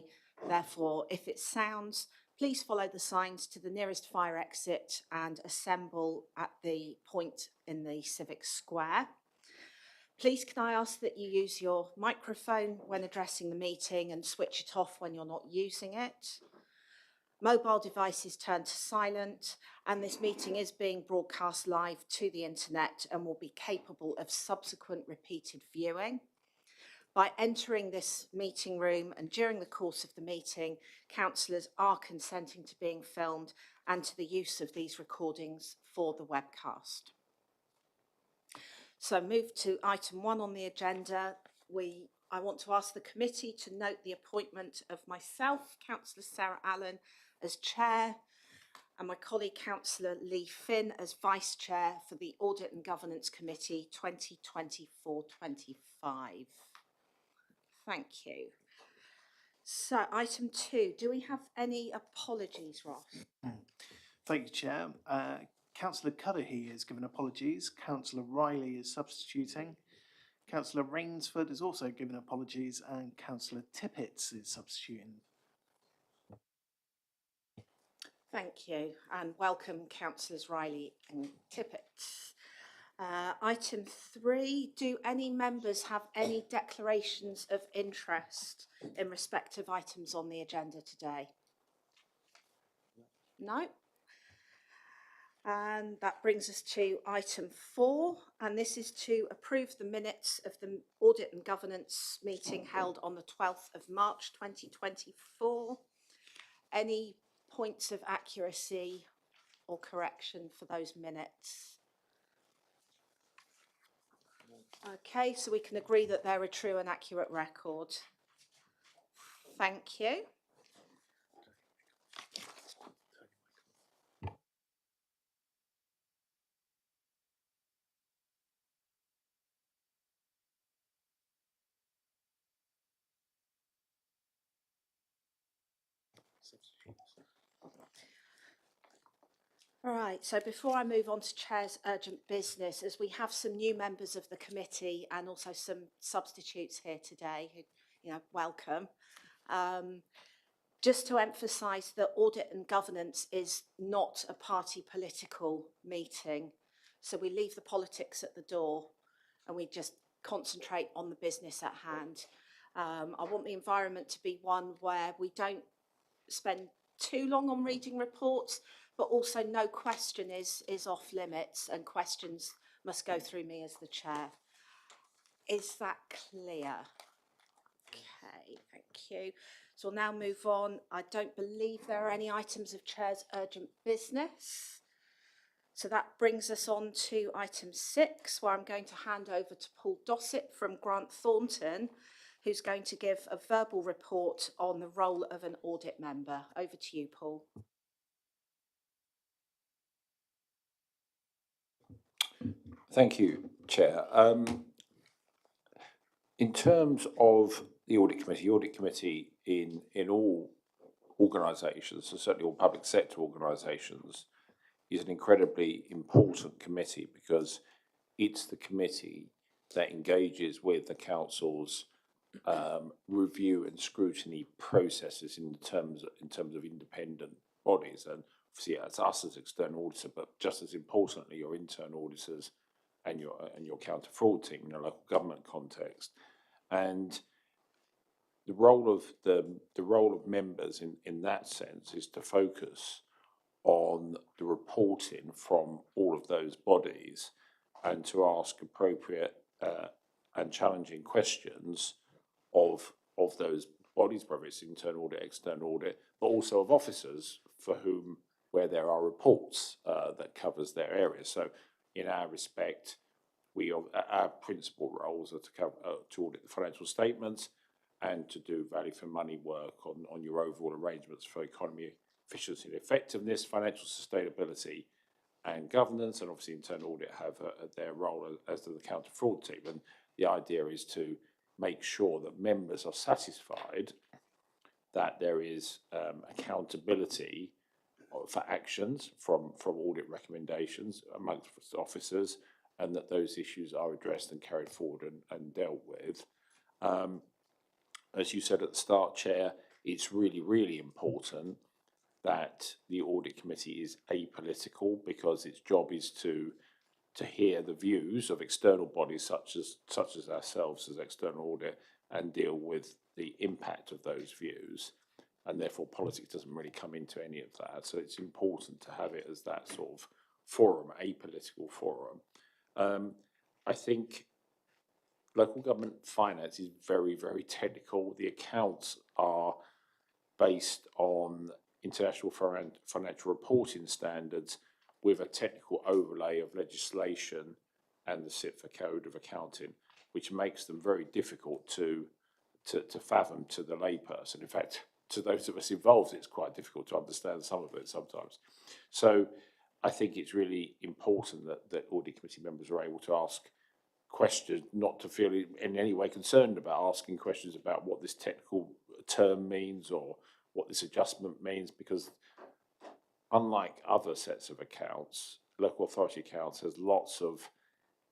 today. Therefore, if it sounds, please follow the signs to the nearest fire exit and assemble at the point in the Civic Square. Please can I ask that you use your microphone when addressing the meeting and switch it off when you're not using it. Mobile devices turn to silent, and this meeting is being broadcast live to the internet and will be capable of subsequent repeated viewing. By entering this meeting room and during the course of the meeting, councillors are consenting to being filmed and to the use of these recordings for the webcast. So move to item 1 on the agenda. I want to ask the committee to note the appointment of myself, Councillor Sarah Allen, as chair, and my colleague Councillor Lee Finn as vice chair for the Audit and Governance Committee 2024-25. Thank you. So item 2, do we have any apologies, Ross? Thank you, Chair. Councillor Cudahy has given apologies. Councillor Riley is substituting. Councillor Rainsford has also given apologies, and Councillor Tippett is substituting. Thank you, and welcome Councillors Riley and Tippett. Item 3, do any members have any declarations of interest in respect of items on the agenda today? No? And that brings us to item 4, and this is to approve the minutes of the Audit and Governance meeting held on the 12th of March 2024. Any points of accuracy or correction for those minutes? Okay, so we can agree that they're a true and accurate record. Thank you. All right, so before I move on to Chair's urgent business, as we have some new members of the committee and also some substitutes here today, who, welcome. Just to emphasise that Audit and Governance is not a party political meeting. So we leave the politics at the door and we just concentrate on the business at hand. I want the environment to be one where we don't spend too long on reading reports, but also no question is off limits and questions must go through me as the chair. Is that clear? Okay, thank you. So we'll now move on. I don't believe there are any items of Chair's urgent business. So that brings us on to item 6, where I'm going to hand over to Paul Dossett from Grant Thornton, who's going to give a verbal report on the role of an audit member. Over to you, Paul. Thank you, Chair. In terms of the Audit Committee in all organisations, and certainly all public sector organisations, is an incredibly important committee because it's the committee that engages with the council's review and scrutiny processes in terms of independent bodies, and obviously it's us as external auditor, but just as importantly your internal auditors and your counter fraud team in a local government context. And the role of members in that sense is to focus on the reporting from all of those bodies and to ask appropriate and challenging questions of those bodies, whether it's internal audit, external audit, but also of officers where there are reports that covers their area. So in our respect, our principal roles are to audit the financial statements and to do value for money work on your overall arrangements for economy, efficiency and effectiveness, financial sustainability and governance, and obviously internal audit have their role as do the counter fraud team. And the idea is to make sure that members are satisfied that there is accountability for actions from audit recommendations amongst officers, and that those issues are addressed and carried forward and dealt with. As you said at the start, Chair, it's really, really important that the audit committee is apolitical, because its job is to hear the views of external bodies such as ourselves as external audit and deal with the impact of those views. And therefore politics doesn't really come into any of that. So it's important to have it as that sort of forum, apolitical forum. I think local government finance is very, very technical. The accounts are based on international financial reporting standards with a technical overlay of legislation and the CIFA Code of Accounting, which makes them very difficult to fathom to the layperson. In fact, to those of us involved, it's quite difficult to understand some of it sometimes. So I think it's really important that audit committee members are able to ask questions, not to feel in any way concerned about asking questions about what this technical term means or what this adjustment means, because unlike other sets of accounts, local authority accounts has lots of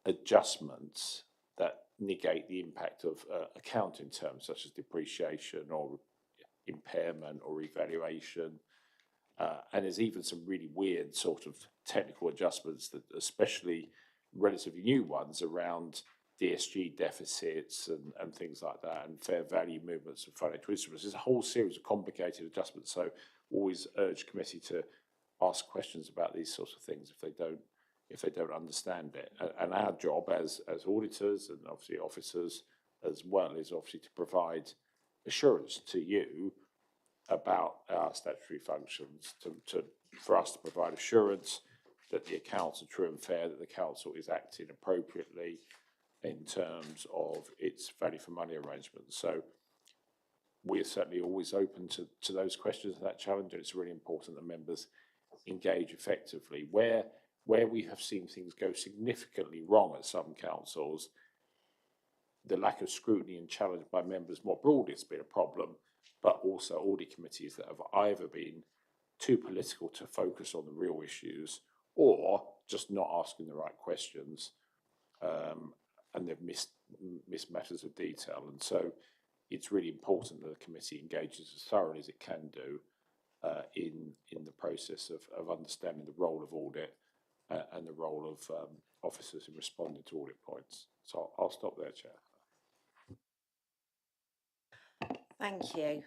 adjustments that negate the impact of accounting terms such as depreciation or impairment or evaluation. And there's even some really weird sort of technical adjustments, that especially relatively new ones around DSG deficits and things like that, and fair value movements of financial instruments. There's a whole series of complicated adjustments. So always urge committee to ask questions about these sorts of things if they don't understand it. And our job as auditors and obviously officers as well is obviously to provide assurance to you about our statutory functions, for us to provide assurance that the accounts are true and fair, that the council is acting appropriately in terms of its value for money arrangements. So we're certainly always open to those questions and that challenge, and it's really important that members engage effectively. Where we have seen things go significantly wrong at some councils, the lack of scrutiny and challenge by members more broadly has been a problem, but also audit committees that have either been too political to focus on the real issues, or just not asking the right questions, and they've missed matters of detail. And so it's really important that the committee engages as thoroughly as it can do in the process of understanding the role of audit and the role of officers in responding to audit points. So I'll stop there, Chair. Thank you.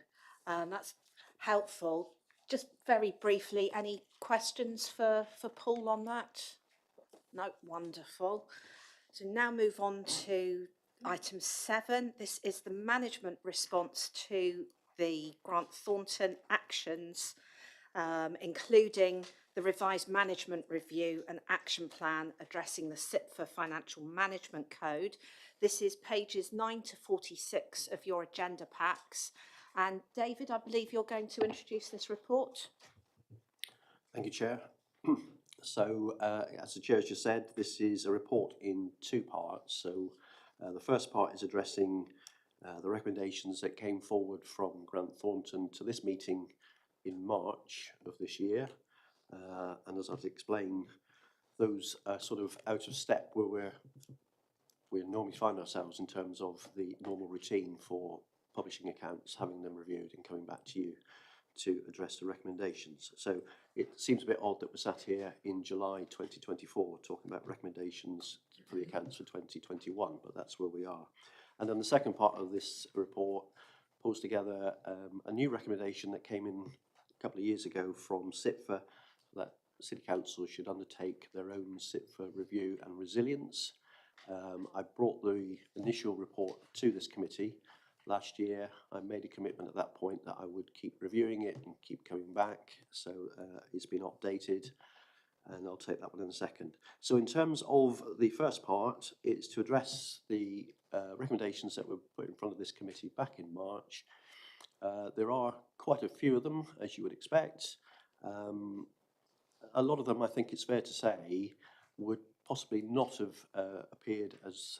That's helpful. Just very briefly, any questions for Paul on that? No, wonderful. So now move on to item 7. This is the management response to the Grant Thornton actions, including the revised management review and action plan addressing the CIPFA Financial Management Code. This is pages 9 to 46 of your agenda packs. And David, I believe you're going to introduce this report. Thank you, Chair. So, as the Chair just said, this is a report in 2 parts. So, the first part is addressing the recommendations that came forward from Grant Thornton to this meeting in March of this year. And as I've explained, those are sort of out of step where we normally find ourselves in terms of the normal routine for publishing accounts, having them reviewed and coming back to you to address the recommendations. So it seems a bit odd that we're sat here in July 2024 talking about recommendations for the accounts for 2021, but that's where we are. And then the second part of this report pulls together a new recommendation that came in a couple of years ago from CIPFA, that City Council should undertake their own CIPFA review and resilience. I brought the initial report to this committee last year. I made a commitment at that point that I would keep reviewing it and keep coming back. So it's been updated, and I'll take that one in a second. So in terms of the first part, it's to address the recommendations that were put in front of this committee back in March. There are quite a few of them, as you would expect. A lot of them, I think it's fair to say, would possibly not have appeared as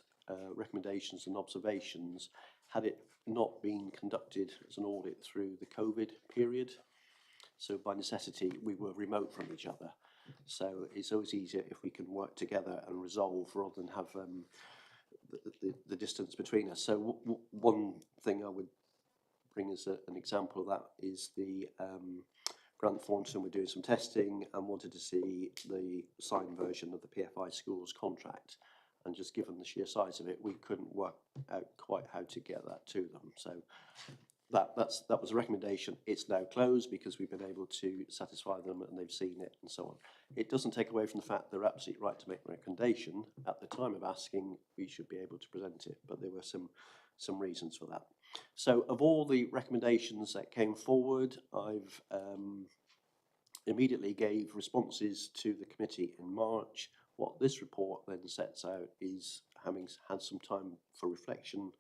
recommendations and observations had it not been conducted as an audit through the COVID period. So by necessity, we were remote from each other. So it's always easier if we can work together and resolve rather than have the distance between us. So one thing I would bring as an example of that is the Grant Thornton were doing some testing and wanted to see the signed version of the PFI schools contract. And just given the sheer size of it, we couldn't work out quite how to get that to them. So that was a recommendation. It's now closed because we've been able to satisfy them and they've seen it and so on. It doesn't take away from the fact they're absolutely right to make a recommendation. At the time of asking, we should be able to present it, but there were some reasons for that. So of all the recommendations that came forward, I've immediately gave responses to the committee in March. What this report then sets out is, having had some time for reflection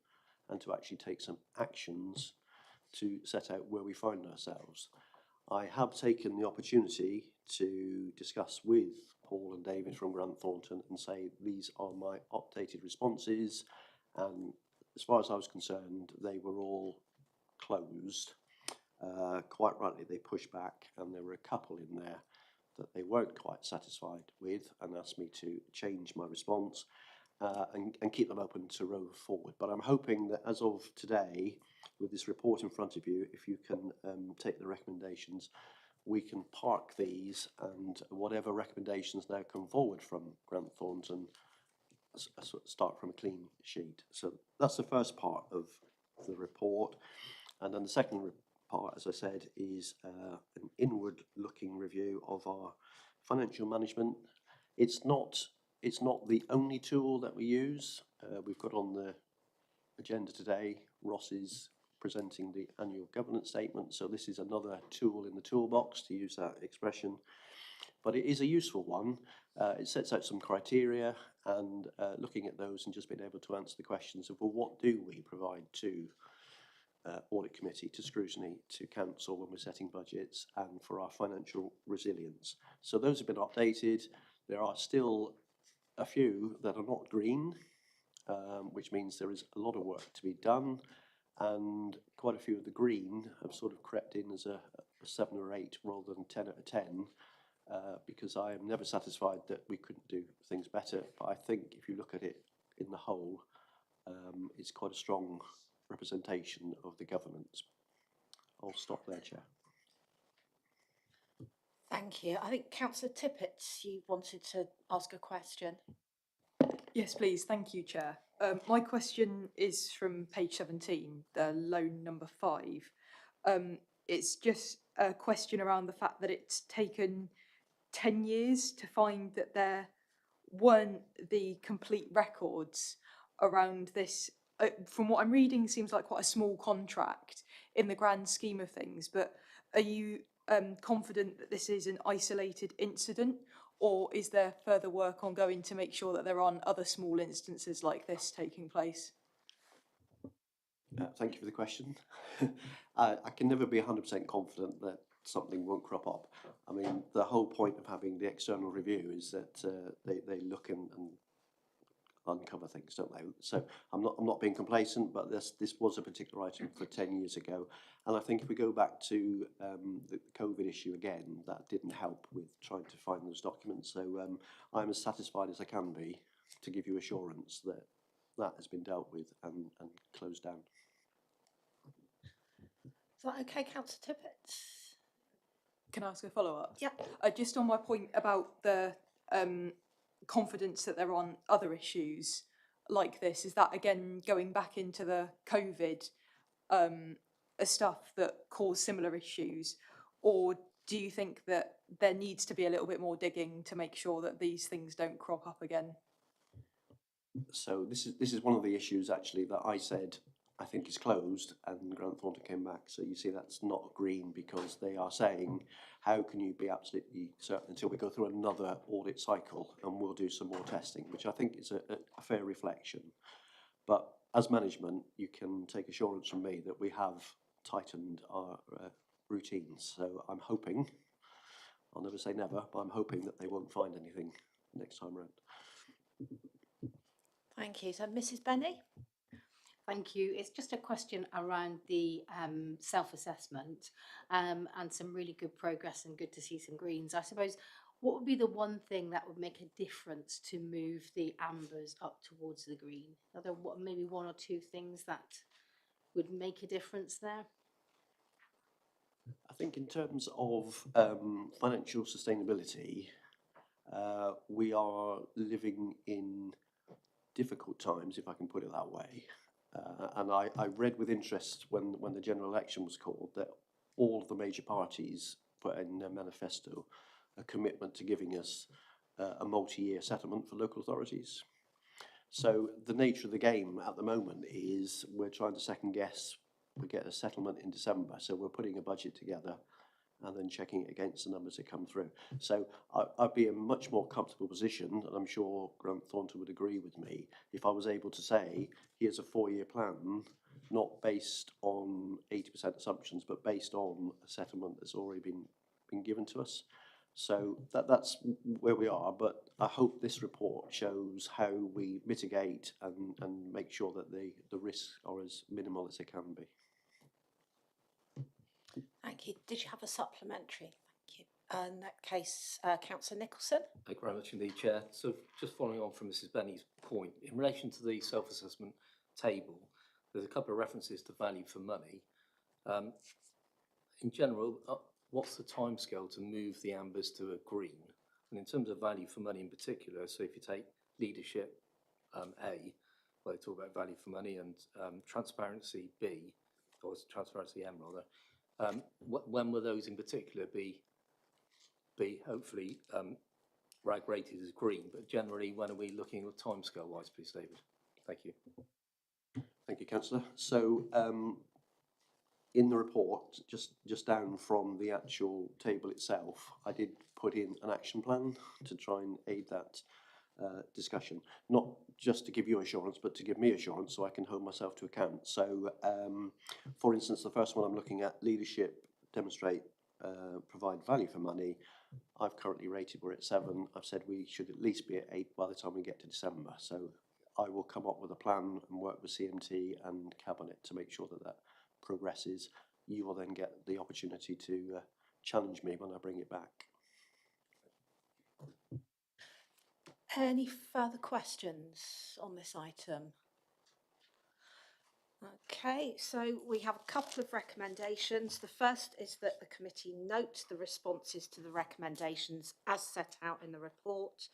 and to actually take some actions to set out where we find ourselves. I have taken the opportunity to discuss with Paul and David from Grant Thornton and say these are my updated responses, and as far as I was concerned they were all closed. Quite rightly they pushed back, and there were a couple in there that they weren't quite satisfied with and asked me to change my response and keep them open to roll forward. But I'm hoping that as of today, with this report in front of you, if you can take the recommendations, we can park these, and whatever recommendations now come forward from Grant Thornton start from a clean sheet. So that's the first part of the report. And then the second part, as I said, is an inward-looking review of our financial management. It's not the only tool that we use. We've got on the agenda today, Ross is presenting the annual governance statement, so this is another tool in the toolbox, to use that expression. But it is a useful one. It sets out some criteria, and looking at those and just being able to answer the questions of, well, what do we provide to Audit Committee, to scrutiny, to Council when we're setting budgets, and for our financial resilience. So those have been updated. There are still a few that are not green, which means there is a lot of work to be done, and quite a few of the green have sort of crept in as a 7 or 8 rather than 10 out of 10, because I am never satisfied that we couldn't do things better. But I think if you look at it in the whole, it's quite a strong representation of the governance. I'll stop there, Chair. Thank you. I think Councillor Tippett, you wanted to ask a question. Yes, please. Thank you, Chair. My question is from page 17, the loan number 5. It's just a question around the fact that it's taken 10 years to find that there weren't the complete records around this. From what I'm reading, seems like quite a small contract in the grand scheme of things, but are you confident that this is an isolated incident, or is there further work ongoing to make sure that there aren't other small instances like this taking place? Thank you for the question. I can never be 100% confident that something won't crop up. I mean, the whole point of having the external review is that they look and uncover things, don't they? So I'm not being complacent, but this was a particular item for 10 years ago, and I think if we go back to the COVID issue again, that didn't help with trying to find those documents. So I'm as satisfied as I can be to give you assurance that that has been dealt with and closed down. Is that okay, Councillor Tippett? Can I ask a follow-up? Yeah. Just on my point about the confidence that there aren't other issues like this, is that again going back into the COVID stuff that caused similar issues, or do you think that there needs to be a little bit more digging to make sure that these things don't crop up again? So this is one of the issues actually that I said I think is closed, and Grant Thornton came back. So you see that's not green, because they are saying, how can you be absolutely certain until we go through another audit cycle and we'll do some more testing, which I think is a fair reflection. But as management, you can take assurance from me that we have tightened our routines. So I'm hoping, I'll never say never, but I'm hoping that they won't find anything next time around. Thank you. So Mrs. Benny? Thank you. It's just a question around the self-assessment and some really good progress, and good to see some greens. I suppose, what would be the one thing that would make a difference to move the ambers up towards the green? Are there maybe 1 or 2 things that would make a difference there? I think in terms of financial sustainability, we are living in difficult times, if I can put it that way. And I read with interest when the general election was called that all of the major parties put in their manifesto a commitment to giving us a multi-year settlement for local authorities. So the nature of the game at the moment is we're trying to second guess. We get a settlement in December, so we're putting a budget together and then checking it against the numbers that come through. So I'd be in a much more comfortable position, and I'm sure Grant Thornton would agree with me, if I was able to say, here's a 4-year plan, not based on 80% assumptions, but based on a settlement that's already been given to us. So that's where we are, but I hope this report shows how we mitigate and make sure that the risks are as minimal as they can be. Thank you. Did you have a supplementary? Thank you. In that case, Councillor Nicholson. Thank you very much indeed, Chair. So just following on from Mrs Benny's point, in relation to the self-assessment table, there's a couple of references to value for money. In general, what's the timescale to move the ambers to a green? And in terms of value for money in particular, so if you take leadership A, where they talk about value for money, and transparency B, or transparency M rather, when will those in particular be hopefully rated as green? But generally, when are we looking at timescale wise, please, David? Thank you. Thank you, Councillor. So in the report, just down from the actual table itself, I did put in an action plan to try and aid that discussion. Not just to give you assurance, but to give me assurance so I can hold myself to account. So, for instance, the first one I'm looking at, leadership, demonstrate, provide value for money. I've currently rated we're at 7. I've said we should at least be at 8 by the time we get to December. So I will come up with a plan and work with CMT and Cabinet to make sure that that progresses. You will then get the opportunity to challenge me when I bring it back. Any further questions on this item? Okay, so we have a couple of recommendations. The first is that the committee note the responses to the recommendations as set out in the report.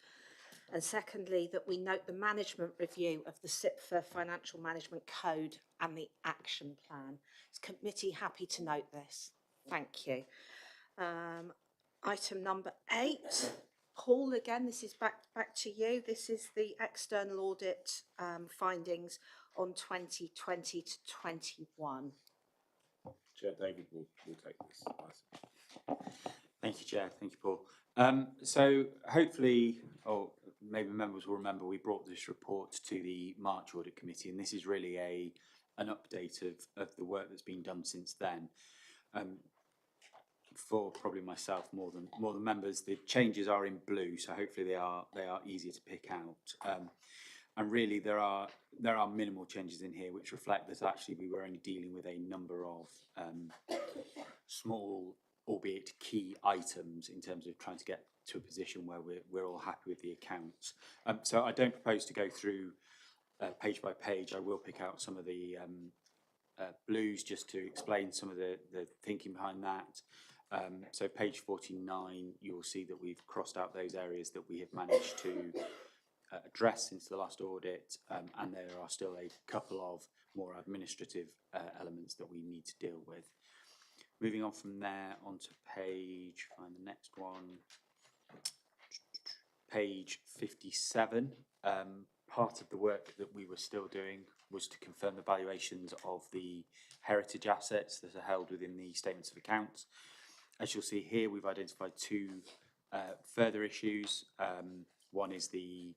And secondly, that we note the management review of the SIPFA Financial Management Code and the action plan. Is the committee happy to note this? Thank you. Item number 8. Paul, again, this is back to you. This is the external audit findings on 2020 to 21. Chair David will take this. Thank you, Chair. Thank you, Paul. So hopefully, or maybe members will remember, we brought this report to the March Audit Committee, and this is really an update of the work that's been done since then. For probably myself more than members, the changes are in blue, so hopefully they are easier to pick out. And really, there are minimal changes in here which reflect that actually we were only dealing with a number of small, albeit key items in terms of trying to get to a position where we're all happy with the accounts. So I don't propose to go through page by page. I will pick out some of the blues just to explain some of the thinking behind that. So page 49, you'll see that we've crossed out those areas that we have managed to address since the last audit, and there are still a couple of more administrative elements that we need to deal with. Moving on from there onto find the next one, page 57. Part of the work that we were still doing was to confirm the valuations of the heritage assets that are held within the statements of accounts. As you'll see here, we've identified 2 further issues. One is the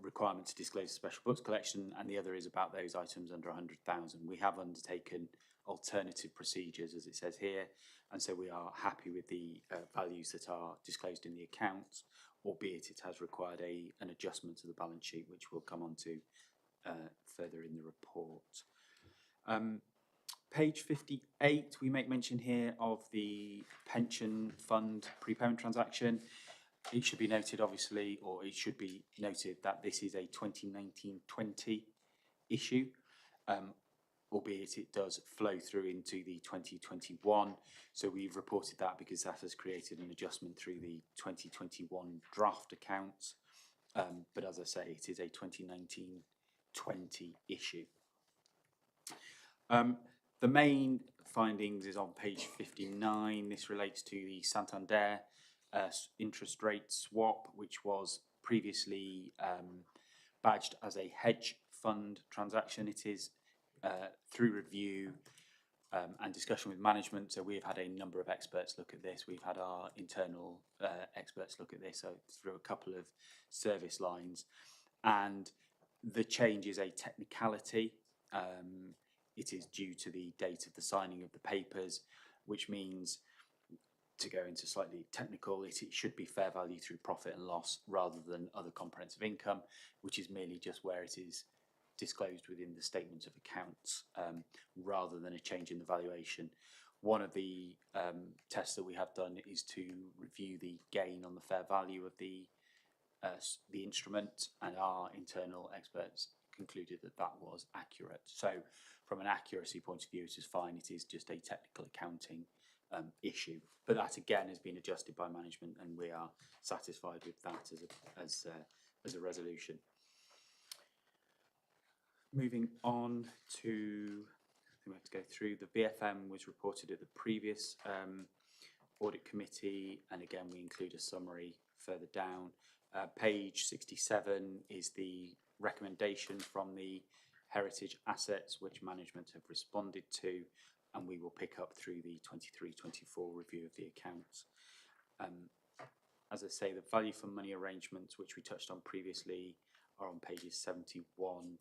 requirement to disclose a special books collection, and the other is about those items under 100,000. We have undertaken alternative procedures, as it says here, and so we are happy with the values that are disclosed in the accounts, albeit it has required an adjustment to the balance sheet, which we'll come on to further in the report. Page 58, we make mention here of the pension fund prepayment transaction. It should be noted, obviously, or it should be noted that this is a 2019-20 issue. albeit it does flow through into the 2021. So we've reported that because that has created an adjustment through the 2021 draft accounts. But as I say, it is a 2019-20 issue. The main findings is on page 59. This relates to the Santander interest rate swap, which was previously badged as a hedge fund transaction. It is through review and discussion with management. So we've had a number of experts look at this. We've had our internal experts look at this through a couple of service lines. And the change is a technicality. It is due to the date of the signing of the papers, which means, to go into slightly technical, it should be fair value through profit and loss rather than other comprehensive income, which is merely just where it is disclosed within the statement of accounts, rather than a change in the valuation. One of the tests that we have done is to review the gain on the fair value of the instrument, and our internal experts concluded that that was accurate. So from an accuracy point of view, it is fine. It is just a technical accounting issue, but that again has been adjusted by management, and we are satisfied with that as a resolution. Moving on to, I think we have to go through, the VFM was reported at the previous audit committee, and again we include a summary further down. Page 67 is the recommendation from the heritage assets which management have responded to, and we will pick up through the 23-24 review of the accounts. As I say, the value for money arrangements, which we touched on previously, are on pages 71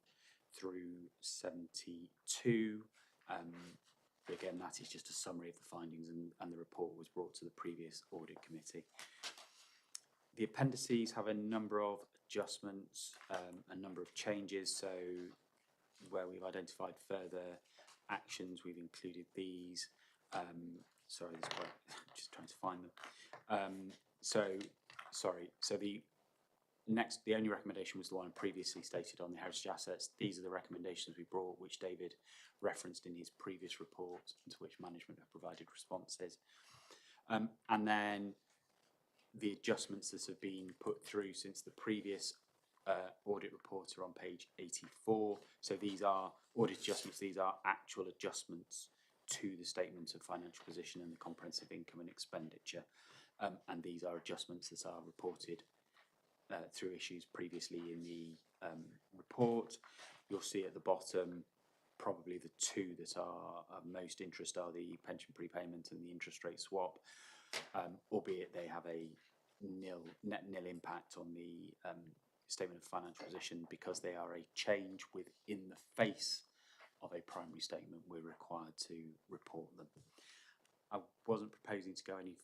through 72. But again, that is just a summary of the findings, and the report was brought to the previous audit committee. The appendices have a number of adjustments, a number of changes. So where we've identified further actions, we've included these. Sorry, just trying to find them. So the only recommendation was the one previously stated on the heritage assets. These are the recommendations we brought, which David referenced in his previous report, and to which management have provided responses. And then the adjustments that have been put through since the previous audit report are on page 84. So these are audit adjustments. These are actual adjustments to the statement of financial position and the comprehensive income and expenditure. And these are adjustments that are reported through issues previously in the report. You'll see at the bottom probably the two that are of most interest are the pension prepayment and the interest rate swap, albeit they have a net nil impact on the statement of financial position because they are a change within the face of a primary statement. We're required to report them. I wasn't proposing to go any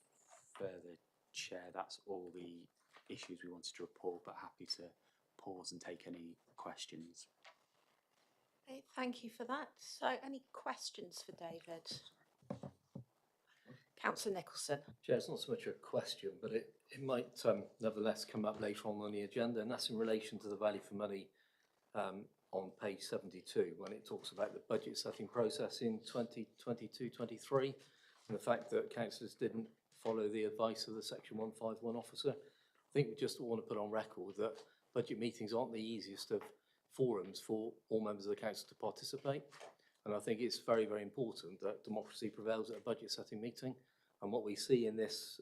further, Chair. That's all the issues we wanted to report, but happy to pause and take any questions. Okay, thank you for that. So any questions for David? Councillor Nicholson. Chair, it's not so much a question, but it might nevertheless come up later on the agenda, and that's in relation to the value for money on page 72, when it talks about the budget setting process in 2022-23, and the fact that councillors didn't follow the advice of the Section 151 officer. I think we just want to put on record that budget meetings aren't the easiest of forums for all members of the council to participate, and I think it's very, very important that democracy prevails at a budget setting meeting. And what we see in this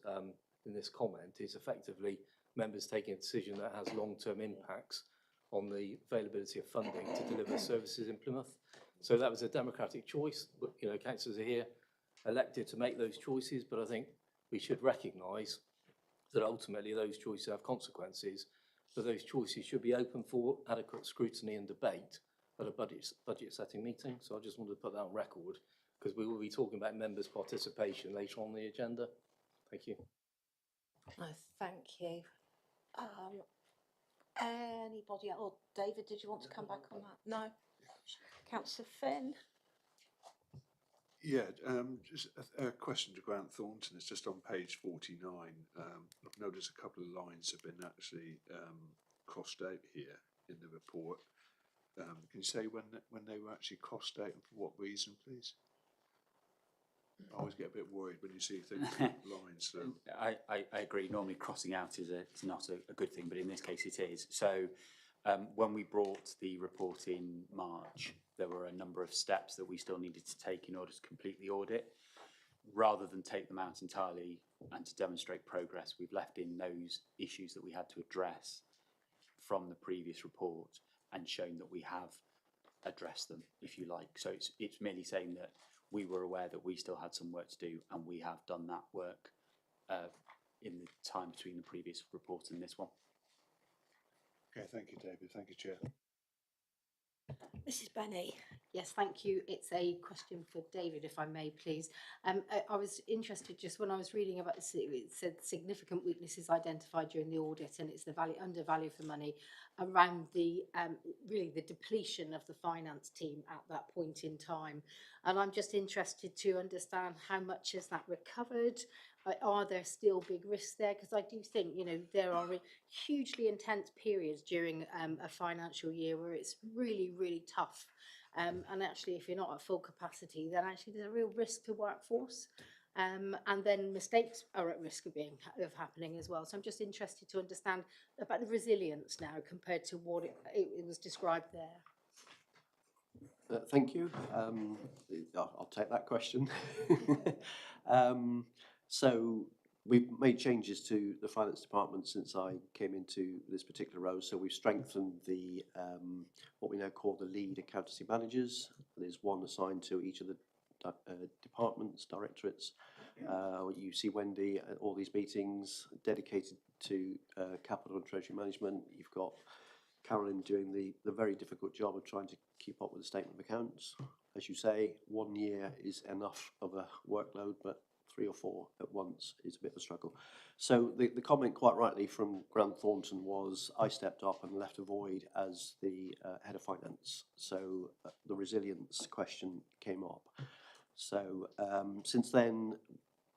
comment is effectively members taking a decision that has long-term impacts on the availability of funding to deliver services in Plymouth. So that was a democratic choice. But, you know, councillors are here elected to make those choices, but I think we should recognise that ultimately those choices have consequences, but those choices should be open for adequate scrutiny and debate at a budget setting meeting. So I just wanted to put that on record, because we will be talking about members' participation later on the agenda. Thank you. No, thank you. Anybody else? Or David, did you want to come back on that? No? Councillor Finn? Yeah, just a question to Grant Thornton. It's just on page 49. I've noticed a couple of lines have been actually crossed out here in the report. Can you say when they were actually crossed out and for what reason, please? I always get a bit worried when you see things with lines. So. I agree. Normally crossing out is not a good thing, but in this case it is. So when we brought the report in March, there were a number of steps that we still needed to take in order to complete the audit. Rather than take them out entirely and to demonstrate progress, we've left in those issues that we had to address from the previous report and shown that we have addressed them, if you like. So it's merely saying that we were aware that we still had some work to do, and we have done that work in the time between the previous report and this one. Okay, thank you, David. Thank you, Chair. Mrs. Benny. Yes, thank you. It's a question for David, if I may, please. I was interested just when I was reading about this, it said significant weaknesses identified during the audit, and it's the under value for money around the really the depletion of the finance team at that point in time. And I'm just interested to understand how much has that recovered? Are there still big risks there? Because I do think, you know, there are hugely intense periods during a financial year where it's really, really tough. And actually, if you're not at full capacity, then actually there's a real risk to workforce. And then mistakes are at risk of happening as well. So I'm just interested to understand about the resilience now compared to what it was described there. Thank you. I'll take that question. So we've made changes to the finance department since I came into this particular role. So we've strengthened the what we now call the lead accountancy managers. There's one assigned to each of the departments, directorates. You see Wendy at all these meetings dedicated to capital and treasury management. You've got Carolyn doing the very difficult job of trying to keep up with the statement of accounts. As you say, 1 year is enough of a workload, but 3 or 4 at once is a bit of a struggle. So the comment quite rightly from Grant Thornton was I stepped up and left a void as the head of finance. So the resilience question came up. So since then,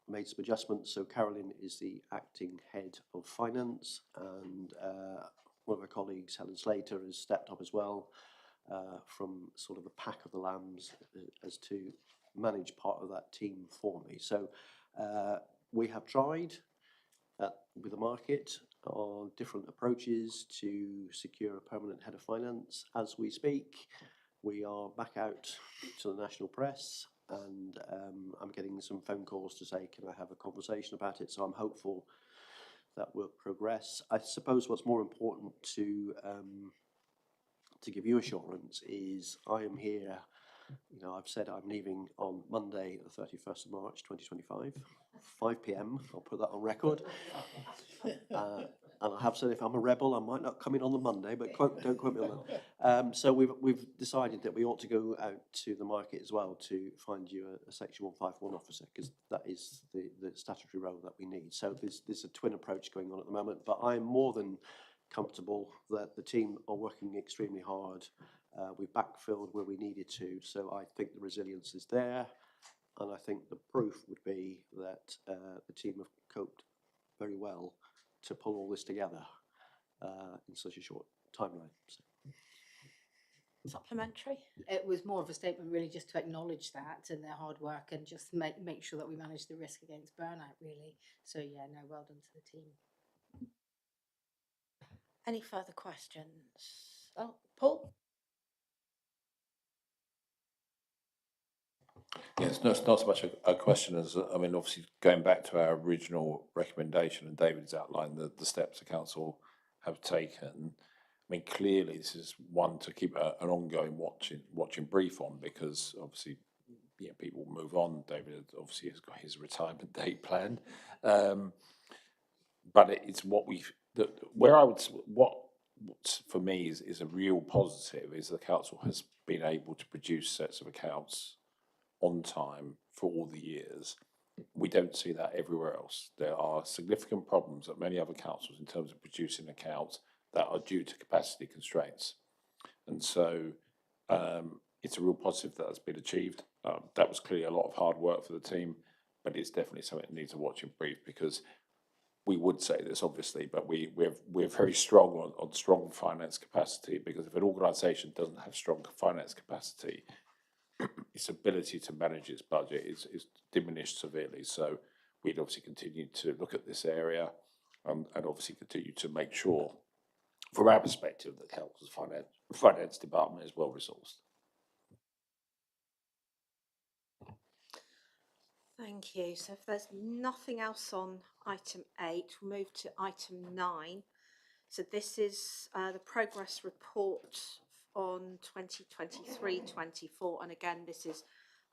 made some adjustments. So Carolyn is the acting head of finance, and one of her colleagues, Helen Slater, has stepped up as well from sort of the pack of the lambs as to manage part of that team for me. So we have tried with the market on different approaches to secure a permanent head of finance. As we speak, we are back out to the national press, and I'm getting some phone calls to say, can I have a conversation about it? So I'm hopeful that will progress. I suppose what's more important to give you assurance is I am here. You know, I've said I'm leaving on Monday, the 31st of March, 2025, 5 p.m. I'll put that on record. And I have said if I'm a rebel, I might not come in on the Monday, but don't quote me on that. So we've decided that we ought to go out to the market as well to find you a Section 151 officer, because that is the statutory role that we need. So there's a twin approach going on at the moment, but I'm more than comfortable that the team are working extremely hard. We backfilled where we needed to, so I think the resilience is there, and I think the proof would be that the team have coped very well to pull all this together in such a short timeline. So. Supplementary? It was more of a statement really just to acknowledge that and their hard work and just make sure that we manage the risk against burnout really. So yeah, no, well done to the team. Any further questions? Oh, Paul? Yes, no, it's not so much a question as, I mean, obviously going back to our original recommendation, and David's outlined the steps the council have taken. I mean, clearly this is one to keep an ongoing watching brief on, because obviously, you know, people move on. David obviously has got his retirement date planned, but it's what what for me is a real positive is the council has been able to produce sets of accounts on time for all the years. We don't see that everywhere else. There are significant problems at many other councils in terms of producing accounts that are due to capacity constraints. And so it's a real positive that has been achieved. That was clearly a lot of hard work for the team, but it's definitely something that needs a watching brief, because we would say this obviously, but we're very strong on strong finance capacity, because if an organisation doesn't have strong finance capacity, its ability to manage its budget is diminished severely. So we'd obviously continue to look at this area, and obviously continue to make sure, from our perspective, that council's finance department is well resourced. Thank you. So if there's nothing else on item 8, we'll move to item 9. So this is the progress report on 2023-24, and again, this is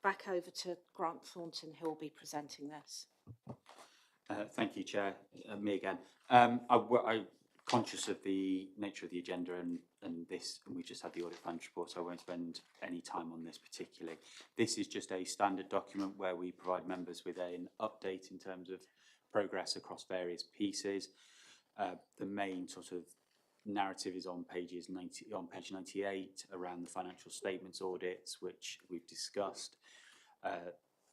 back over to Grant Thornton, who will be presenting this. Thank you, Chair. Me again. I'm conscious of the nature of the agenda and we just had the audit finance report, so I won't spend any time on this particularly. This is just a standard document where we provide members with an update in terms of progress across various pieces. The main sort of narrative is on page 98 around the financial statements audits, which we've discussed.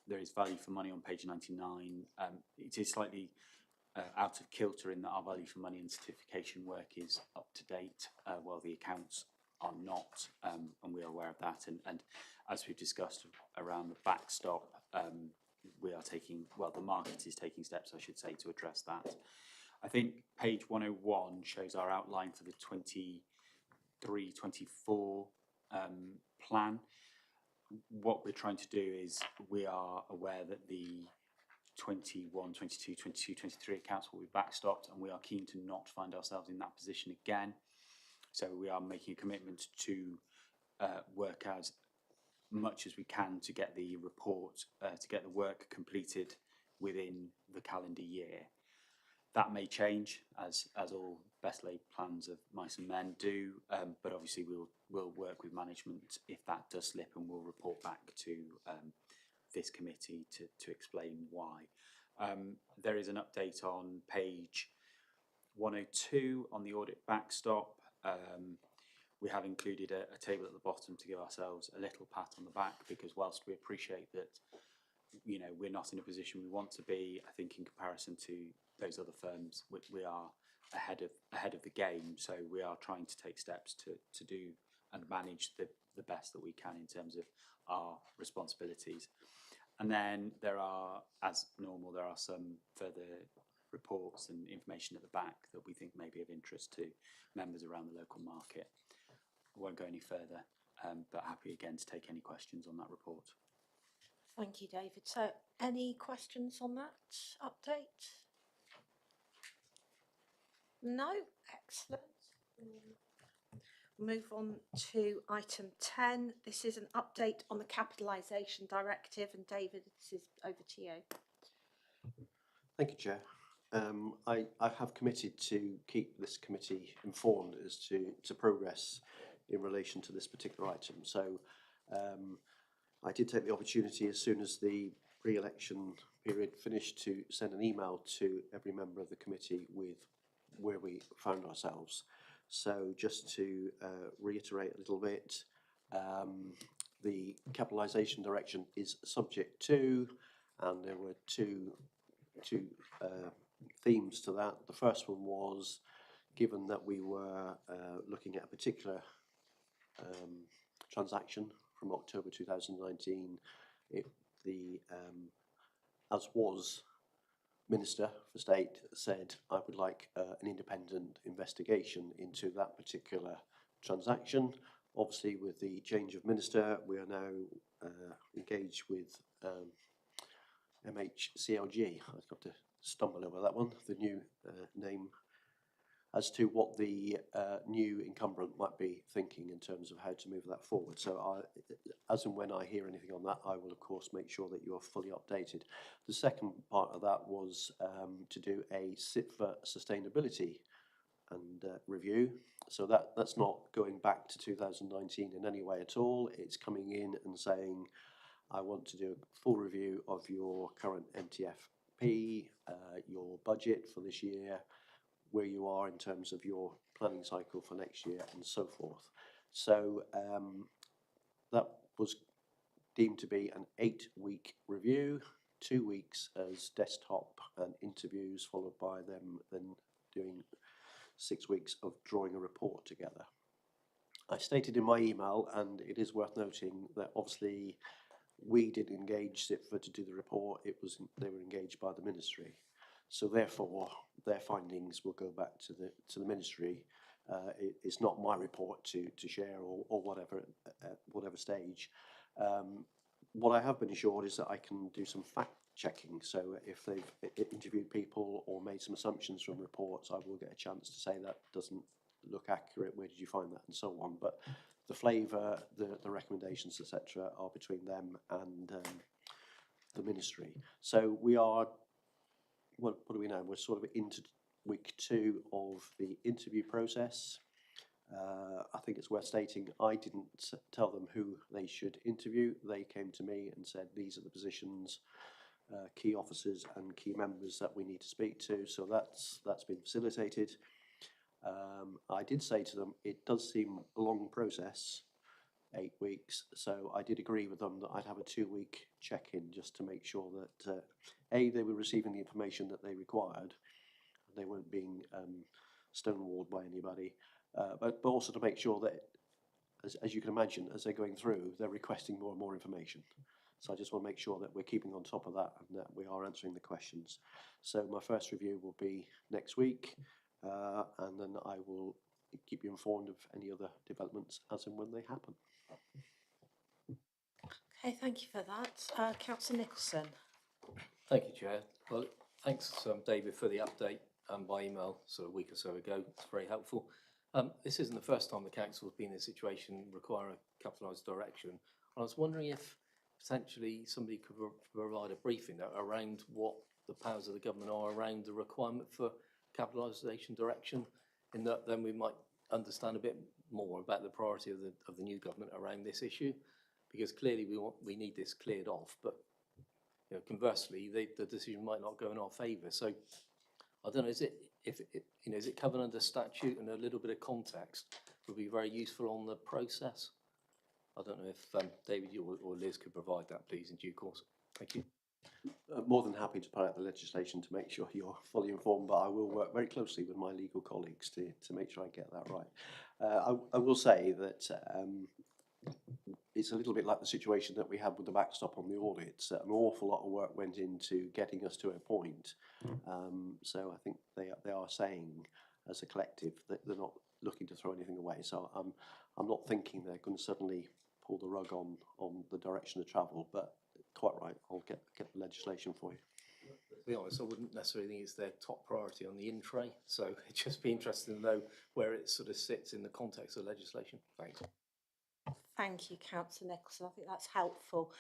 There is value for money on page 99. It is slightly out of kilter in that our value for money and certification work is up to date, while the accounts are not, and we are aware of that. And as we've discussed around the backstop, we are taking, well, the market is taking steps, I should say, to address that. I think page 101 shows our outline for the 23-24 plan. What we're trying to do is, we are aware that the 21, 22, 22, 23 accounts will be backstopped, and we are keen to not find ourselves in that position again. So we are making a commitment to work as much as we can to get the report, to get the work completed within the calendar year. That may change, as all best laid plans of mice and men do, but obviously we'll work with management if that does slip, and we'll report back to this committee to explain why. There is an update on page 102 on the audit backstop. We have included a table at the bottom to give ourselves a little pat on the back, because whilst we appreciate that, you know, we're not in a position we want to be, I think in comparison to those other firms, we are ahead of the game. So we are trying to take steps to do and manage the best that we can in terms of our responsibilities. And then there are, as normal, there are some further reports and information at the back that we think may be of interest to members around the local market. I won't go any further, but happy again to take any questions on that report. Thank you, David. So any questions on that update? No? Excellent. Move on to item 10. This is an update on the Capitalisation Directive, and David, this is over to you. Thank you, Chair. I have committed to keep this committee informed as to progress in relation to this particular item. So I did take the opportunity, as soon as the pre-election period finished, to send an email to every member of the committee with where we found ourselves. So just to reiterate a little bit, the capitalisation direction is subject to, and there were two themes to that. The first one was, given that we were looking at a particular transaction from October 2019, as was Minister for State said, I would like an independent investigation into that particular transaction. Obviously, with the change of minister, we are now engaged with MHCLG. I've got to stumble over that one, the new name, as to what the new incumbent might be thinking in terms of how to move that forward. So as and when I hear anything on that, I will of course make sure that you are fully updated. The second part of that was to do a SITFA sustainability and review. So that's not going back to 2019 in any way at all. It's coming in and saying, I want to do a full review of your current MTFP, your budget for this year, where you are in terms of your planning cycle for next year, and so forth. So that was deemed to be an 8-week review. 2 weeks as desktop and interviews, followed by them then doing 6 weeks of drawing a report together. I stated in my email, and it is worth noting, that obviously we did engage CIPFA to do the report. They were engaged by the ministry, so therefore their findings will go back to the ministry. It's not my report to share or whatever at whatever stage. What I have been assured is that I can do some fact checking. So if they've interviewed people or made some assumptions from reports, I will get a chance to say that doesn't look accurate. Where did you find that, and so on. But the flavour, the recommendations, etc., are between them and the ministry. So we are. What do we know? We're sort of into week 2 of the interview process. I think it's worth stating I didn't tell them who they should interview. They came to me and said these are the positions, key officers and key members that we need to speak to. So that's been facilitated. I did say to them it does seem a long process, 8 weeks. So I did agree with them that I'd have a 2-week check-in just to make sure that A, they were receiving the information that they required, they weren't being stonewalled by anybody, but also to make sure that, as you can imagine, as they're going through, they're requesting more and more information. So I just want to make sure that we're keeping on top of that and that we are answering the questions. So my first review will be next week, and then I will keep you informed of any other developments as and when they happen. Okay, thank you for that. Councillor Nicholson. Thank you, Chair. Well, thanks, David, for the update by email sort of a week or so ago. It's very helpful. This isn't the first time the council has been in a situation require a capitalised direction. I was wondering if potentially somebody could provide a briefing around what the powers of the government are around the requirement for capitalisation direction, in that then we might understand a bit more about the priority of the new government around this issue, because clearly we need this cleared off, but conversely the decision might not go in our favour. So I don't know, is it covered under statute, and a little bit of context would be very useful on the process. I don't know if David or Liz could provide that, please, in due course. Thank you. More than happy to put out the legislation to make sure you're fully informed, but I will work very closely with my legal colleagues to make sure I get that right. I will say that it's a little bit like the situation that we had with the backstop on the audits. An awful lot of work went into getting us to a point. So I think they are saying, as a collective, that they're not looking to throw anything away. So I'm not thinking they're going to suddenly pull the rug on the direction of travel. But quite right, I'll get the legislation for you. To be honest, I wouldn't necessarily think it's their top priority on the in-tray. So it'd just be interesting to know where it sort of sits in the context of legislation. Thanks. Thank you, Councillor Nicholson. I think that's helpful.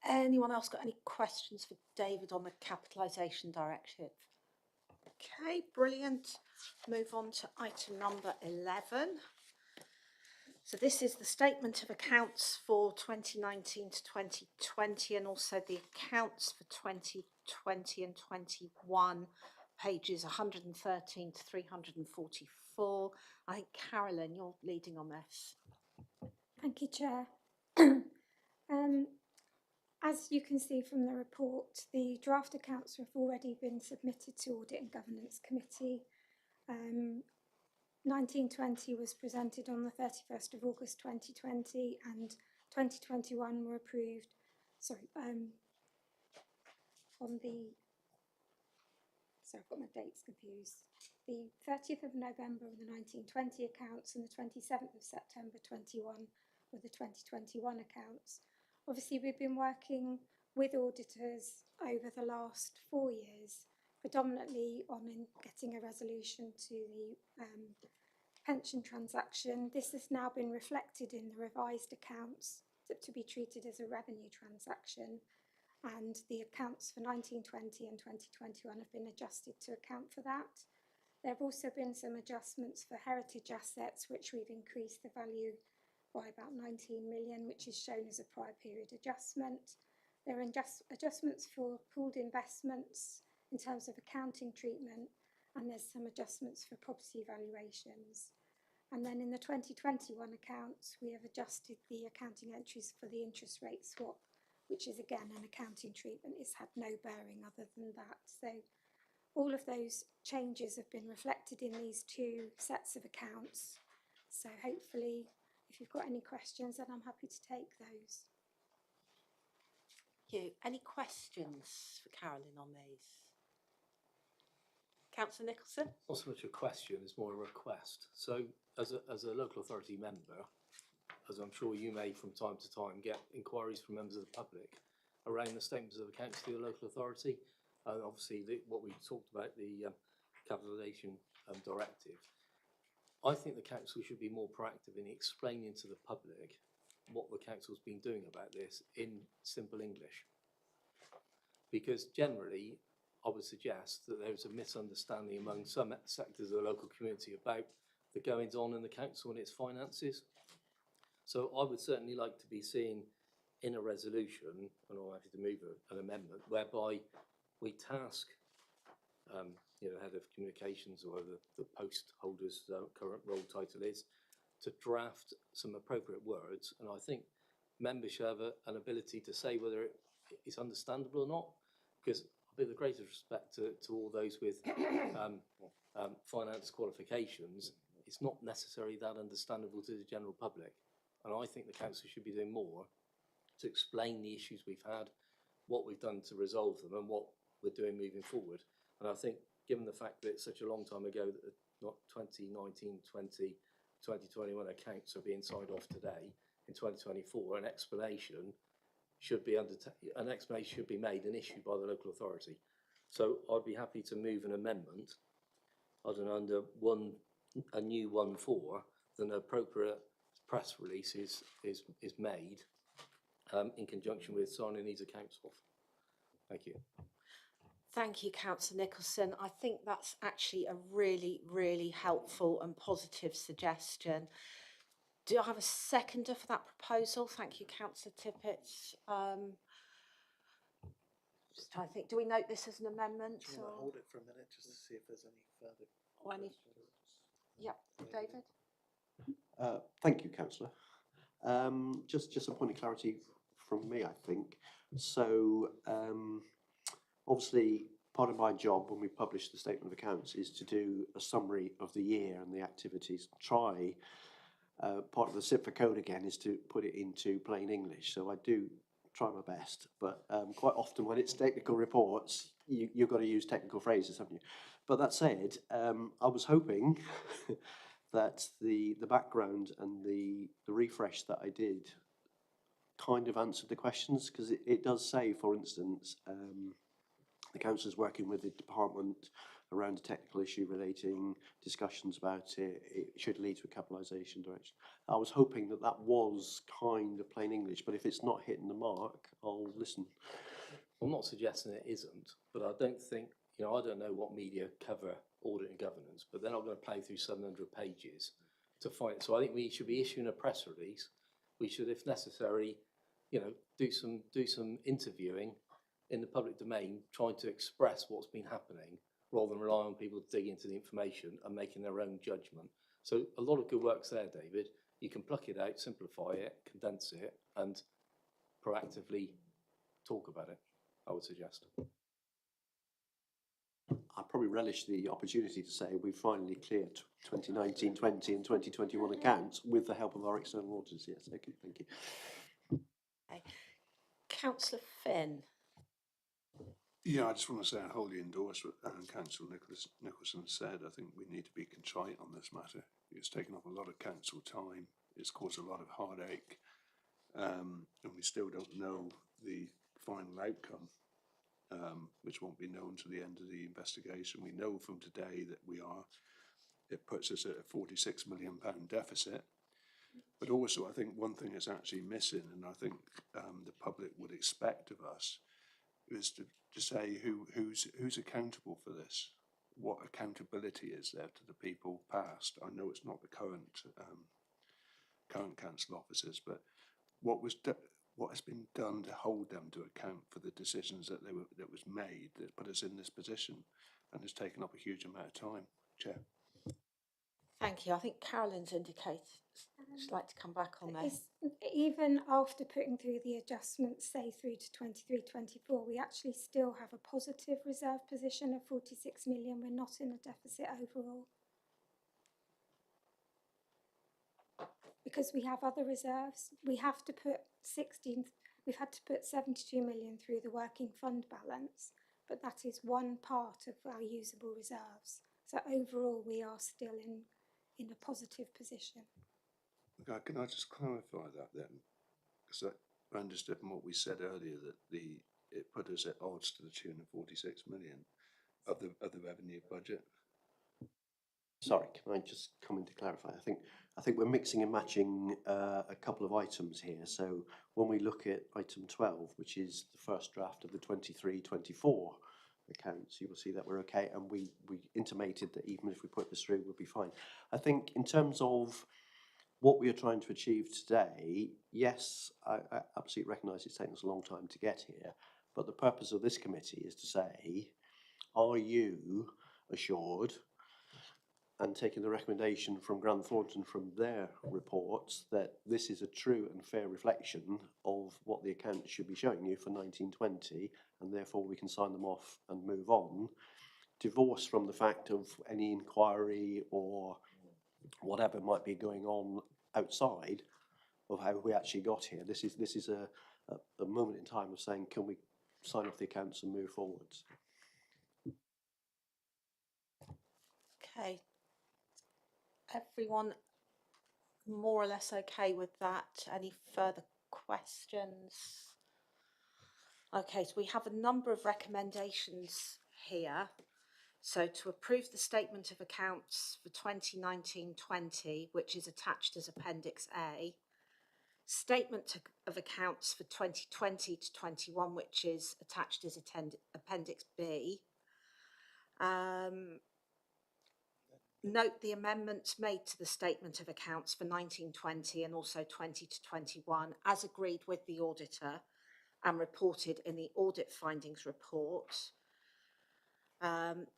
Anyone else got any questions for David on the capitalisation directive? Okay, brilliant. Move on to item number 11. So this is the statement of accounts for 2019 to 2020, and also the accounts for 2020 and 21, pages 113 to 344. I think, Carolyn, you're leading on this. Thank you, Chair. As you can see from the report, the draft accounts have already been submitted to Audit and Governance Committee. 1920 was presented on the 31st of August 2020, and 2021 were approved, I've got my dates confused. The 30th of November were the 1920 accounts, and the 27th of September 21 were the 2021 accounts. Obviously, we've been working with auditors over the last 4 years, predominantly on getting a resolution to the pension transaction. This has now been reflected in the revised accounts to be treated as a revenue transaction, and the accounts for 1920 and 2021 have been adjusted to account for that. There have also been some adjustments for heritage assets, which we've increased the value by about 19 million, which is shown as a prior period adjustment. There are adjustments for pooled investments in terms of accounting treatment, and there's some adjustments for property valuations. And then in the 2021 accounts, we have adjusted the accounting entries for the interest rate swap, which is again an accounting treatment. It's had no bearing other than that. So all of those changes have been reflected in these two sets of accounts. So hopefully, if you've got any questions, then I'm happy to take those. Thank you. Any questions for Carolyn on these? Councillor Nicholson? Not so much a question, it's more a request. So as a local authority member, as I'm sure you may from time to time get inquiries from members of the public around the statements of accounts to your local authority, and obviously what we talked about, the capitalisation directive. I think the council should be more proactive in explaining to the public what the council's been doing about this in simple English. Because generally, I would suggest that there's a misunderstanding among some sectors of the local community about the goings on in the council and its finances. So I would certainly like to be seeing in a resolution, and I'm happy to move an amendment, whereby we task head of communications or the post holder's current role title is, to draft some appropriate words. And I think members should have an ability to say whether it's understandable or not, because with the greatest respect to all those with finance qualifications, it's not necessarily that understandable to the general public. And I think the council should be doing more to explain the issues we've had, what we've done to resolve them, and what we're doing moving forward. And I think, given the fact that it's such a long time ago that not 2019, 2021 accounts are being signed off today, in 2024, an explanation should be made and issued by the local authority. So I'd be happy to move an amendment, I don't know, under a new 1.4, that an appropriate press release is made in conjunction with signing these accounts off. Thank you. Thank you, Councillor Nicholson. I think that's actually a really, really helpful and positive suggestion. Do I have a seconder for that proposal? Thank you, Councillor Tippett. Just trying to think, do we note this as an amendment? Do you want to hold it for a minute just to see if there's any further questions? Yep, David? Thank you, Councillor. Just a point of clarity from me, I think. So, obviously, part of my job when we publish the statement of accounts is to do a summary of the year and the activities. Part of the CIPFA code again is to put it into plain English. So I do try my best, but quite often when it's technical reports, you've got to use technical phrases, haven't you? But that said, I was hoping that the background and the refresh that I did kind of answered the questions, because it does say, for instance, the council is working with the department around a technical issue relating discussions about it should lead to a capitalisation direction. I was hoping that that was kind of plain English, but if it's not hitting the mark, I'll listen. I'm not suggesting it isn't, but I don't think, I don't know what media cover audit and governance, but they're not going to plough through 700 pages to find it. So I think we should be issuing a press release. We should, if necessary, do some interviewing in the public domain, trying to express what's been happening, rather than rely on people to dig into the information and making their own judgment. So a lot of good work's there, David. You can pluck it out, simplify it, condense it, and proactively talk about it, I would suggest. I probably relish the opportunity to say we've finally cleared 2019, 20 and 2021 accounts with the help of our external auditors. Yes, okay, thank you. Okay. Councillor Finn. Yeah, I just want to say I wholly endorse what Councillor Nicholson said. I think we need to be contrite on this matter. It's taken up a lot of council time. It's caused a lot of heartache. And we still don't know the final outcome, which won't be known to the end of the investigation. We know from today that it puts us at a £46 million deficit. But also, I think one thing that's actually missing, and I think the public would expect of us, is to say who's accountable for this. What accountability is there to the people past? I know it's not the current council officers, but what has been done to hold them to account for the decisions that was made that put us in this position, and has taken up a huge amount of time, Chair. Thank you. I think Carolyn's indicated. I'd like to come back on this. Even after putting through the adjustments, say through to 23-24, we actually still have a positive reserve position of 46 million. We're not in a deficit overall. Because we have other reserves, we have to put we've had to put 72 million through the working fund balance, but that is one part of our usable reserves. So overall, we are still in a positive position. Okay, can I just clarify that then? Because I understood from what we said earlier that it put us at odds to the tune of 46 million of the revenue budget. Sorry, can I just come in to clarify? I think we're mixing and matching a couple of items here. So when we look at item 12, which is the first draft of the 23-24 accounts, you will see that we're okay, and we intimated that even if we put this through, we'll be fine. I think in terms of what we are trying to achieve today, yes, I absolutely recognise it's taken us a long time to get here, but the purpose of this committee is to say, are you assured, and taking the recommendation from Grant Thornton from their reports, that this is a true and fair reflection of what the accounts should be showing you for 1920, and therefore we can sign them off and move on, divorced from the fact of any inquiry or whatever might be going on outside of how we actually got here. This is a moment in time of saying, can we sign off the accounts and move forwards? Okay. Everyone more or less okay with that? Any further questions? Okay, so we have a number of recommendations here. So to approve the statement of accounts for 2019-20, which is attached as Appendix A, statement of accounts for 2020 to 21, which is attached as Appendix B. Note the amendments made to the statement of accounts for 1920 and also 20 to 21 as agreed with the auditor and reported in the audit findings report.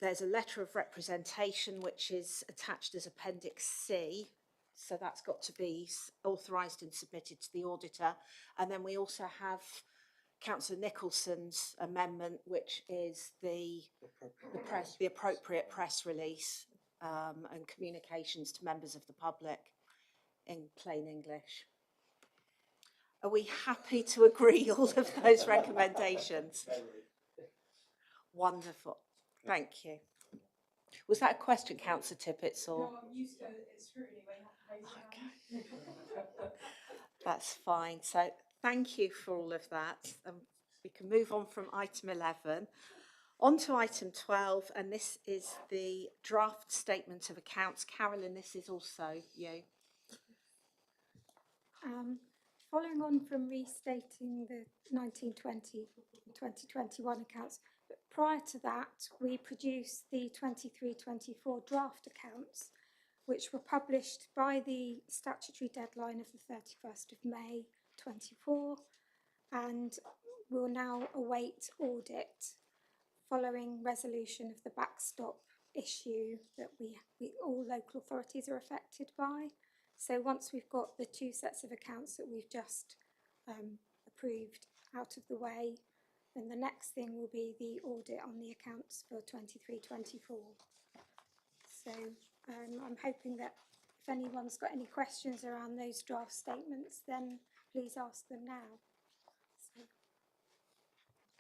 There's a letter of representation which is attached as Appendix C, so that's got to be authorised and submitted to the auditor. And then we also have Councillor Nicholson's amendment, which is the appropriate press release and communications to members of the public in plain English. Are we happy to agree all of those recommendations? Wonderful. Thank you. Was that a question, Councillor Tippett? Or? No, I'm used to scrutiny when you have to raise your hand. That's fine. So thank you for all of that. We can move on from item 11. On to item 12, and this is the draft statement of accounts. Carolyn, this is also you. Following on from restating the 1920-2021 accounts, but prior to that, we produced the 23-24 draft accounts, which were published by the statutory deadline of the 31st of May 24, and will now await audit following resolution of the backstop issue that all local authorities are affected by. So once we've got the two sets of accounts that we've just approved out of the way, then the next thing will be the audit on the accounts for 23-24. So I'm hoping that if anyone's got any questions around those draft statements, then please ask them now. So.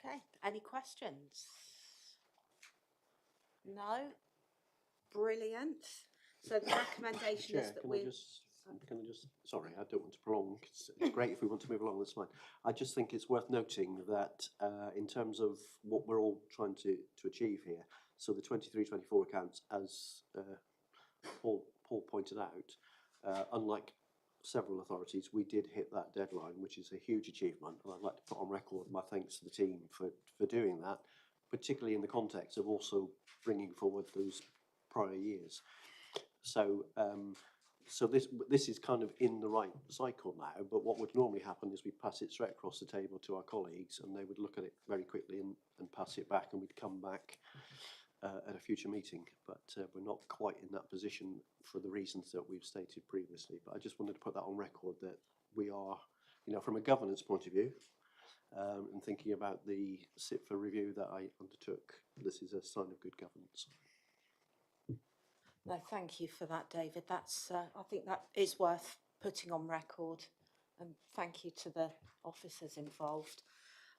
Okay, any questions? No? Brilliant. So the recommendation is that Can I just, sorry, I don't want to prolong, it's great if we want to move along, that's fine. I just think it's worth noting that in terms of what we're all trying to achieve here, so the 23-24 accounts, as Paul pointed out, unlike several authorities, we did hit that deadline, which is a huge achievement, and I'd like to put on record my thanks to the team for doing that, particularly in the context of also bringing forward those prior years. So so this is kind of in the right cycle now, but what would normally happen is we'd pass it straight across the table to our colleagues and they would look at it very quickly and pass it back, and we'd come back at a future meeting, but we're not quite in that position for the reasons that we've stated previously. But I just wanted to put that on record that we are, from a governance point of view, and thinking about the SIPFA review that I undertook, this is a sign of good governance. No, thank you for that, David. That's, I think that is worth putting on record, and thank you to the officers involved.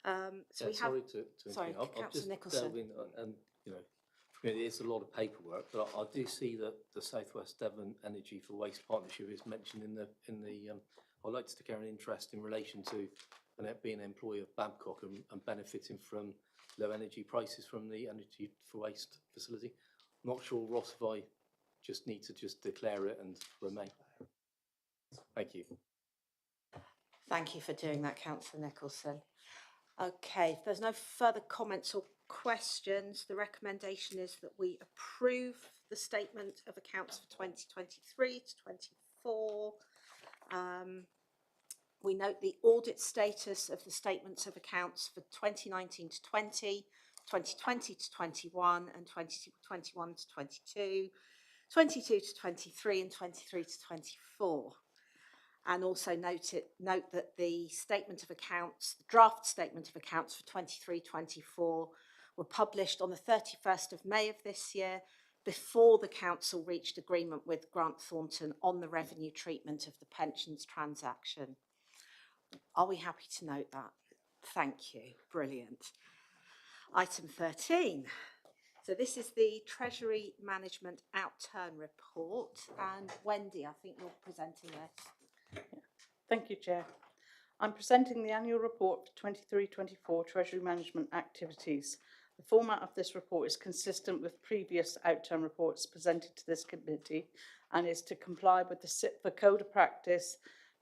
So we have. Sorry to Sorry, interrupt. I'll Councillor just Nicholson. delve in, and it's a lot of paperwork, but I do see that the South West Devon Energy for Waste Partnership is mentioned in the. I'd like to declare an interest in relation to being an employee of Babcock and benefiting from low energy prices from the Energy for Waste facility. I'm not sure, Ross, if I just need to declare it and remain. Thank you. Thank you for doing that, Councillor Nicholson. Okay, if there's no further comments or questions, the recommendation is that we approve the statement of accounts for 2023 to 24. We note the audit status of the statements of accounts for 2019 to 20, 2020 to 21, and 2021 to 22, 22 to 23, and 23 to 24. And also note that the statement of accounts, the draft statement of accounts for 23-24 were published on the 31st of May of this year, before the council reached agreement with Grant Thornton on the revenue treatment of the pensions transaction. Are we happy to note that? Thank you. Brilliant. Item 13. So this is the Treasury Management Outturn Report. And Wendy, I think you're presenting this. Thank you, Chair. I'm presenting the annual report for 23-24 Treasury Management activities. The format of this report is consistent with previous outturn reports presented to this committee and is to comply with the SIPFA Code of Practice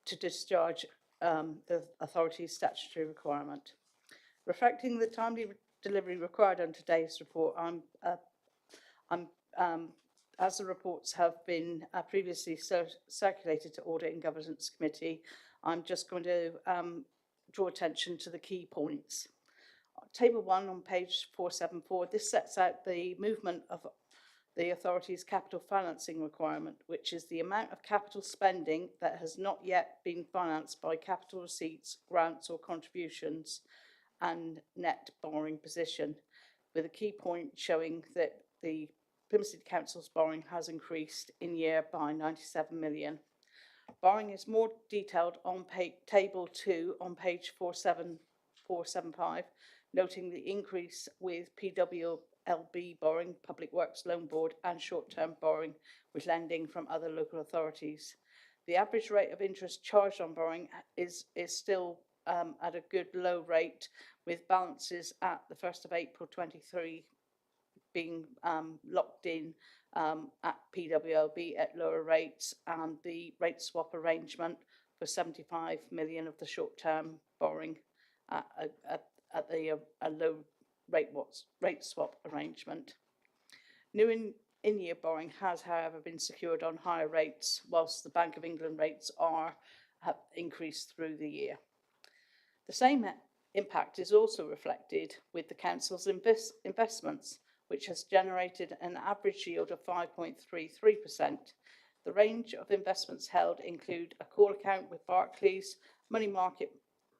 to discharge the authority's statutory requirement. Reflecting the timely delivery required on today's report, as the reports have been previously circulated to Audit and Governance Committee, I'm just going to draw attention to the key points. Table 1 on page 474, this sets out the movement of the authority's capital financing requirement, which is the amount of capital spending that has not yet been financed by capital receipts, grants or contributions, and net borrowing position, with a key point showing that the Plymouth City Council's borrowing has increased in year by 97 million. Borrowing is more detailed on table 2 on page 475, noting the increase with PWLB borrowing, Public Works Loan Board, and short-term borrowing with lending from other local authorities. The average rate of interest charged on borrowing is still at a good low rate, with balances at the 1st of April 23 being locked in at PWLB at lower rates, and the rate swap arrangement for 75 million of the short-term borrowing at a low rate swap arrangement. New in-year borrowing has, however, been secured on higher rates, whilst the Bank of England rates have increased through the year. The same impact is also reflected with the council's investments, which has generated an average yield of 5.33%. The range of investments held include a call account with Barclays, money market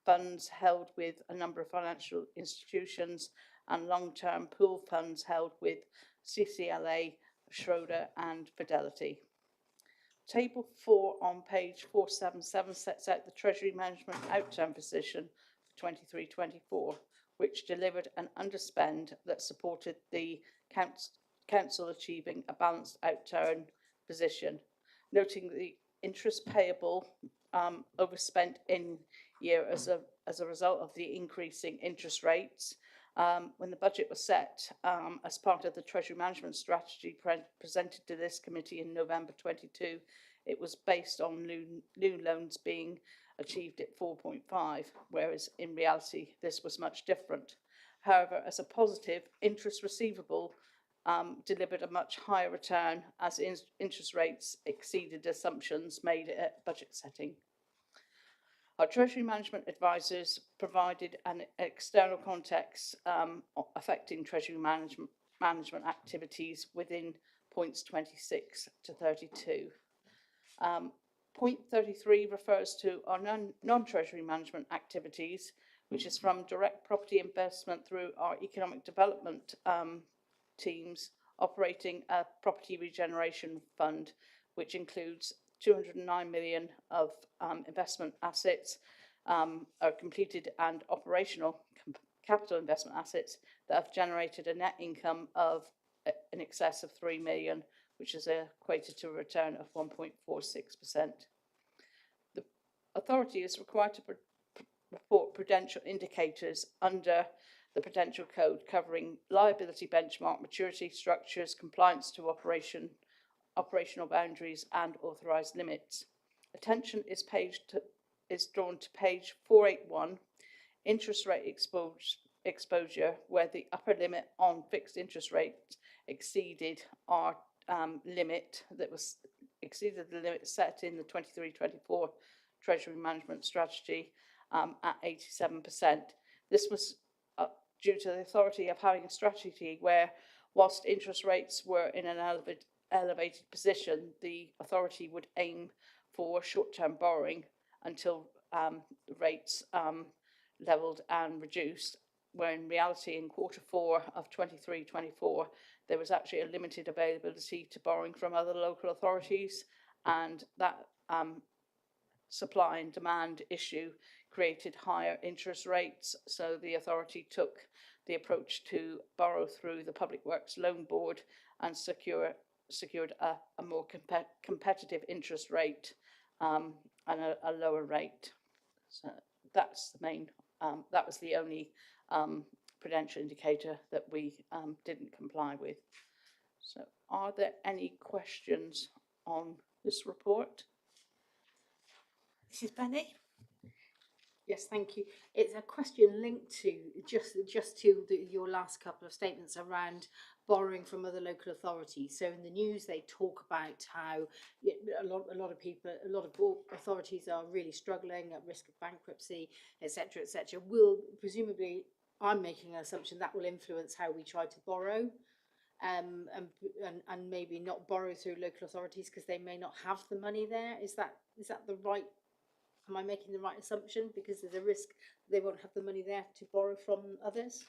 funds held with a number of financial institutions, and long-term pool funds held with CCLA, Schroeder and Fidelity. Table 4 on page 477 sets out the Treasury Management outturn position for 23-24, which delivered an underspend that supported the council achieving a balanced outturn position, noting the interest payable overspent in year as a result of the increasing interest rates. When the budget was set as part of the Treasury Management strategy presented to this committee in November 22, it was based on new loans being achieved at 4.5, whereas in reality this was much different. However, as a positive, interest receivable delivered a much higher return as interest rates exceeded assumptions made at budget setting. Our Treasury Management advisors provided an external context affecting Treasury Management management activities within points 26 to 32. Point 33 refers to our non-treasury management activities, which is from direct property investment through our economic development teams operating a property regeneration fund, which includes 209 million of investment assets, are completed and operational capital investment assets that have generated a net income of in excess of 3 million, which is equated to a return of 1.46%. The authority is required to report prudential indicators under the Prudential Code covering liability benchmark, maturity structures, compliance to operational boundaries and authorised limits. Attention is drawn to page 481, interest rate exposure, where the upper limit on fixed interest rates exceeded our limit that was exceeded the limit set in the 23-24 Treasury Management Strategy at 87%. This was due to the authority of having a strategy where, whilst interest rates were in an elevated position, the authority would aim for short-term borrowing until rates levelled and reduced, where in reality in Q4 of 23-24 there was actually a limited availability to borrowing from other local authorities, and that supply and demand issue created higher interest rates. So the authority took the approach to borrow through the Public Works Loan Board and secured a more competitive interest rate and a lower rate. So that's the main, that was the only prudential indicator that we didn't comply with. So are there any questions on this report? Mrs. Benny? Yes, thank you. It's a question linked to just to your last couple of statements around borrowing from other local authorities. So in the news, they talk about how a lot of authorities are really struggling, at risk of bankruptcy, etc., etc. Will presumably, I'm making an assumption that will influence how we try to borrow, and maybe not borrow through local authorities because they may not have the money there. Is that the right? Am I making the right assumption? Because there's a risk they won't have the money there to borrow from others.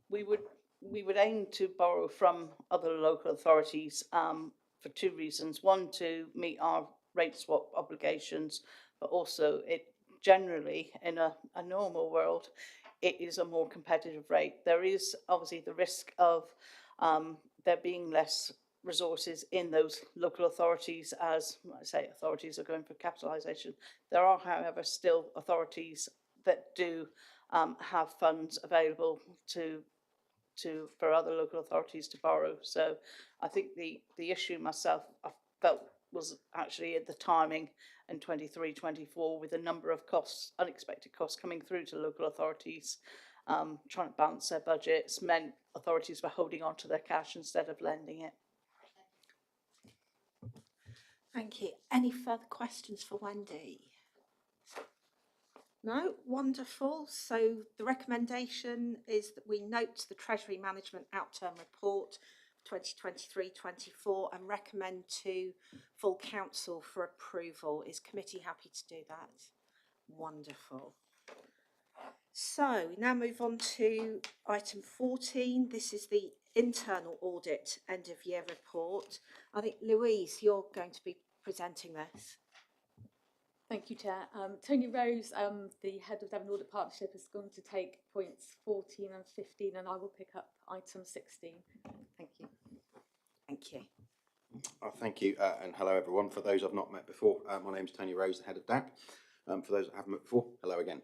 We would aim to borrow from other local authorities for two reasons. One, to meet our rate swap obligations, but also it generally, in a normal world, it is a more competitive rate. There is obviously the risk of there being less resources in those local authorities, as I say, authorities are going for capitalisation. There are, however, still authorities that do have funds available for other local authorities to borrow. So I think the issue myself I felt was actually at the timing in 23-24, with a number of costs, unexpected costs coming through to local authorities, trying to balance their budgets, meant authorities were holding on to their cash instead of lending it. Thank you. Any further questions for Wendy? No? Wonderful. So the recommendation is that we note the Treasury Management Outturn Report 2023-24 and recommend to full council for approval. Is committee happy to do that? Wonderful. So we now move on to item 14. This is the internal audit end of year report. I think Louise, you're going to be presenting this. Thank you, Chair. Tony Rose, the head of Devon Audit Partnership, is going to take points 14 and 15, and I will pick up item 16. Thank you. Thank you. Thank you, and hello everyone. For those I've not met before, my name's Tony Rose, the head of DAP. For those that haven't met before, hello again.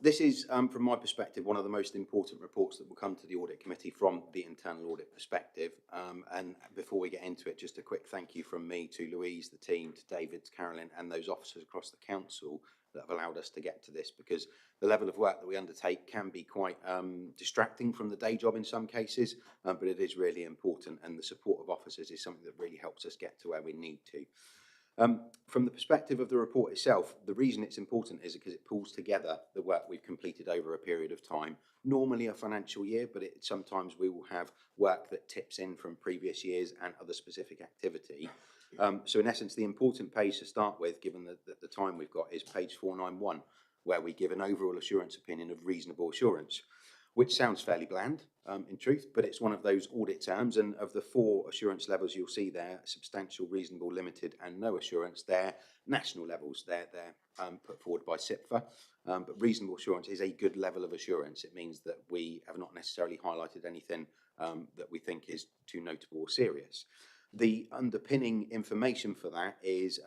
This is, from my perspective, one of the most important reports that will come to the Audit Committee from the internal audit perspective. And before we get into it, just a quick thank you from me to Louise, the team, to David, to Carolyn, and those officers across the council that have allowed us to get to this, because the level of work that we undertake can be quite distracting from the day job in some cases, but it is really important, and the support of officers is something that really helps us get to where we need to. From the perspective of the report itself, the reason it's important is because it pulls together the work we've completed over a period of time. Normally a financial year, but sometimes we will have work that tips in from previous years and other specific activity. So in essence, the important page to start with, given the time we've got, is page 491, where we give an overall assurance opinion of reasonable assurance, which sounds fairly bland, in truth, but it's one of those audit terms, and of the 4 assurance levels you'll see there, substantial, reasonable, limited and no assurance, they're national levels. They're put forward by SIPFA, but reasonable assurance is a good level of assurance. It means that we have not necessarily highlighted anything that we think is too notable or serious. The underpinning information for that is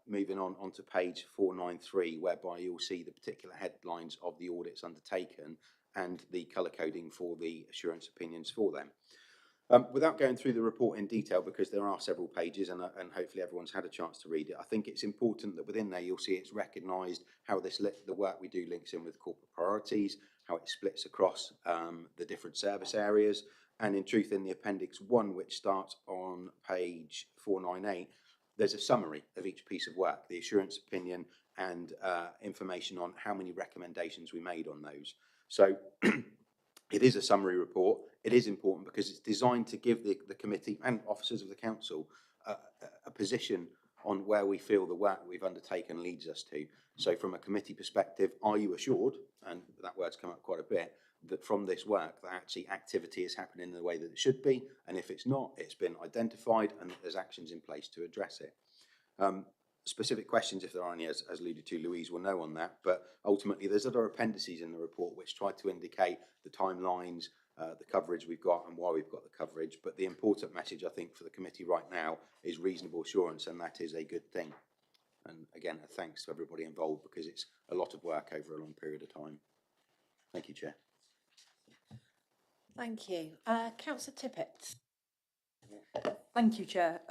moving onto page 493, whereby you'll see the particular headlines of the audits undertaken and the colour coding for the assurance opinions for them. Without going through the report in detail, because there are several pages and hopefully everyone's had a chance to read it, I think it's important that within there you'll see it's recognised how the work we do links in with corporate priorities, how it splits across the different service areas, and in truth in the Appendix 1, which starts on page 498, there's a summary of each piece of work, the assurance opinion and information on how many recommendations we made on those. So it is a summary report. It is important because it's designed to give the committee and officers of the council a position on where we feel the work we've undertaken leads us to. So from a committee perspective, are you assured, and that word's come up quite a bit, that from this work that actually activity is happening in the way that it should be, and if it's not, it's been identified and there's actions in place to address it. Specific questions, if there are any, as alluded to, Louise will know on that, but ultimately there's other appendices in the report which try to indicate the timelines, the coverage we've got and why we've got the coverage, but the important message I think for the committee right now is reasonable assurance, and that is a good thing. And again, a thanks to everybody involved because it's a lot of work over a long period of time. Thank you, Chair. Thank you. Councillor Tippett. Thank you, Chair.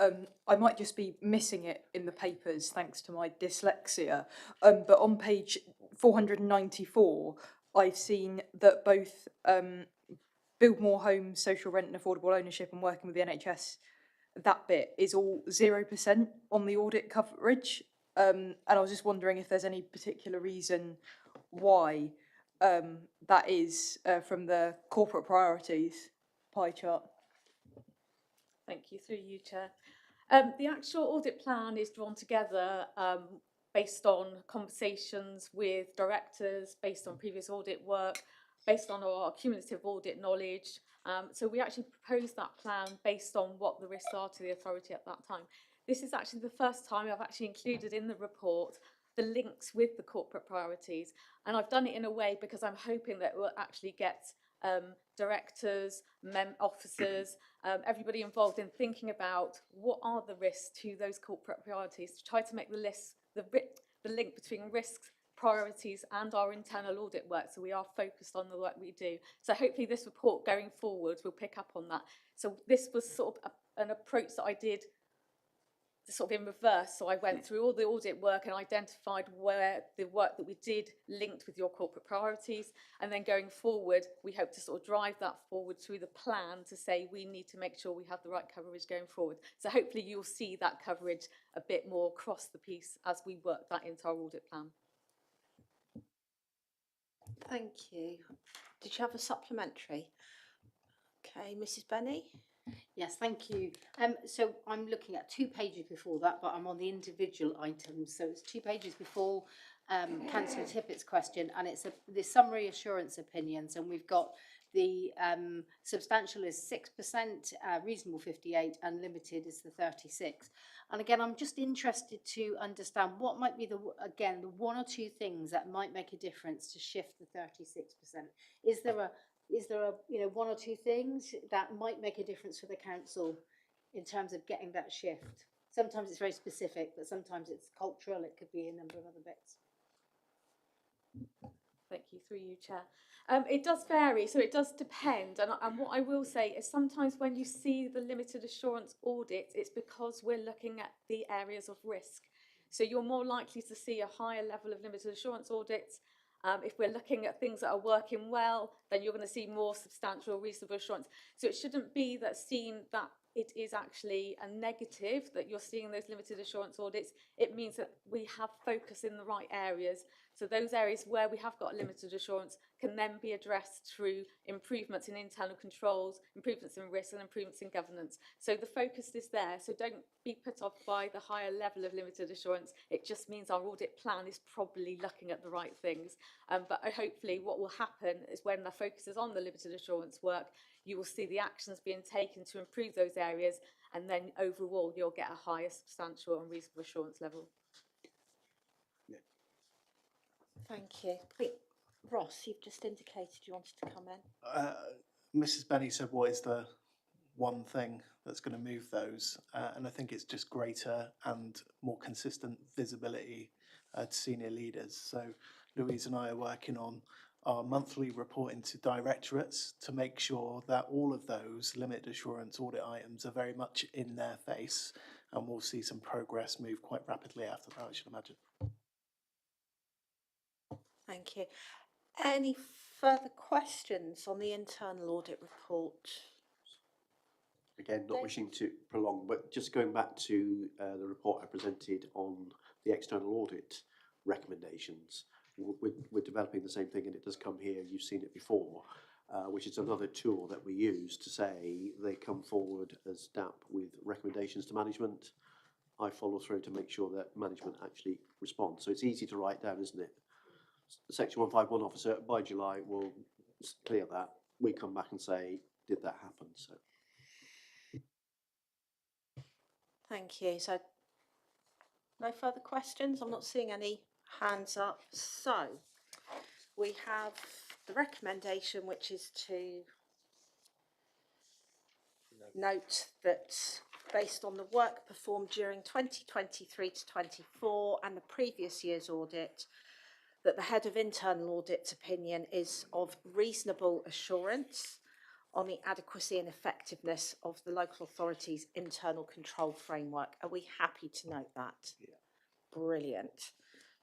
I might just be missing it in the papers thanks to my dyslexia, but on page 494, I've seen that both build more homes, social rent and affordable ownership and working with the NHS, that bit is all 0% on the audit coverage. And I was just wondering if there's any particular reason why that is from the corporate priorities pie chart. Thank you, through you, Chair. The actual audit plan is drawn together based on conversations with directors, based on previous audit work, based on our cumulative audit knowledge. So we actually proposed that plan based on what the risks are to the authority at that time. This is actually the first time I've actually included in the report the links with the corporate priorities. And I've done it in a way because I'm hoping that it will actually get directors, officers, everybody involved in thinking about what are the risks to those corporate priorities, to try to make the list, the link between risks, priorities and our internal audit work, so we are focused on the work we do. So hopefully this report going forward will pick up on that. So this was sort of an approach that I did sort of in reverse. So I went through all the audit work and identified where the work that we did linked with your corporate priorities. And then going forward, we hope to sort of drive that forward through the plan to say we need to make sure we have the right coverage going forward. So hopefully you'll see that coverage a bit more across the piece as we work that into our audit plan. Thank you. Did you have a supplementary? Okay, Mrs. Benny. Yes, thank you. So I'm looking at 2 pages before that, but I'm on the individual items. So it's 2 pages before Councillor Tippett's question, and it's the summary assurance opinions, and we've got the substantial is 6%, reasonable 58, and limited is the 36. And again, I'm just interested to understand what might be the 1 or 2 things that might make a difference to shift the 36%. Is there a 1 or 2 things that might make a difference for the council in terms of getting that shift? Sometimes it's very specific, but sometimes it's cultural. It could be a number of other bits. Thank you, through you, Chair. It does vary, so it does depend. And what I will say is sometimes when you see the limited assurance audit, it's because we're looking at the areas of risk. So you're more likely to see a higher level of limited assurance audits. If we're looking at things that are working well, then you're going to see more substantial reasonable assurance. So it shouldn't be that seen that it is actually a negative that you're seeing those limited assurance audits. It means that we have focus in the right areas. So those areas where we have got limited assurance can then be addressed through improvements in internal controls, improvements in risk and improvements in governance. So the focus is there. So don't be put off by the higher level of limited assurance. It just means our audit plan is probably looking at the right things. But hopefully what will happen is when the focus is on the limited assurance work, you will see the actions being taken to improve those areas, and then overall you'll get a higher substantial and reasonable assurance level. Thank you. Ross, you've just indicated you wanted to come in. Mrs. Benny said, what is the one thing that's going to move those? And I think it's just greater and more consistent visibility to senior leaders. So Louise and I are working on our monthly reporting to directorates to make sure that all of those limited assurance audit items are very much in their face, and we'll see some progress move quite rapidly after that, I should imagine. Thank you. Any further questions on the internal audit report? Again, not wishing to prolong, but just going back to the report I presented on the external audit recommendations, we're developing the same thing, and it does come here, you've seen it before, which is another tool that we use to say they come forward as DAP with recommendations to management. I follow through to make sure that management actually responds. So it's easy to write down, isn't it? Section 151 officer by July will clear that. We come back and say, did that happen? So. Thank you. So no further questions? I'm not seeing any hands up. So we have the recommendation, which is to note that based on the work performed during 2023 to 24 and the previous year's audit, that the head of internal audit's opinion is of reasonable assurance on the adequacy and effectiveness of the local authority's internal control framework. Are we happy to note that? Yeah. Brilliant.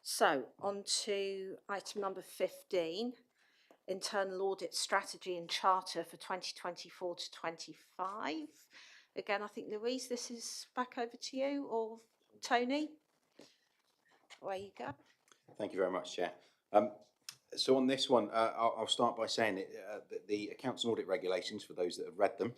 So on to item number 15, internal audit strategy and charter for 2024 to 25. Again, I think, Louise, this is back over to you, or Tony. Away you go. Thank you very much, Chair. So on this one, I'll start by saying that the accounts and audit regulations, for those that have read them,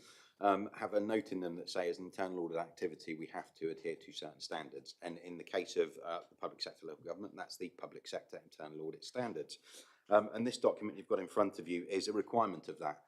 have a note in them that say as an internal audit activity we have to adhere to certain standards, and in the case of the public sector local government, that's the public sector internal audit standards. And this document you've got in front of you is a requirement of that.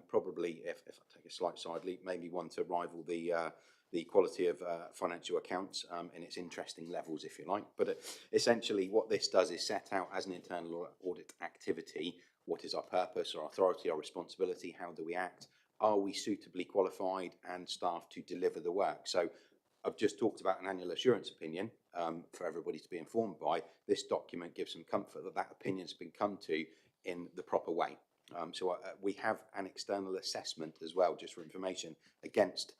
Probably, if I take a slight side leap, maybe one to rival the quality of financial accounts in its interesting levels, if you like. But essentially what this does is set out as an internal audit activity, what is our purpose, our authority, our responsibility, how do we act, are we suitably qualified and staffed to deliver the work. So I've just talked about an annual assurance opinion for everybody to be informed by. This document gives some comfort that that opinion's been come to in the proper way. So we have an external assessment as well, just for information, against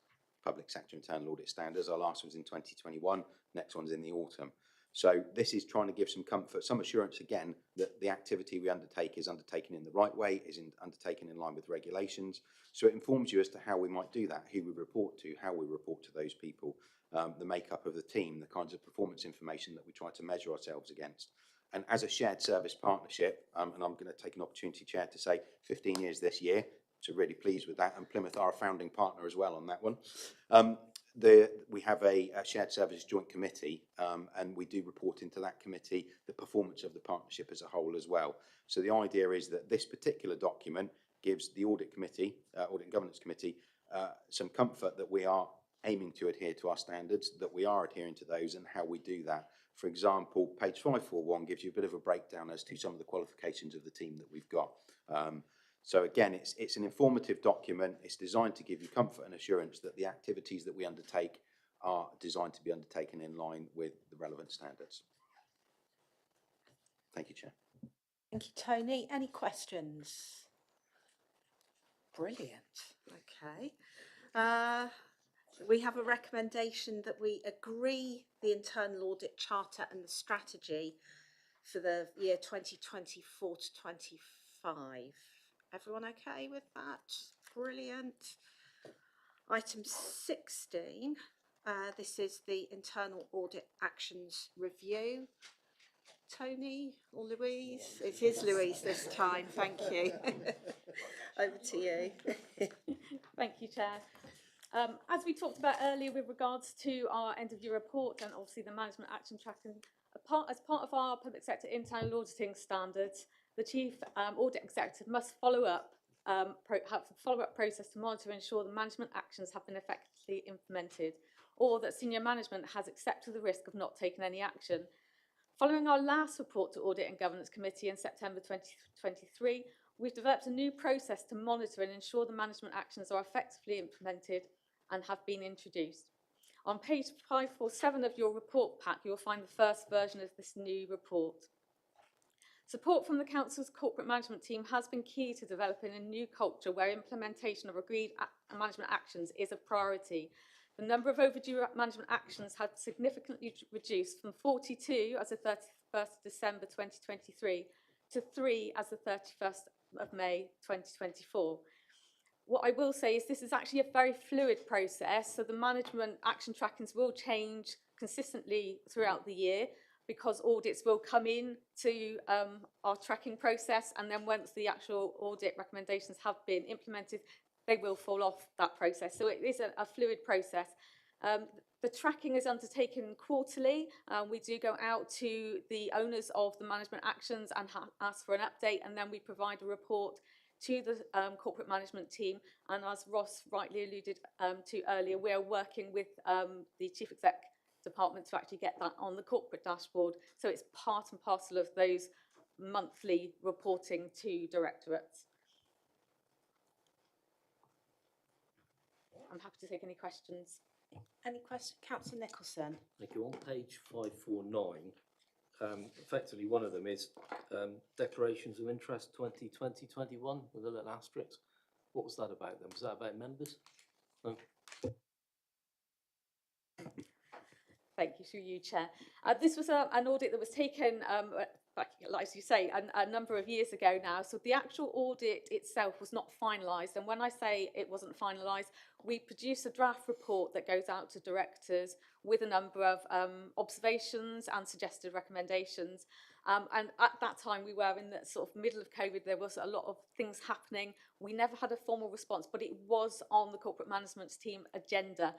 public sector internal audit standards. Our last was in 2021, next one's in the autumn. So this is trying to give some comfort, some assurance again, that the activity we undertake is undertaken in the right way, is undertaken in line with regulations. So it informs you as to how we might do that, who we report to, how we report to those people, the makeup of the team, the kinds of performance information that we try to measure ourselves against. And as a shared service partnership, and I'm going to take an opportunity, Chair, to say 15 years this year, so really pleased with that, and Plymouth are a founding partner as well on that one. We have a shared services joint committee, and we do report into that committee the performance of the partnership as a whole as well. So the idea is that this particular document gives the audit committee, audit and governance committee, some comfort that we are aiming to adhere to our standards, that we are adhering to those, and how we do that. For example, page 541 gives you a bit of a breakdown as to some of the qualifications of the team that we've got. So again, it's an informative document. It's designed to give you comfort and assurance that the activities that we undertake are designed to be undertaken in line with the relevant standards. Thank you, Chair. Thank you, Tony. Any questions? Brilliant. Okay. We have a recommendation that we agree the internal audit charter and the strategy for the year 2024 to 25. Everyone okay with that? Brilliant. Item 16, this is the Internal Audit Actions Review. Tony or Louise? It is Louise this time, thank you. Over to you. Thank you, Chair. As we talked about earlier with regards to our end of year report and obviously the management action tracking, as part of our public sector internal auditing standards, the Chief Audit Executive must have a follow-up process to monitor and ensure the management actions have been effectively implemented, or that senior management has accepted the risk of not taking any action. Following our last report to Audit and Governance Committee in September 2023, we've developed a new process to monitor and ensure the management actions are effectively implemented and have been introduced. On page 547 of your report pack, you'll find the first version of this new report. Support from the Council's corporate management team has been key to developing a new culture where implementation of agreed management actions is a priority. The number of overdue management actions had significantly reduced from 42 as of 31st of December 2023 to 3 as of 31st of May 2024. What I will say is this is actually a very fluid process, so the management action trackings will change consistently throughout the year because audits will come in to our tracking process, and then once the actual audit recommendations have been implemented, they will fall off that process. So it is a fluid process. The tracking is undertaken quarterly. We do go out to the owners of the management actions and ask for an update, and then we provide a report to the corporate management team. And as Ross rightly alluded to earlier, we are working with the Chief Exec department to actually get that on the corporate dashboard. So it's part and parcel of those monthly reporting to directorates. I'm happy to take any questions. Any questions? Councillor Nicholson. Thank you. On page 549, effectively one of them is declarations of interest 2020-21 with a little asterisk. What was that about then? Was that about members? No. Thank you, through you, Chair. This was an audit that was taken, like you say, a number of years ago now. So the actual audit itself was not finalised. And when I say it wasn't finalised, we produce a draft report that goes out to directors with a number of observations and suggested recommendations. And at that time, we were in the sort of middle of COVID. There was a lot of things happening. We never had a formal response, but it was on the corporate management team agenda.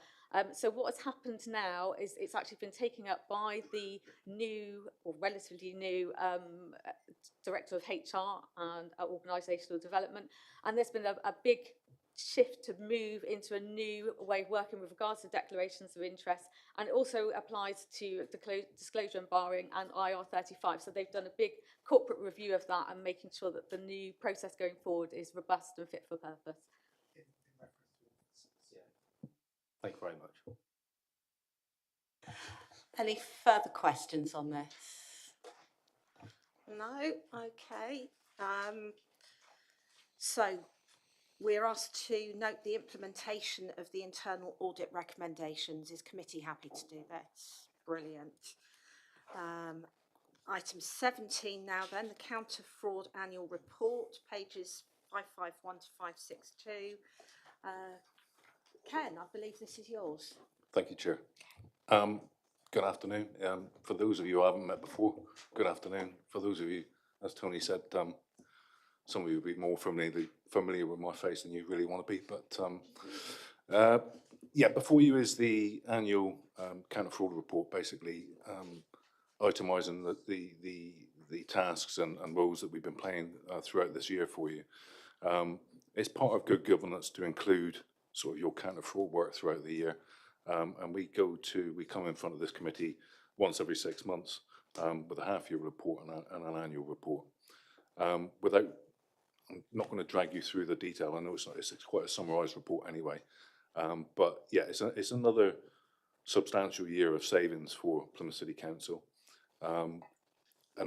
So what has happened now is it's actually been taken up by the new, or relatively new, Director of HR and Organisational Development. And there's been a big shift to move into a new way of working with regards to declarations of interest, and it also applies to disclosure and barring and IR35. So they've done a big corporate review of that and making sure that the new process going forward is robust and fit for purpose. Thank you very much. Any further questions on this? No? Okay. So we're asked to note the implementation of the internal audit recommendations. Is committee happy to do this? Brilliant. Item 17 now then, the Counter Fraud Annual Report, pages 551 to 562. Ken, I believe this is yours. Thank you, Chair. Good afternoon. For those of you I haven't met before, good afternoon. For those of you, as Tony said, some of you will be more familiar with my face than you really want to be. But yeah, before you is the annual counter fraud report, basically itemising the tasks and roles that we've been playing throughout this year for you. It's part of good governance to include sort of your counter fraud work throughout the year. And we come in front of this committee once every 6 months with a half-year report and an annual report. I'm not going to drag you through the detail. I know it's quite a summarised report anyway. But yeah, it's another substantial year of savings for Plymouth City Council. An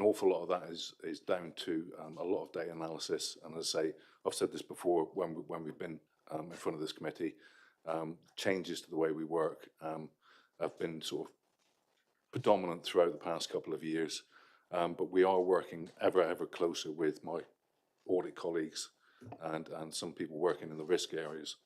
awful lot of that is down to a lot of data analysis. And as I say, I've said this before when we've been in front of this committee. Changes to the way we work have been sort of predominant throughout the past couple of years, but we are working ever closer with my audit colleagues and some people working in the risk areas.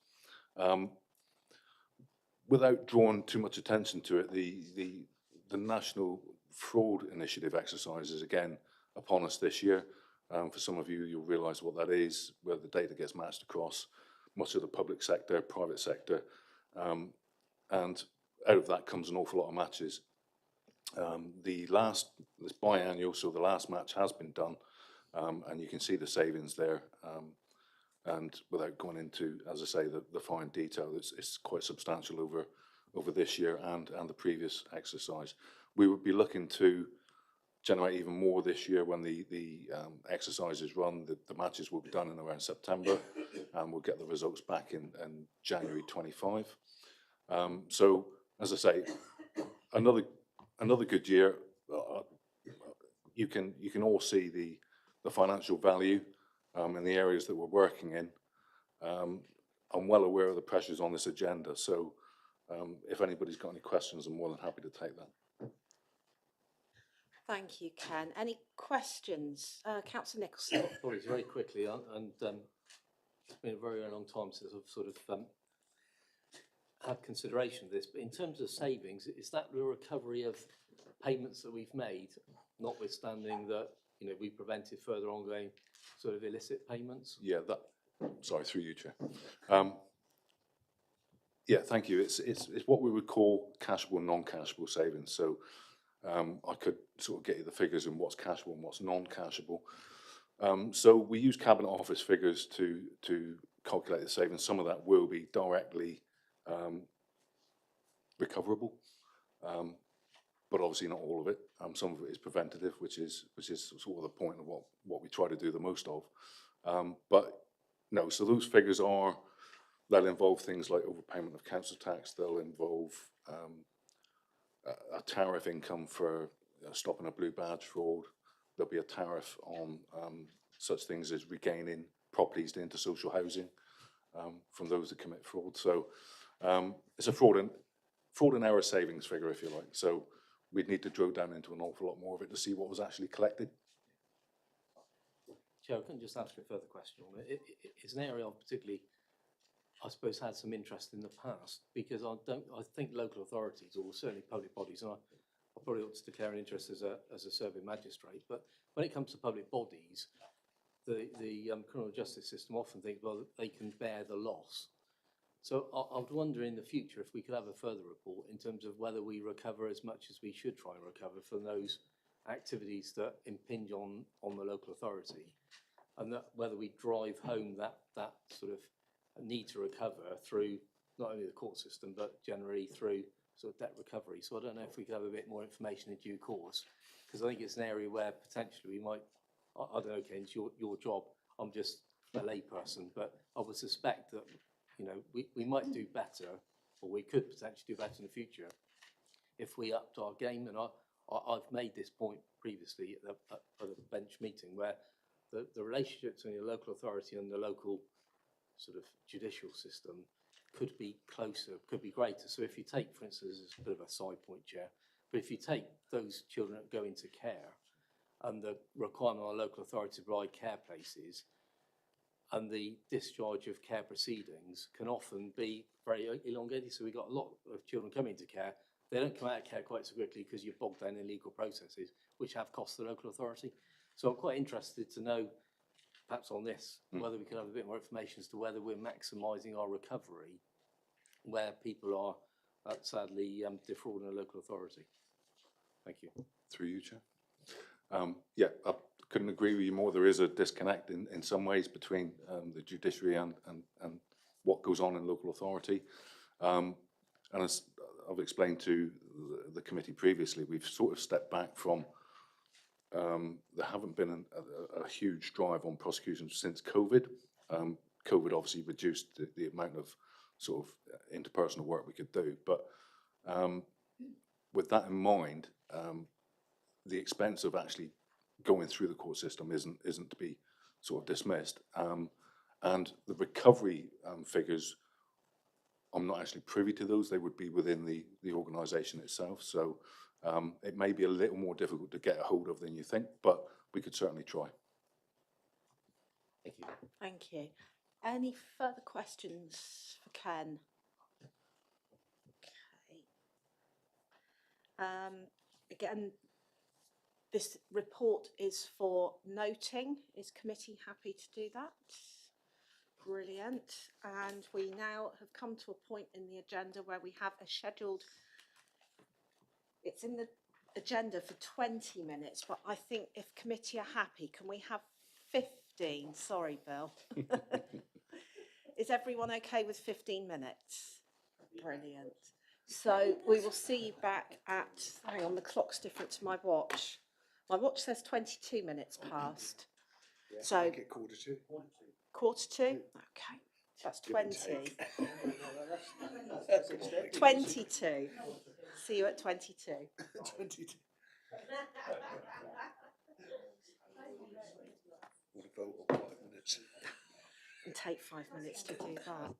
without drawing too much attention to it, the National Fraud Initiative exercise is again upon us this year. For some of you, you'll realise what that is, where the data gets matched across much of the public sector, private sector, and out of that comes an awful lot of matches. This biannual, so the last match has been done, and you can see the savings there. And without going into, as I say, the fine detail, it's quite substantial over this year and the previous exercise. We would be looking to generate even more this year when the exercise is run. The matches will be done in around September, and we'll get the results back in January 25. So, as I say, another good year. You can all see the financial value in the areas that we're working in. I'm well aware of the pressures on this agenda, so if anybody's got any questions, I'm more than happy to take that. Thank you, Ken. Any questions? Councillor Nicholson. Probably very quickly, and it's been a very, very long time since I've sort of had consideration of this, but in terms of savings, is that the recovery of payments that we've made, notwithstanding that, you know, we prevented further ongoing sort of illicit payments? Yeah, sorry, through you, Chair. Yeah, thank you. It's what we would call cashable and non-cashable savings. So I could sort of get you the figures in what's cashable and what's non-cashable. So we use Cabinet Office figures to calculate the savings. Some of that will be directly recoverable, but obviously not all of it. Some of it is preventative, which is sort of the point of what we try to do the most of. But no, so those figures they'll involve things like overpayment of council tax. They'll involve a tariff income for stopping a blue badge fraud. There'll be a tariff on such things as regaining properties into social housing from those that commit fraud. So it's a fraud and error savings figure, if you like. So we'd need to drill down into an awful lot more of it to see what was actually collected. Chair, I can just ask you a further question on it. It's an area I've particularly, I suppose, had some interest in the past, because I think local authorities, or certainly public bodies, and I probably ought to declare an interest as a serving magistrate, but when it comes to public bodies, the criminal justice system often think, well, they can bear the loss. So I would wonder in the future if we could have a further report in terms of whether we recover as much as we should try and recover from those activities that impinge on the local authority, and that whether we drive home that sort of need to recover through not only the court system but generally through sort of debt recovery. So I don't know if we could have a bit more information in due course, because I think it's an area where potentially we might, I don't know, Ken, it's your job, I'm just a layperson, but I would suspect that, you know, we might do better, or we could potentially do better in the future if we upped our game. And I've made this point previously at a bench meeting where the relationship between the local authority and the local sort of judicial system could be closer, could be greater. So if you take, for instance, it's a bit of a side point, Chair, but if you take those children that go into care and the requirement on local authority to provide care places, and the discharge of care proceedings can often be very elongated. So we've got a lot of children coming into care. They don't come out of care quite so quickly because you're bogged down in legal processes, which have cost the local authority. So I'm quite interested to know, perhaps on this, whether we could have a bit more information as to whether we're maximising our recovery where people are sadly defrauding a local authority. Thank you. Through you, Chair. Yeah, I couldn't agree with you more. There is a disconnect in some ways between the judiciary and what goes on in local authority. And as I've explained to the committee previously, we've sort of stepped back from, there haven't been a huge drive on prosecutions since COVID. COVID obviously reduced the amount of sort of interpersonal work we could do. But with that in mind, the expense of actually going through the court system isn't to be sort of dismissed. And the recovery figures, I'm not actually privy to those. They would be within the organisation itself. So it may be a little more difficult to get a hold of than you think, but we could certainly try. Thank you. Thank you. Any further questions for Ken? Again, this report is for noting. Is committee happy to do that? Brilliant. And we now have come to a point in the agenda where we have a scheduled, it's in the agenda for 20 minutes, but I think if committee are happy, can we have 15? Sorry, Bill. Is everyone okay with 15 minutes? Brilliant. So we will see you back at, hang on, the clock's different to my watch. My watch says 22 minutes past. So Make it 1:45. quarter to? Okay, that's Give and 20. take. 22. See you at 22. 22. Want to vote on 5 minutes? And take 5 minutes to do that.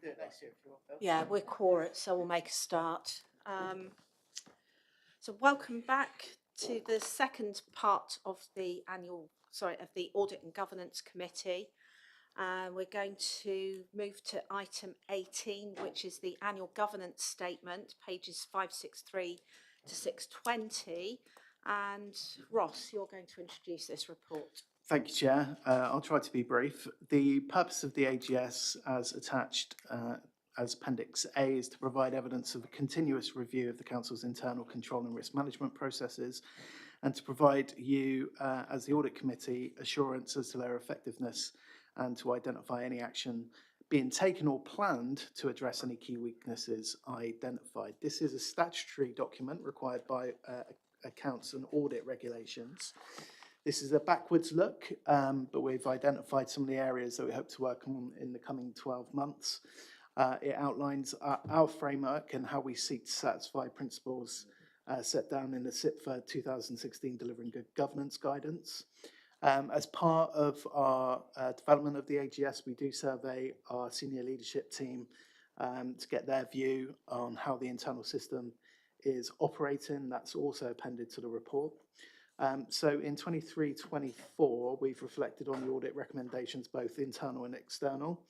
do it next year if you want, Phil. Yeah, we're quorate, so we'll make a start. So welcome back to the second part of the of the Audit and Governance Committee. We're going to move to item 18, which is the annual governance statement, pages 563 to 620. And Ross, you're going to introduce this report. Thank you, Chair. I'll try to be brief. The purpose of the AGS, as attached as Appendix A, is to provide evidence of a continuous review of the Council's internal control and risk management processes, and to provide you, as the Audit Committee, assurance as to their effectiveness, and to identify any action being taken or planned to address any key weaknesses identified. This is a statutory document required by accounts and audit regulations. This is a backwards look, but we've identified some of the areas that we hope to work on in the coming 12 months. It outlines our framework and how we seek to satisfy principles set down in the CIPFA 2016 Delivering Good Governance Guidance. As part of our development of the AGS, we do survey our senior leadership team to get their view on how the internal system is operating. That's also appended to the report. So in 23-24, we've reflected on the audit recommendations, both internal and external.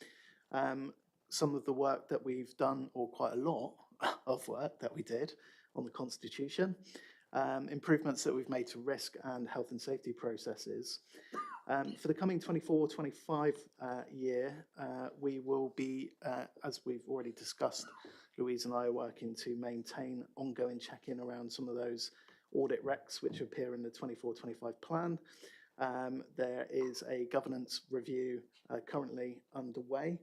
Some of the work that we've done, or quite a lot of work that we did on the Constitution, improvements that we've made to risk and health and safety processes. For the coming 24-25 year, we will be, as we've already discussed, Louise and I are working to maintain ongoing check-in around some of those audit recs which appear in the 24-25 plan. There is a governance review currently underway.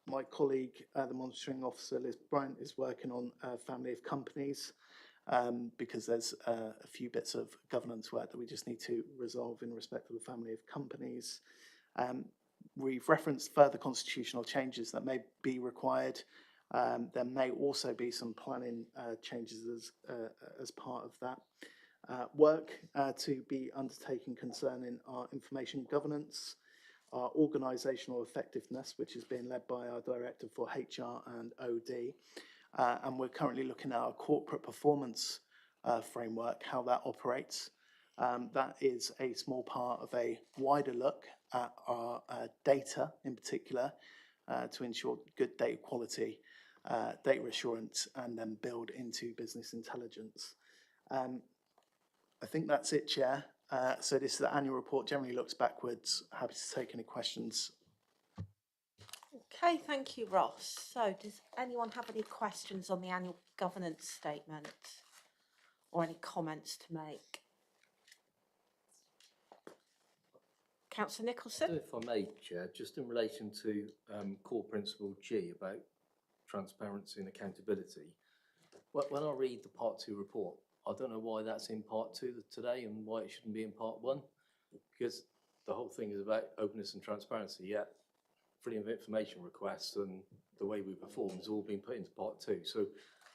My colleague, the monitoring officer, Liz Bryant, is working on a family of companies because there's a few bits of governance work that we just need to resolve in respect of the family of companies. We've referenced further constitutional changes that may be required. There may also be some planning changes as part of that work to be undertaken concerning our information governance, our organisational effectiveness, which is being led by our Director for HR and OD. And we're currently looking at our corporate performance framework, how that operates. That is a small part of a wider look at our data in particular to ensure good data quality, data assurance, and then build into business intelligence. I think that's it, Chair. So this is the annual report, generally looks backwards. Happy to take any questions. Okay, thank you, Ross. So does anyone have any questions on the annual governance statement or any comments to make? Councillor Nicholson? If I may, Chair, just in relation to core principle G about transparency and accountability, when I read the Part 2 report, I don't know why that's in Part 2 today and why it shouldn't be in Part 1, because the whole thing is about openness and transparency, yet freedom of information requests and the way we perform has all been put into Part 2. So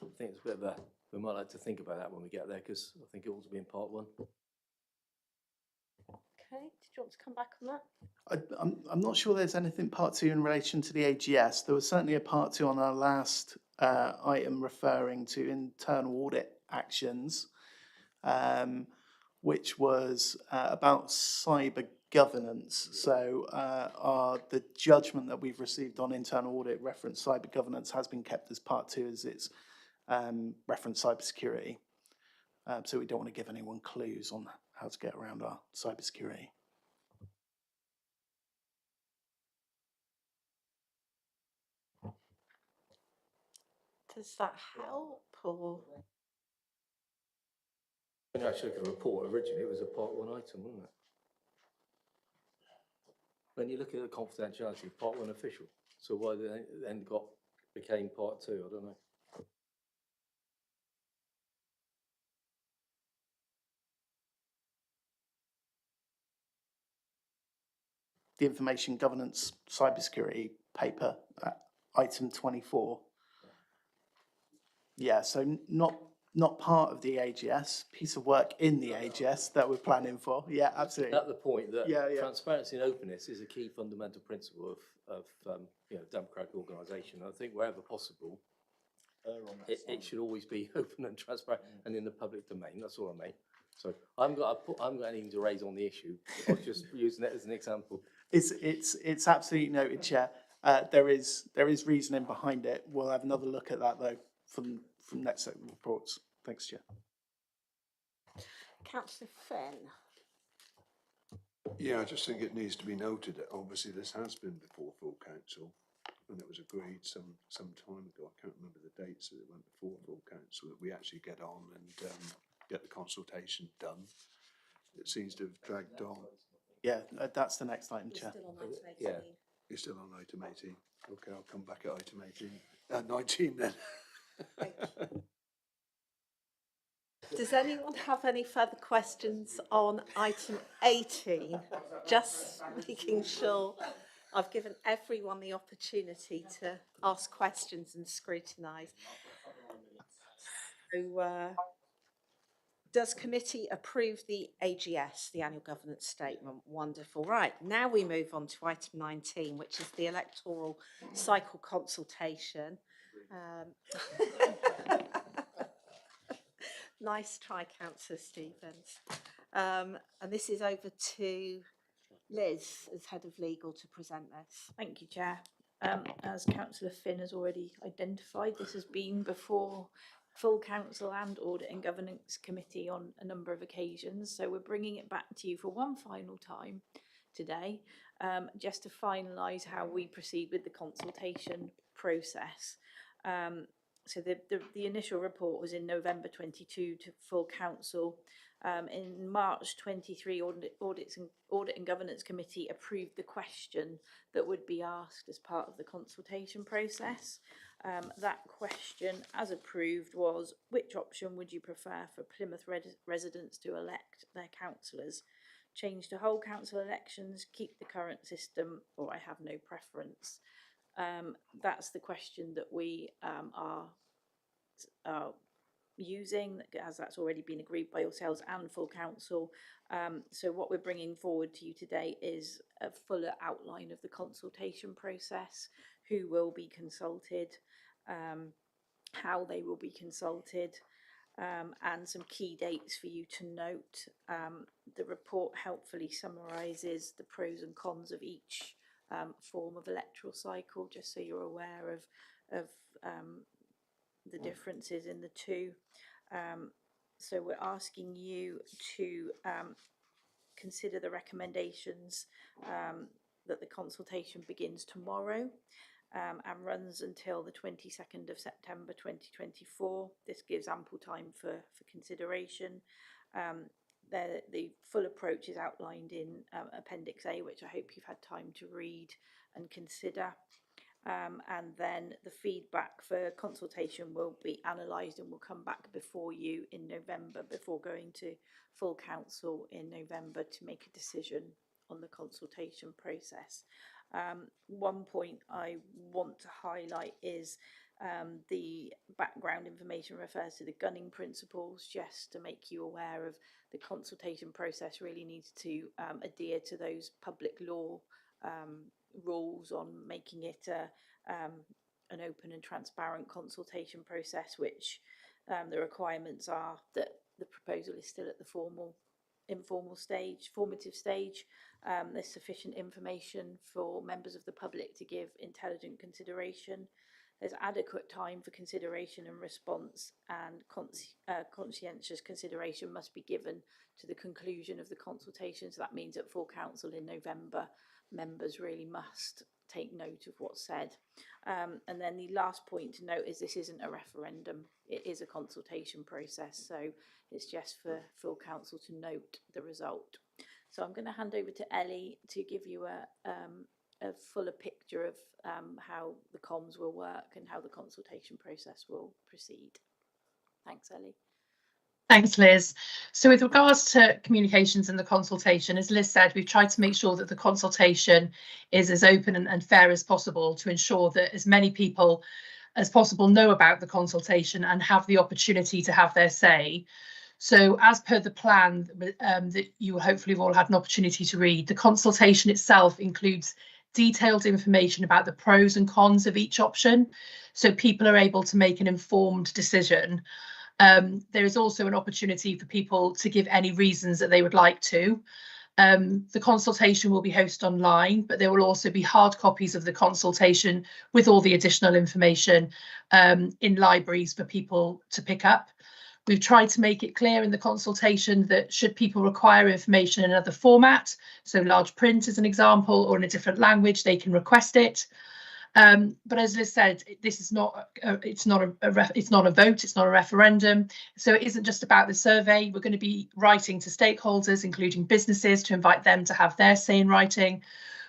I think it's a bit of we might like to think about that when we get there, because I think it ought to be in Part 1. Okay, did you want to come back on that? I'm not sure there's anything Part 2 in relation to the AGS. There was certainly a Part 2 on our last item referring to internal audit actions, which was about cyber governance. So the judgment that we've received on internal audit reference cyber governance has been kept as Part 2 as it's reference cybersecurity. So we don't want to give anyone clues on how to get around our cybersecurity. Does that help, or? When you actually look at the report, originally it was a Part 1 item, wasn't it? When you look at the confidentiality, Part 1 official. So why it then became Part 2, I don't know. The information governance cybersecurity paper, item 24. Yeah, so not not part of the AGS, piece of work in the AGS that we're planning for. Yeah, absolutely. At the point that Yeah, yeah. transparency and openness is a key fundamental principle of democratic organisation. I think wherever possible, it should always be open and transparent and in the public domain. That's all I mean. So I haven't got anything to raise on the issue. I was just using it as an example. It's absolutely noted, Chair. There is reasoning behind it. We'll have another look at that though from next set of reports. Thanks, Chair. Councillor Finn. Yeah, I just think it needs to be noted that obviously this has been before full council, and it was agreed some time ago. I can't remember the dates that it went before full council, that we actually get on and get the consultation done. It seems to have dragged on. Yeah, that's the next item, Chair. Still on item 18. Yeah. You're still on item 18. Okay, I'll come back at item 18. 19 then. Does anyone have any further questions on item 18? Just making sure I've given everyone the opportunity to ask questions and scrutinise. So, does committee approve the AGS, the Annual Governance Statement? Wonderful. Right, now we move on to item 19, which is the electoral cycle consultation. Nice try, Councillor Stevens. And this is over to Liz as Head of Legal to present this. Thank you, Chair. As Councillor Finn has already identified, this has been before full council and Audit and Governance Committee on a number of occasions. So we're bringing it back to you for one final time today, just to finalise how we proceed with the consultation process. So the initial report was in November 22 to full council. In March 23, Audit and Governance Committee approved the question that would be asked as part of the consultation process. That question, as approved, was which option would you prefer for Plymouth residents to elect their councillors? Change to whole council elections, keep the current system, or I have no preference. That's the question that we are using, as that's already been agreed by yourselves and full council. So what we're bringing forward to you today is a fuller outline of the consultation process, who will be consulted, how they will be consulted, and some key dates for you to note. The report helpfully summarises the pros and cons of each form of electoral cycle, just so you're aware of the differences in the two. So we're asking you to consider the recommendations that the consultation begins tomorrow and runs until the 22nd of September 2024. This gives ample time for consideration. The full approach is outlined in Appendix A, which I hope you've had time to read and consider. And then the feedback for consultation will be analysed and will come back before you in November, before going to full council in November to make a decision on the consultation process. One point I want to highlight is the background information refers to the gunning principles, just to make you aware of the consultation process really needs to adhere to those public law rules on making it an open and transparent consultation process, which the requirements are that the proposal is still at the formative stage. There's sufficient information for members of the public to give intelligent consideration. There's adequate time for consideration and response, and conscientious consideration must be given to the conclusion of the consultation. So that means at full council in November, members really must take note of what's said. And then the last point to note is this isn't a referendum, it is a consultation process, so it's just for full council to note the result. So I'm going to hand over to Ellie to give you a fuller picture of how the comms will work and how the consultation process will proceed. Thanks, Ellie. Thanks, Liz. So with regards to communications and the consultation, as Liz said, we've tried to make sure that the consultation is as open and fair as possible to ensure that as many people as possible know about the consultation and have the opportunity to have their say. So as per the plan that you hopefully have all had an opportunity to read, the consultation itself includes detailed information about the pros and cons of each option, so people are able to make an informed decision. There is also an opportunity for people to give any reasons that they would like to. The consultation will be hosted online, but there will also be hard copies of the consultation with all the additional information in libraries for people to pick up. We've tried to make it clear in the consultation that should people require information in another format, so large print as an example, or in a different language, they can request it. But as Liz said, this is not it's not a vote, it's not a referendum. So it isn't just about the survey. We're going to be writing to stakeholders, including businesses, to invite them to have their say in writing.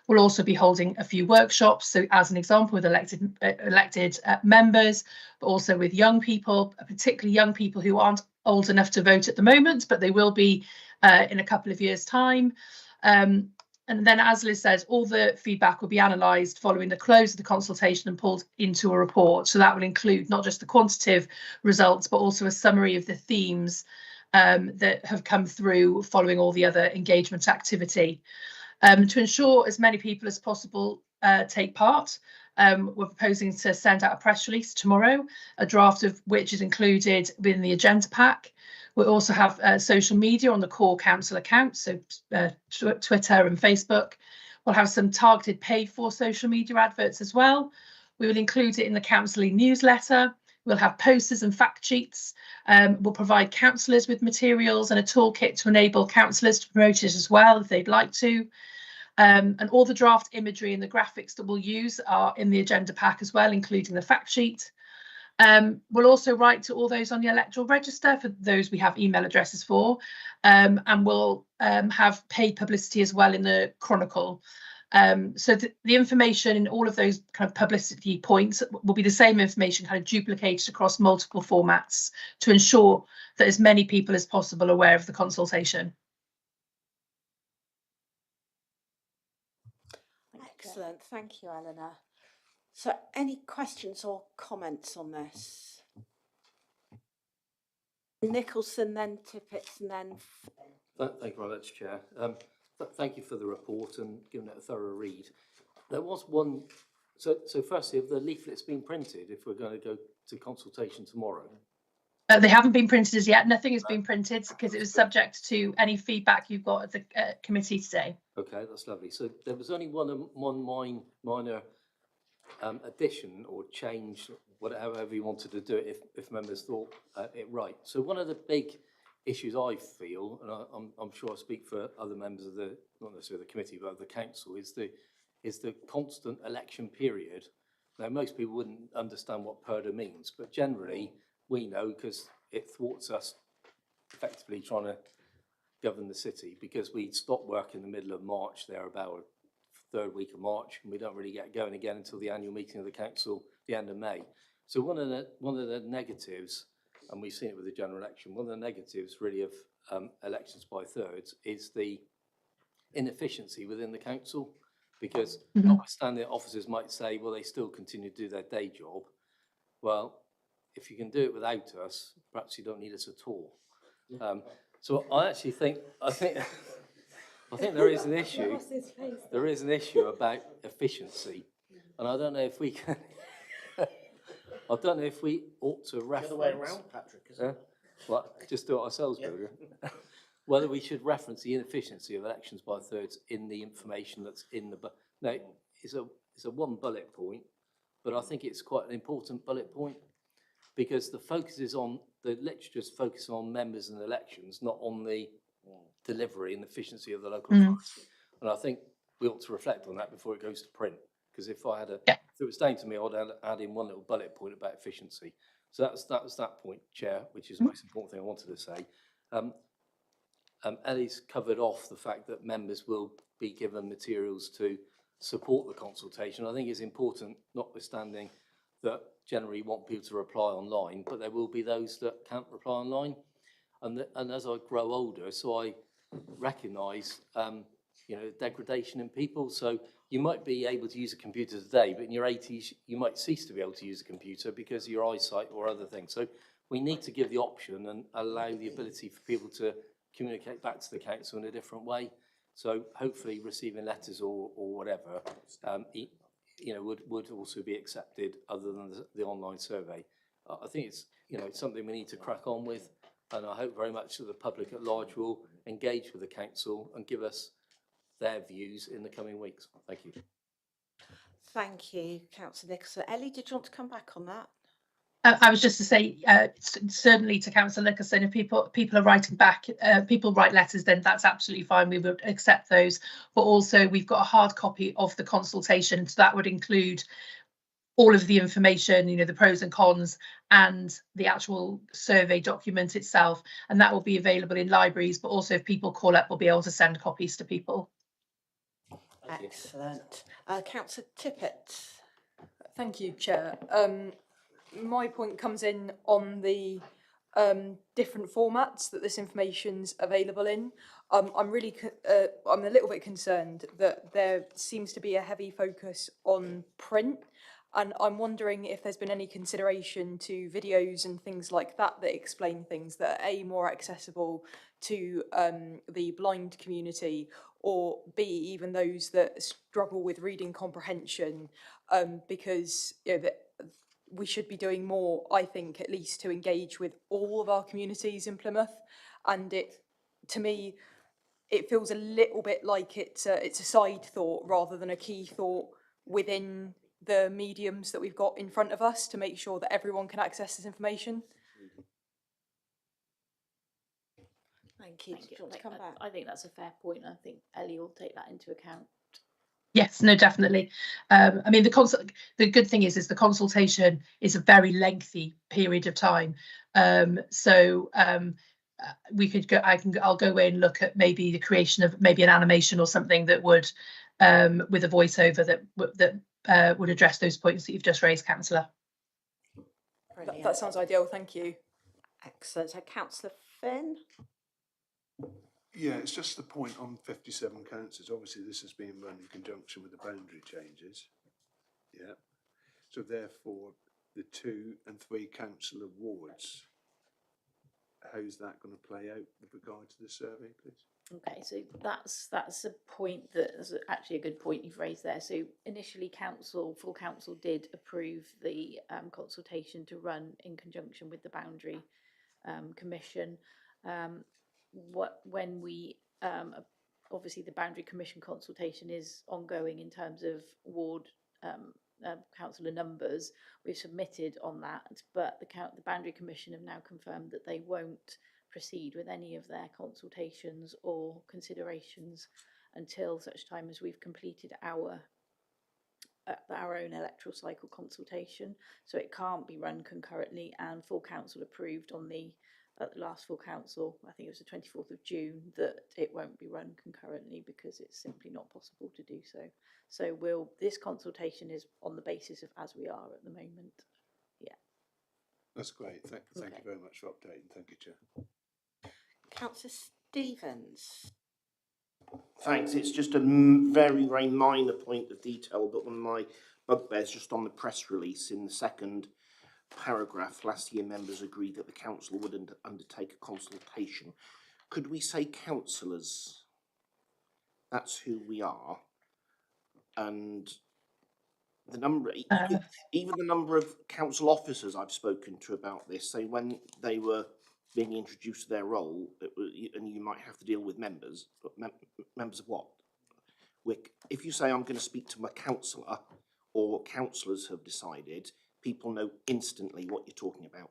We'll also be holding a few workshops. So as an example, with elected members, but also with young people, particularly young people who aren't old enough to vote at the moment, but they will be in a couple of years' time. And then, as Liz says, all the feedback will be analysed following the close of the consultation and pulled into a report. So that will include not just the quantitative results, but also a summary of the themes that have come through following all the other engagement activity. To ensure as many people as possible take part, we're proposing to send out a press release tomorrow, a draft of which is included within the agenda pack. We also have social media on the core council accounts, so Twitter and Facebook. We'll have some targeted paid for social media adverts as well. We will include it in the council newsletter. We'll have posters and fact sheets. We'll provide councillors with materials and a toolkit to enable councillors to promote it as well if they'd like to. And all the draft imagery and the graphics that we'll use are in the agenda pack as well, including the fact sheet. We'll also write to all those on the electoral register, for those we have email addresses for, and we'll have paid publicity as well in the Chronicle. So the information in all of those kind of publicity points will be the same information kind of duplicated across multiple formats to ensure that as many people as possible are aware of the consultation. Excellent, thank you, Eleanor. So any questions or comments on this? Nicholson, then Tippett, and then... Thank you very much, Chair. Thank you for the report and giving it a thorough read. There was one, so firstly, have the leaflets been printed if we're going to go to consultation tomorrow? They haven't been printed as yet. Nothing has been printed because it was subject to any feedback you've got at the committee today. Okay, that's lovely. So there was only one minor addition or change, whatever you wanted to do it, if members thought it right. So one of the big issues I feel, and I'm sure I speak for other members of the, not necessarily the committee, but of the council, is the constant election period. Now, most people wouldn't understand what PERDA means, but generally we know because it thwarts us effectively trying to govern the city, because we stop work in the middle of March, there about third week of March, and we don't really get going again until the annual meeting of the council, the end of May. So one of the negatives, and we've seen it with the general election, one of the negatives really of elections by thirds is the inefficiency within the council, because notwithstanding officers might say, well, they still continue to do their day job. Well, if you can do it without us, perhaps you don't need us at all. So I actually think, I think there is an issue. There is an issue about efficiency, and I don't know if we can. I don't know if we ought to reference. The other way around, Patrick. Isn't it? Well, just do it ourselves, Bilger. Whether we should reference the inefficiency of elections by thirds in the information that's in the. No, it's a one bullet point, but I think it's quite an important bullet point, because the focus is on the literature's focus on members and elections, not on the delivery and efficiency of the local authority. And I think we ought to reflect on that before it goes to print. Because if I had if it was down to me, I'd add in one little bullet point about efficiency. So that was that point, Chair, which is the most important thing I wanted to say. Ellie's covered off the fact that members will be given materials to support the consultation. I think it's important, notwithstanding that generally you want people to reply online, but there will be those that can't reply online. And as I grow older, so I recognise, degradation in people. So you might be able to use a computer today, but in your 80s, you might cease to be able to use a computer because of your eyesight or other things. So we need to give the option and allow the ability for people to communicate back to the council in a different way. So hopefully receiving letters or whatever, would also be accepted other than the online survey. I think it's, it's something we need to crack on with, and I hope very much that the public at large will engage with the council and give us their views in the coming weeks. Thank you. Thank you, Councillor Nicholson. Ellie, did you want to come back on that? I was just to say, certainly to Councillor Nicholson, if people are writing back, people write letters, then that's absolutely fine. We would accept those. But also, we've got a hard copy of the consultation, so that would include all of the information, the pros and cons, and the actual survey document itself. And that will be available in libraries, but also if people call up, we'll be able to send copies to people. Excellent. Councillor Tippett. Thank you, Chair. My point comes in on the different formats that this information's available in. I'm a little bit concerned that there seems to be a heavy focus on print, and I'm wondering if there's been any consideration to videos and things like that that explain things that are A, more accessible to the blind community, or B, even those that struggle with reading comprehension, because we should be doing more, I think, at least to engage with all of our communities in Plymouth. And to me, it feels a little bit like it's a side thought rather than a key thought within the mediums that we've got in front of us to make sure that everyone can access this information. Thank you. I think that's a fair point. I think Ellie will take that into account. Yes, no, definitely. I mean, the good thing is the consultation is a very lengthy period of time. We could go. I'll go away and look at maybe the creation of maybe an animation or something that would, with a voiceover that would address those points that you've just raised, Councillor. That sounds ideal. Thank you. Excellent. So, Councillor Finn. Yeah, it's just the point on 57 councillors. Obviously, this has been run in conjunction with the boundary changes. Yeah. So therefore, the 2 and 3 councillor wards, how's that going to play out with regard to the survey, please? Okay, so that's a point that's actually a good point you've raised there. So initially, full council did approve the consultation to run in conjunction with the boundary commission. When we obviously the boundary commission consultation is ongoing in terms of ward councillor numbers. We've submitted on that, but the boundary commission have now confirmed that they won't proceed with any of their consultations or considerations until such time as we've completed our own electoral cycle consultation. So it can't be run concurrently, and full council approved on at the last full council, I think it was the 24th of June, that it won't be run concurrently because it's simply not possible to do so. So this consultation is on the basis of as we are at the moment. Yeah. That's great. Thank you very much for updating. Thank you, Chair. Councillor Stevens. Thanks. It's just a very, very minor point of detail, but one of my bugbears just on the press release in the second paragraph. Last year, members agreed that the council would undertake a consultation. Could we say councillors? That's who we are. And the number, even the number of council officers I've spoken to about this, say when they were being introduced to their role, and you might have to deal with members, but members of what? If you say I'm going to speak to a councillor, or councillors have decided, people know instantly what you're talking about.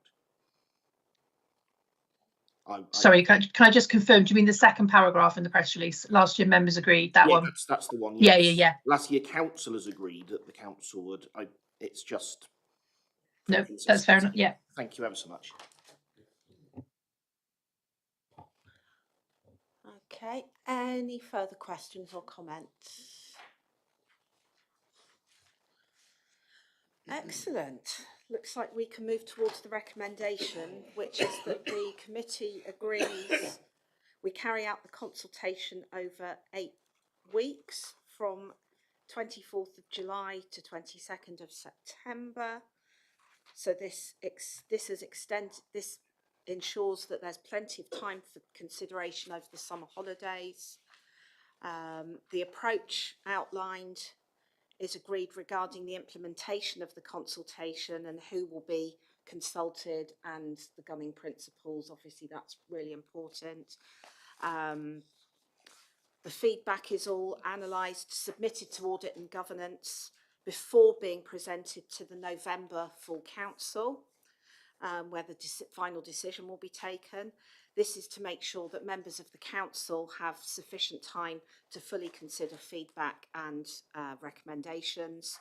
Sorry, can I just confirm? Do you mean the second paragraph in the press release? Last year, members agreed that one. That's the one. Yes. Yeah. Last year, councillors agreed that the council would. It's just. No, that's fair enough. Yeah. Thank you ever so much. Okay. Any further questions or comments? Excellent. Looks like we can move towards the recommendation, which is that the committee agrees we carry out the consultation over 8 weeks from 24th of July to 22nd of September. So this ensures that there's plenty of time for consideration over the summer holidays. The approach outlined is agreed regarding the implementation of the consultation and who will be consulted and the gumming principles. Obviously, that's really important. The feedback is all analysed, submitted to Audit and Governance before being presented to the November full council, where the final decision will be taken. This is to make sure that members of the council have sufficient time to fully consider feedback and recommendations,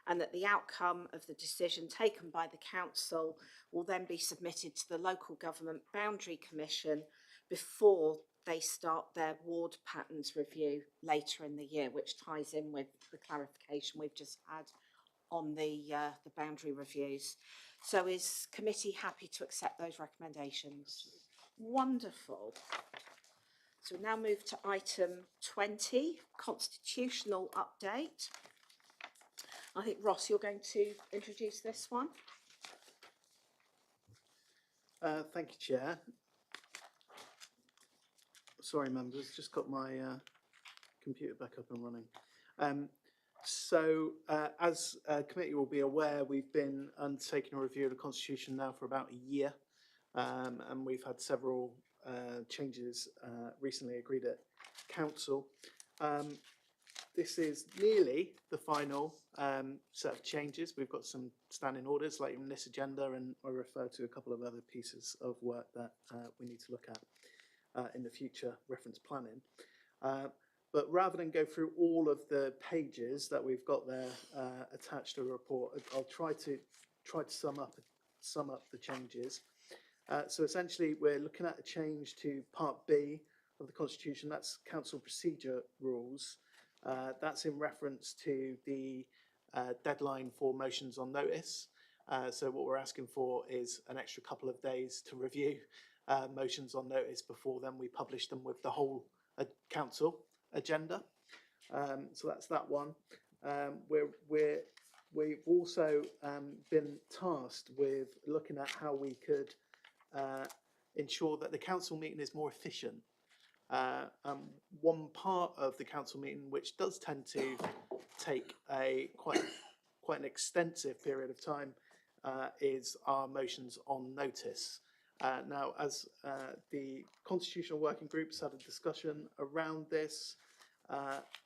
and that the outcome of the decision taken by the council will then be submitted to the Local Government Boundary Commission before they start their ward patterns review later in the year, which ties in with the clarification we've just had on the boundary reviews. So is committee happy to accept those recommendations? Wonderful. So we now move to item 20, constitutional update. I think, Ross, you're going to introduce this one. Thank you, Chair. Sorry, members, just got my computer back up and running. As committee will be aware, we've been undertaking a review of the Constitution now for about a year, and we've had several changes recently agreed at Council. This is nearly the final set of changes. We've got some standing orders like in this agenda, and I refer to a couple of other pieces of work that we need to look at in the future reference planning. But rather than go through all of the pages that we've got there attached to the report, I'll try to sum up the changes. So essentially, we're looking at a change to Part B of the Constitution. That's Council Procedure Rules. That's in reference to the deadline for motions on notice. So what we're asking for is an extra couple of days to review motions on notice before then we publish them with the whole council agenda. So that's that one. We've also been tasked with looking at how we could ensure that the council meeting is more efficient. One part of the council meeting which does tend to take quite an extensive period of time is our motions on notice. Now, as the Constitutional Working Group's had a discussion around this,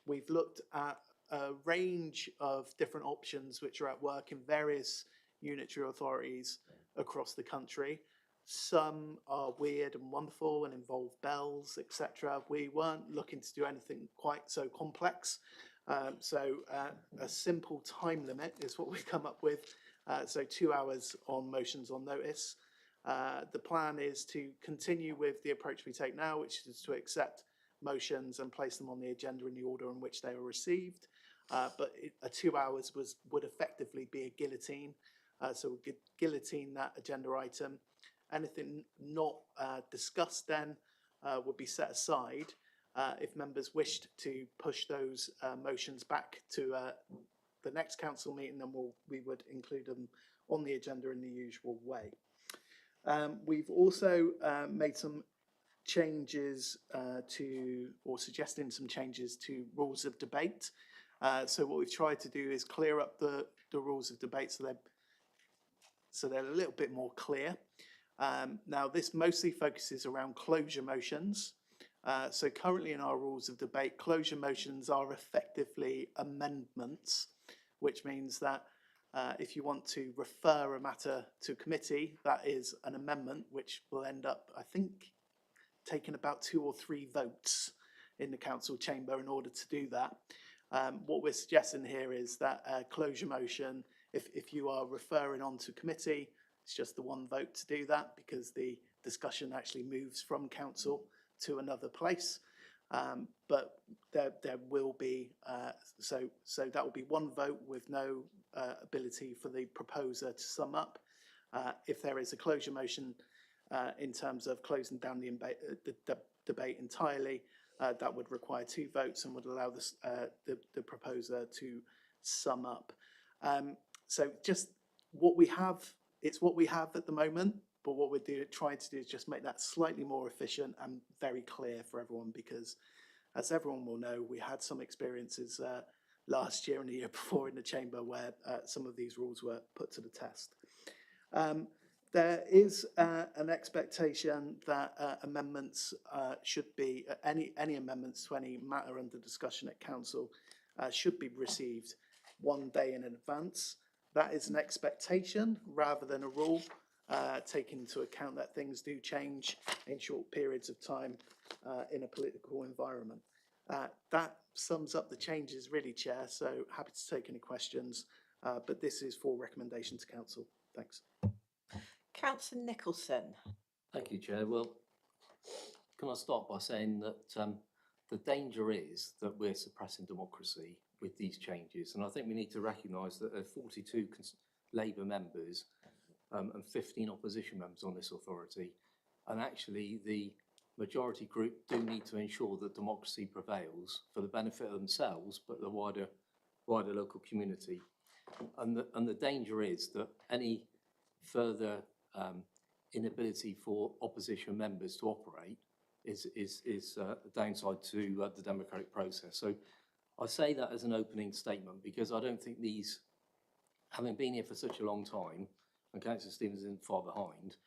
we've looked at a range of different options which are at work in various unitary authorities across the country. Some are weird and wonderful and involve bells, etc. We weren't looking to do anything quite so complex. So a simple time limit is what we've come up with. So 2 hours on motions on notice. The plan is to continue with the approach we take now, which is to accept motions and place them on the agenda in the order in which they were received. But 2 hours would effectively be a guillotine. So we'll guillotine that agenda item. Anything not discussed then would be set aside. If members wished to push those motions back to the next council meeting, then we would include them on the agenda in the usual way. We've also made some changes or suggesting some changes to rules of debate. So what we've tried to do is clear up the rules of debate so they're a little bit more clear. Now, this mostly focuses around closure motions. So currently in our rules of debate, closure motions are effectively amendments, which means that if you want to refer a matter to committee, that is an amendment, which will end up, I think, taking about 2 or 3 votes in the council chamber in order to do that. What we're suggesting here is that a closure motion, if you are referring on to committee, it's just the 1 vote to do that because the discussion actually moves from council to another place. But there will be, so that will be 1 vote with no ability for the proposer to sum up. If there is a closure motion in terms of closing down the debate entirely, that would require 2 votes and would allow the proposer to sum up. So just what we have, it's what we have at the moment, but what we're trying to do is just make that slightly more efficient and very clear for everyone, because as everyone will know, we had some experiences last year and the year before in the chamber where some of these rules were put to the test. There is an expectation that amendments should be, any amendments to any matter under discussion at council should be received 1 day in advance. That is an expectation rather than a rule, taking into account that things do change in short periods of time in a political environment. That sums up the changes really, Chair, so happy to take any questions, but this is for recommendation to council. Thanks. Councillor Nicholson. Thank you, Chair. Well, can I start by saying that the danger is that we're suppressing democracy with these changes, and I think we need to recognise that there are 42 Labour members and 15 opposition members on this authority, and actually the majority group do need to ensure that democracy prevails for the benefit of themselves, but the wider local community. And the danger is that any further inability for opposition members to operate is a downside to the democratic process. So I say that as an opening statement because I don't think these, having been here for such a long time, and Councillor Stevens isn't far behind,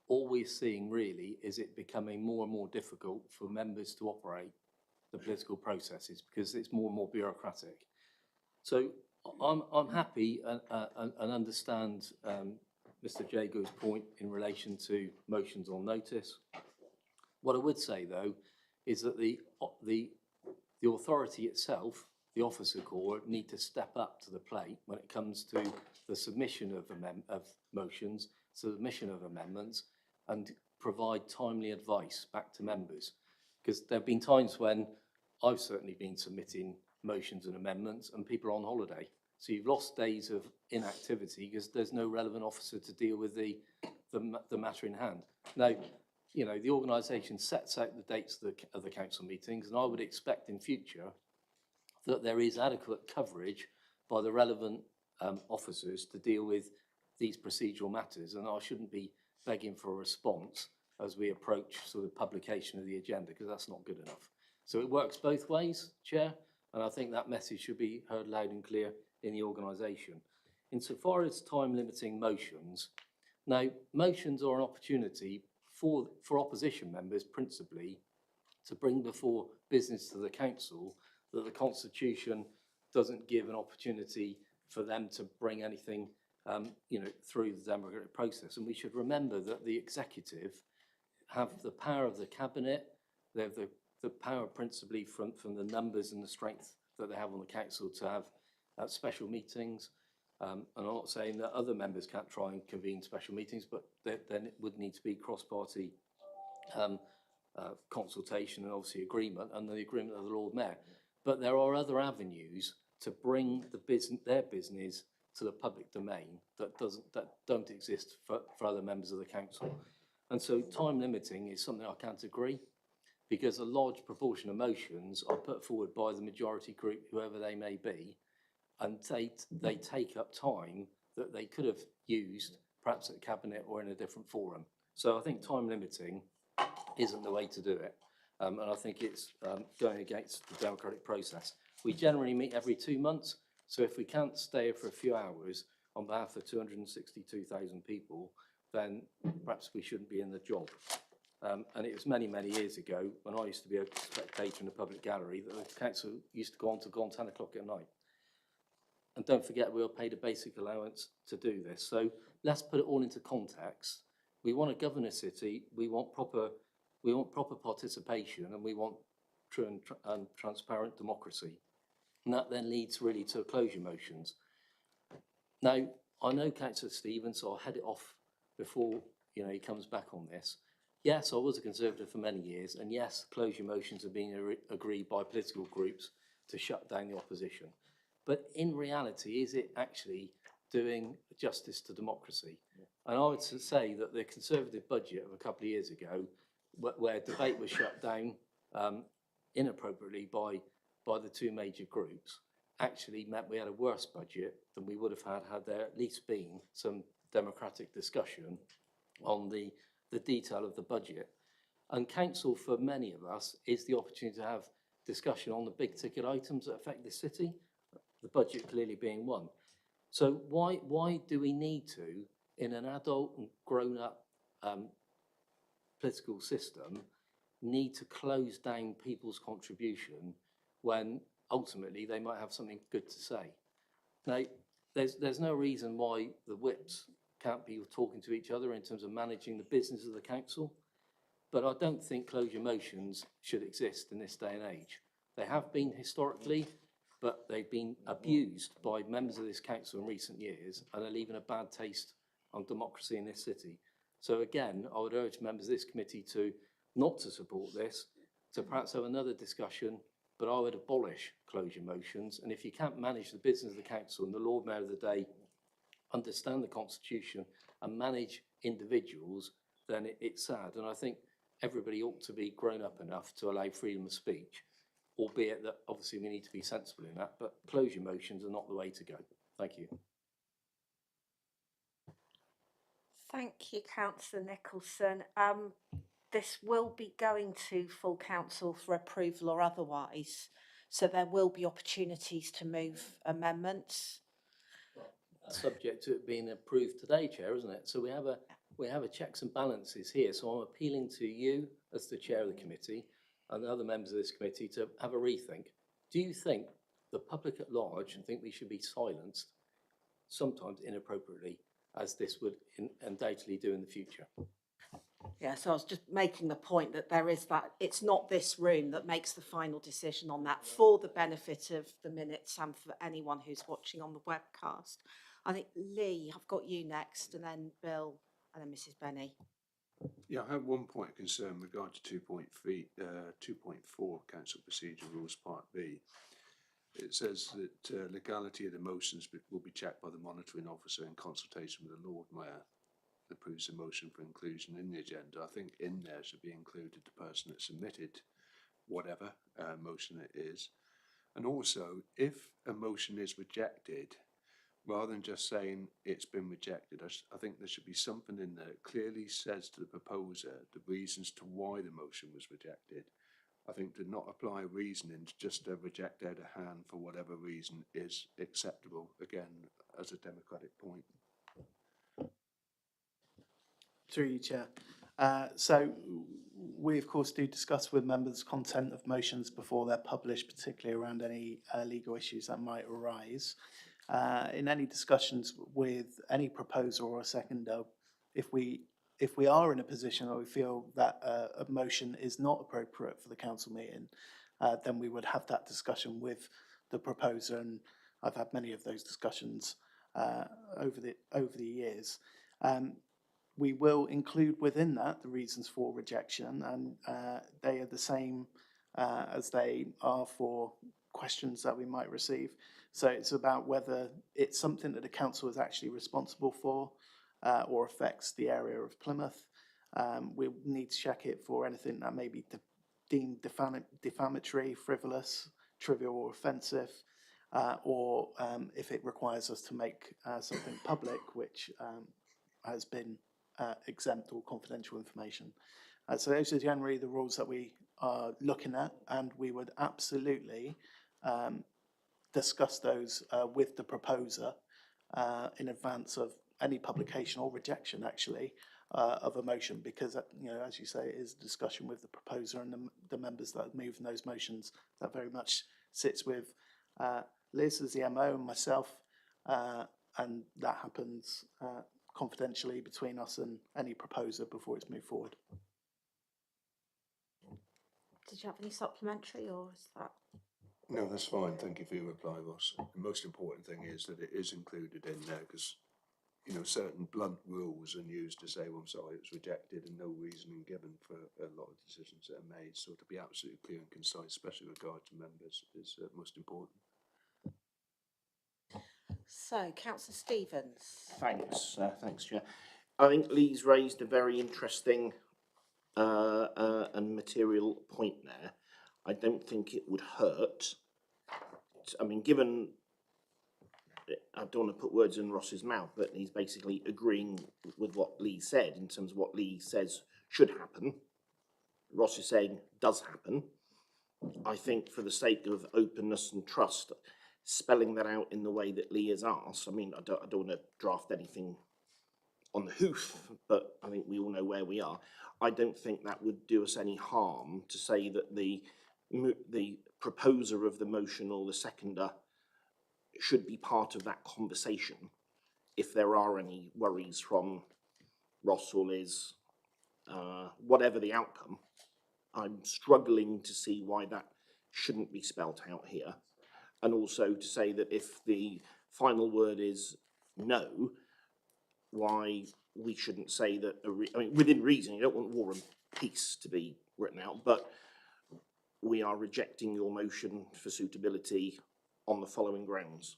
all we're seeing really is it becoming more and more difficult for members to operate the political processes because it's more and more bureaucratic. So I'm happy and understand Mr. Jago's point in relation to motions on notice. What I would say though is that the authority itself, the officer corps, need to step up to the plate when it comes to the submission of motions, submission of amendments, and provide timely advice back to members. Because there have been times when I've certainly been submitting motions and amendments and people are on holiday. So you've lost days of inactivity because there's no relevant officer to deal with the matter in hand. Now, you know, the organisation sets out the dates of the council meetings, and I would expect in future that there is adequate coverage by the relevant officers to deal with these procedural matters, and I shouldn't be begging for a response as we approach sort of publication of the agenda, because that's not good enough. So it works both ways, Chair, and I think that message should be heard loud and clear in the organisation. Insofar as time limiting motions, now motions are an opportunity for opposition members principally to bring before business to the council that the constitution doesn't give an opportunity for them to bring anything through the democratic process. And we should remember that the executive have the power of the cabinet, they have the power principally from the numbers and the strength that they have on the council to have special meetings. And I'm not saying that other members can't try and convene special meetings, but then it would need to be cross-party consultation and obviously agreement, and the agreement of the Lord Mayor. But there are other avenues to bring their business to the public domain that don't exist for other members of the council. And so time limiting is something I can't agree, because a large proportion of motions are put forward by the majority group, whoever they may be, and they take up time that they could have used perhaps at cabinet or in a different forum. So I think time limiting isn't the way to do it, and I think it's going against the democratic process. We generally meet every 2 months, so if we can't stay here for a few hours on behalf of 262,000 people, then perhaps we shouldn't be in the job. And it was many, many years ago when I used to be a spectator in the public gallery that the council used to go on 10 o'clock at night. And don't forget, we were paid a basic allowance to do this. So let's put it all into context. We want to govern a city. We want proper participation, and we want true and transparent democracy. And that then leads really to closure motions. Now, I know Councillor Stevens, so I'll head it off before he comes back on this. Yes, I was a Conservative for many years, and yes, closure motions have been agreed by political groups to shut down the opposition. But in reality, is it actually doing justice to democracy? And I would say that the Conservative budget of a couple of years ago, where debate was shut down, inappropriately by the two major groups actually meant we had a worse budget than we would have had there at least been some democratic discussion on the detail of the budget. And council, for many of us, is the opportunity to have discussion on the big ticket items that affect the city, the budget clearly being one. So why do we need to, in an adult and grown-up political system, need to close down people's contribution when ultimately they might have something good to say? Now, there's no reason why the whips can't be talking to each other in terms of managing the business of the council, but I don't think closure motions should exist in this day and age. They have been historically, but they've been abused by members of this council in recent years, and are leaving a bad taste on democracy in this city. So again, I would urge members of this committee to not to support this, to perhaps have another discussion, but I would abolish closure motions. And if you can't manage the business of the council and the Lord Mayor of the day understand the Constitution and manage individuals, then it's sad. And I think everybody ought to be grown up enough to allow freedom of speech, albeit that obviously we need to be sensible in that, but closure motions are not the way to go. Thank you. Thank you, Councillor Nicholson. This will be going to full council for approval or otherwise, so there will be opportunities to move amendments. Subject to it being approved today, Chair, isn't it? So we have a checks and balances here. So I'm appealing to you as the chair of the committee and the other members of this committee to have a rethink. Do you think the public at large think we should be silenced, sometimes inappropriately, as this would undoubtedly do in the future? Yeah, so I was just making the point that there is that, it's not this room that makes the final decision on that, for the benefit of the minutes and for anyone who's watching on the webcast. I think, Lee, I've got you next, and then Bill, and then Mrs. Benny. Yeah, I have one point of concern with regard to 2.4 Council Procedure Rules Part B. It says that legality of the motions will be checked by the monitoring officer in consultation with the Lord Mayor. Approves the motion for inclusion in the agenda. I think in there should be included the person that submitted whatever motion it is. And also, if a motion is rejected, rather than just saying it's been rejected, I think there should be something in there that clearly says to the proposer the reasons to why the motion was rejected. I think to not apply reasoning to just reject out of hand for whatever reason is acceptable, again, as a democratic point. Through you, Chair. So we, of course, do discuss with members content of motions before they're published, particularly around any legal issues that might arise. In any discussions with any proposer or a seconder, if we are in a position where we feel that a motion is not appropriate for the council meeting, then we would have that discussion with the proposer, and I've had many of those discussions over the years. We will include within that the reasons for rejection, and they are the same as they are for questions that we might receive. So it's about whether it's something that the council is actually responsible for or affects the area of Plymouth. We need to check it for anything that may be deemed defamatory, frivolous, trivial or offensive, or if it requires us to make something public, which has been exempt or confidential information. So those are generally the rules that we are looking at, and we would absolutely discuss those with the proposer in advance of any publication or rejection, actually, of a motion, because, as you say, it is a discussion with the proposer and the members that are moving those motions. That very much sits with Liz as the MO and myself, and that happens confidentially between us and any proposer before it's moved forward. Did you have any supplementary, or is that? No, that's fine. Thank you for your reply, Ross. The most important thing is that it is included in there, because certain blunt rules are used to say, well, I'm sorry, it was rejected, and no reasoning given for a lot of decisions that are made. So to be absolutely clear and concise, especially with regard to members, is most important. So, Councillor Stevens. Thanks, Chair. I think Lee's raised a very interesting and material point there. I don't think it would hurt. I mean, given, I don't want to put words in Ross's mouth, but he's basically agreeing with what Lee said in terms of what Lee says should happen. Ross is saying does happen. I think for the sake of openness and trust, spelling that out in the way that Lee has asked, I mean, I don't want to draft anything on the hoof, but I think we all know where we are. I don't think that would do us any harm to say that the proposer of the motion or the seconder should be part of that conversation if there are any worries from Ross or Liz, whatever the outcome. I'm struggling to see why that shouldn't be spelt out here. And also to say that if the final word is no, why we shouldn't say that, I mean, within reason, you don't want war and peace to be written out, but we are rejecting your motion for suitability on the following grounds.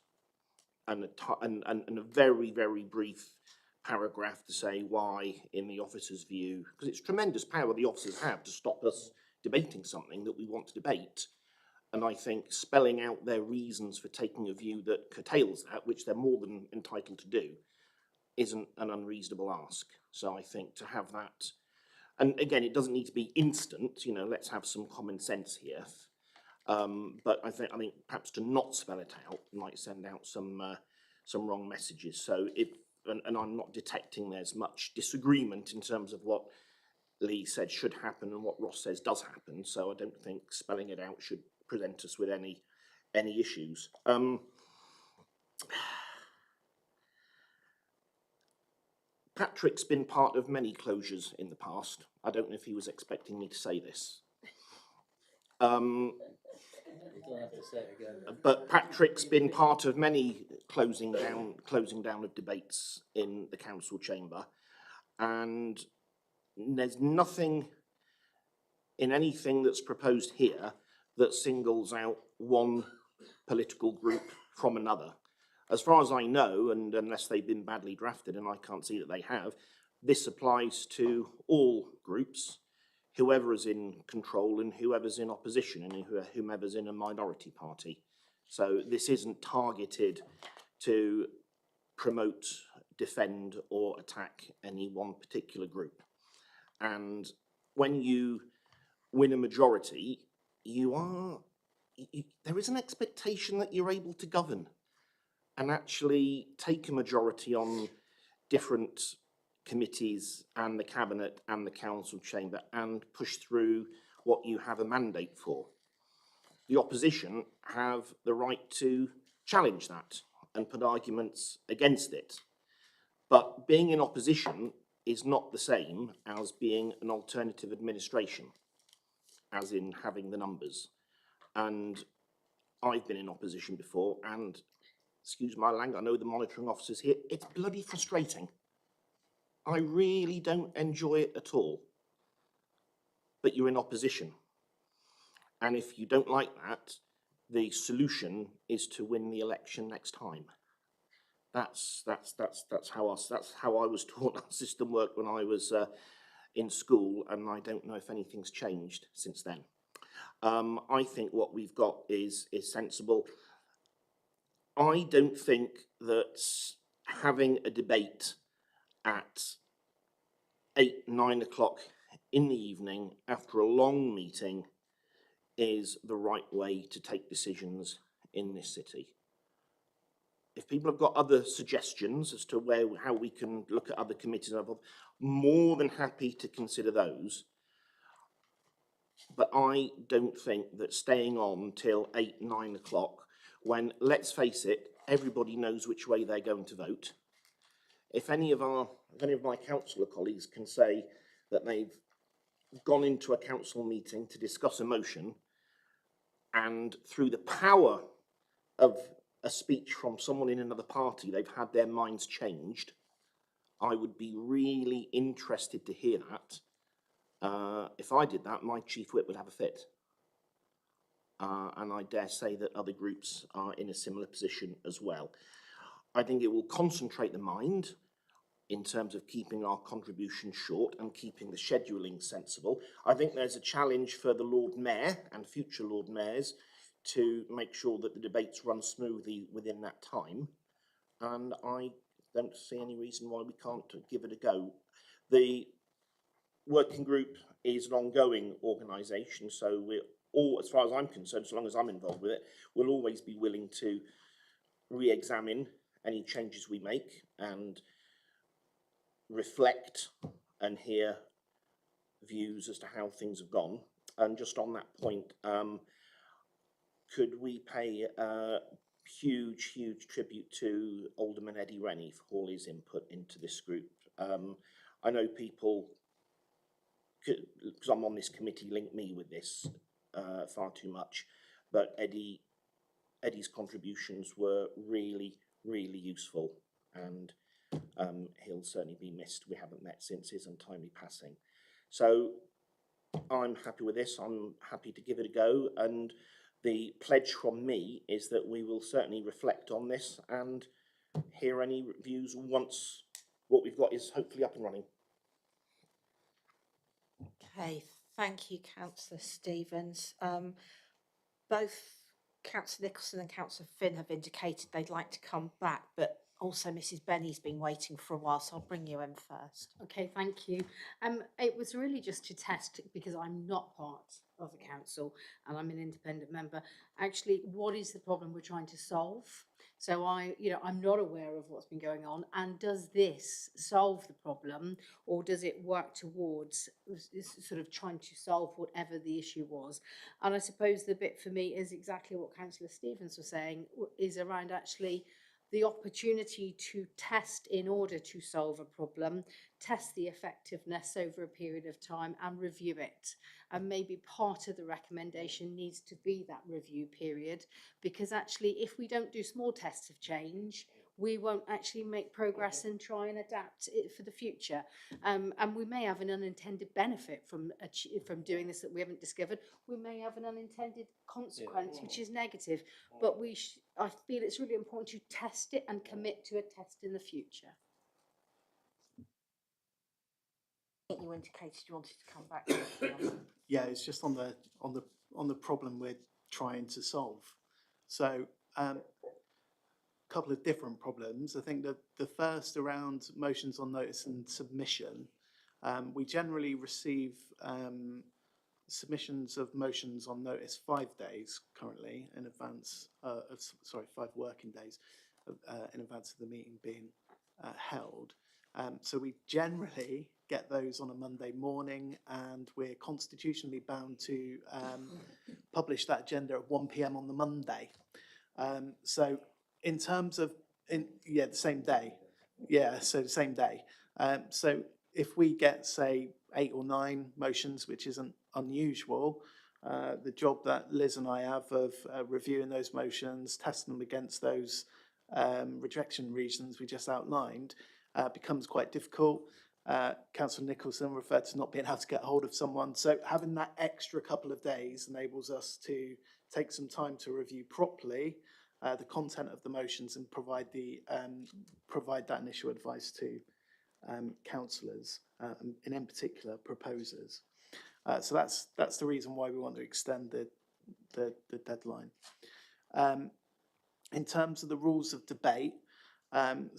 And a very, very brief paragraph to say why, in the officer's view, because it's tremendous power the officers have to stop us debating something that we want to debate. And I think spelling out their reasons for taking a view that curtails that, which they're more than entitled to do, isn't an unreasonable ask. So I think to have that, and again, it doesn't need to be instant, you know, let's have some common sense here. But I think perhaps to not spell it out might send out some wrong messages. So and I'm not detecting there's much disagreement in terms of what Lee said should happen and what Ross says does happen. So I don't think spelling it out should present us with any issues. Patrick's been part of many closures in the past. I don't know if he was expecting me to say this. You don't have to say it again. But Patrick's been part of many closing down of debates in the council chamber, and there's nothing in anything that's proposed here that singles out one political group from another. As far as I know, and unless they've been badly drafted, and I can't see that they have, this applies to all groups, whoever is in control and whoever's in opposition and whomever's in a minority party. So this isn't targeted to promote, defend or attack any one particular group. And when you win a majority, there is an expectation that you're able to govern and actually take a majority on different committees and the cabinet and the council chamber and push through what you have a mandate for. The opposition have the right to challenge that and put arguments against it. But being in opposition is not the same as being an alternative administration, as in having the numbers. And I've been in opposition before, and excuse my language, I know the monitoring officers here, it's bloody frustrating. I really don't enjoy it at all. But you're in opposition. And if you don't like that, the solution is to win the election next time. That's how I was taught our system worked when I was in school, and I don't know if anything's changed since then. I think what we've got is sensible. I don't think that having a debate at 8, 9 o'clock in the evening after a long meeting is the right way to take decisions in this city. If people have got other suggestions as to how we can look at other committees, I'm more than happy to consider those. But I don't think that staying on till 8, 9 o'clock, when, let's face it, everybody knows which way they're going to vote. If any of my councillor colleagues can say that they've gone into a council meeting to discuss a motion, and through the power of a speech from someone in another party, they've had their minds changed, I would be really interested to hear that. If I did that, my chief whip would have a fit. And I dare say that other groups are in a similar position as well. I think it will concentrate the mind. in terms of keeping our contribution short and keeping the scheduling sensible. I think there's a challenge for the Lord Mayor and future Lord Mayors to make sure that the debates run smoothly within that time. And I don't see any reason why we can't give it a go. The working group is an ongoing organisation, so we're all, as far as I'm concerned, as long as I'm involved with it, we'll always be willing to re-examine any changes we make and reflect and hear views as to how things have gone. And just on that point, could we pay a huge tribute to Alderman Eddie Rennie for all his input into this group? I know people, because I'm on this committee, link me with this far too much, but Eddie's contributions were really useful, and he'll certainly be missed. We haven't met since his untimely passing. So I'm happy with this. I'm happy to give it a go, and the pledge from me is that we will certainly reflect on this and hear any views once what we've got is hopefully up and running. Okay, thank you, Councillor Stevens. Both Councillor Nicholson and Councillor Finn have indicated they'd like to come back, but also Mrs. Benny's been waiting for a while, so I'll bring you in first. Okay, thank you. It was really just to test, because I'm not part of the council and I'm an independent member, actually what is the problem we're trying to solve? So I'm not aware of what's been going on, and does this solve the problem, or does it work towards sort of trying to solve whatever the issue was? And I suppose the bit for me is exactly what Councillor Stevens was saying, is around actually the opportunity to test in order to solve a problem, test the effectiveness over a period of time and review it. And maybe part of the recommendation needs to be that review period, because actually if we don't do small tests of change, we won't actually make progress and try and adapt it for the future. And we may have an unintended benefit from doing this that we haven't discovered. We may have an unintended consequence, which is negative. But I feel it's really important to test it and commit to a test in the future. I think you indicated you wanted to come back to it. Yeah, it's just on the problem we're trying to solve. So couple of different problems. I think that the first around motions on notice and submission, we generally receive submissions of motions on notice 5 days currently in advance, 5 working days in advance of the meeting being held. So we generally get those on a Monday morning, and we're constitutionally bound to publish that agenda at 1 p.m. on the Monday. So in terms of, the same day. Yeah, so the same day. So if we get, say, 8 or 9 motions, which isn't unusual, the job that Liz and I have of reviewing those motions, testing them against those rejection reasons we just outlined, becomes quite difficult. Councillor Nicholson referred to not being able to get hold of someone. So having that extra couple of days enables us to take some time to review properly the content of the motions and provide that initial advice to councillors, and in particular proposers. So that's the reason why we want to extend the deadline. In terms of the rules of debate, and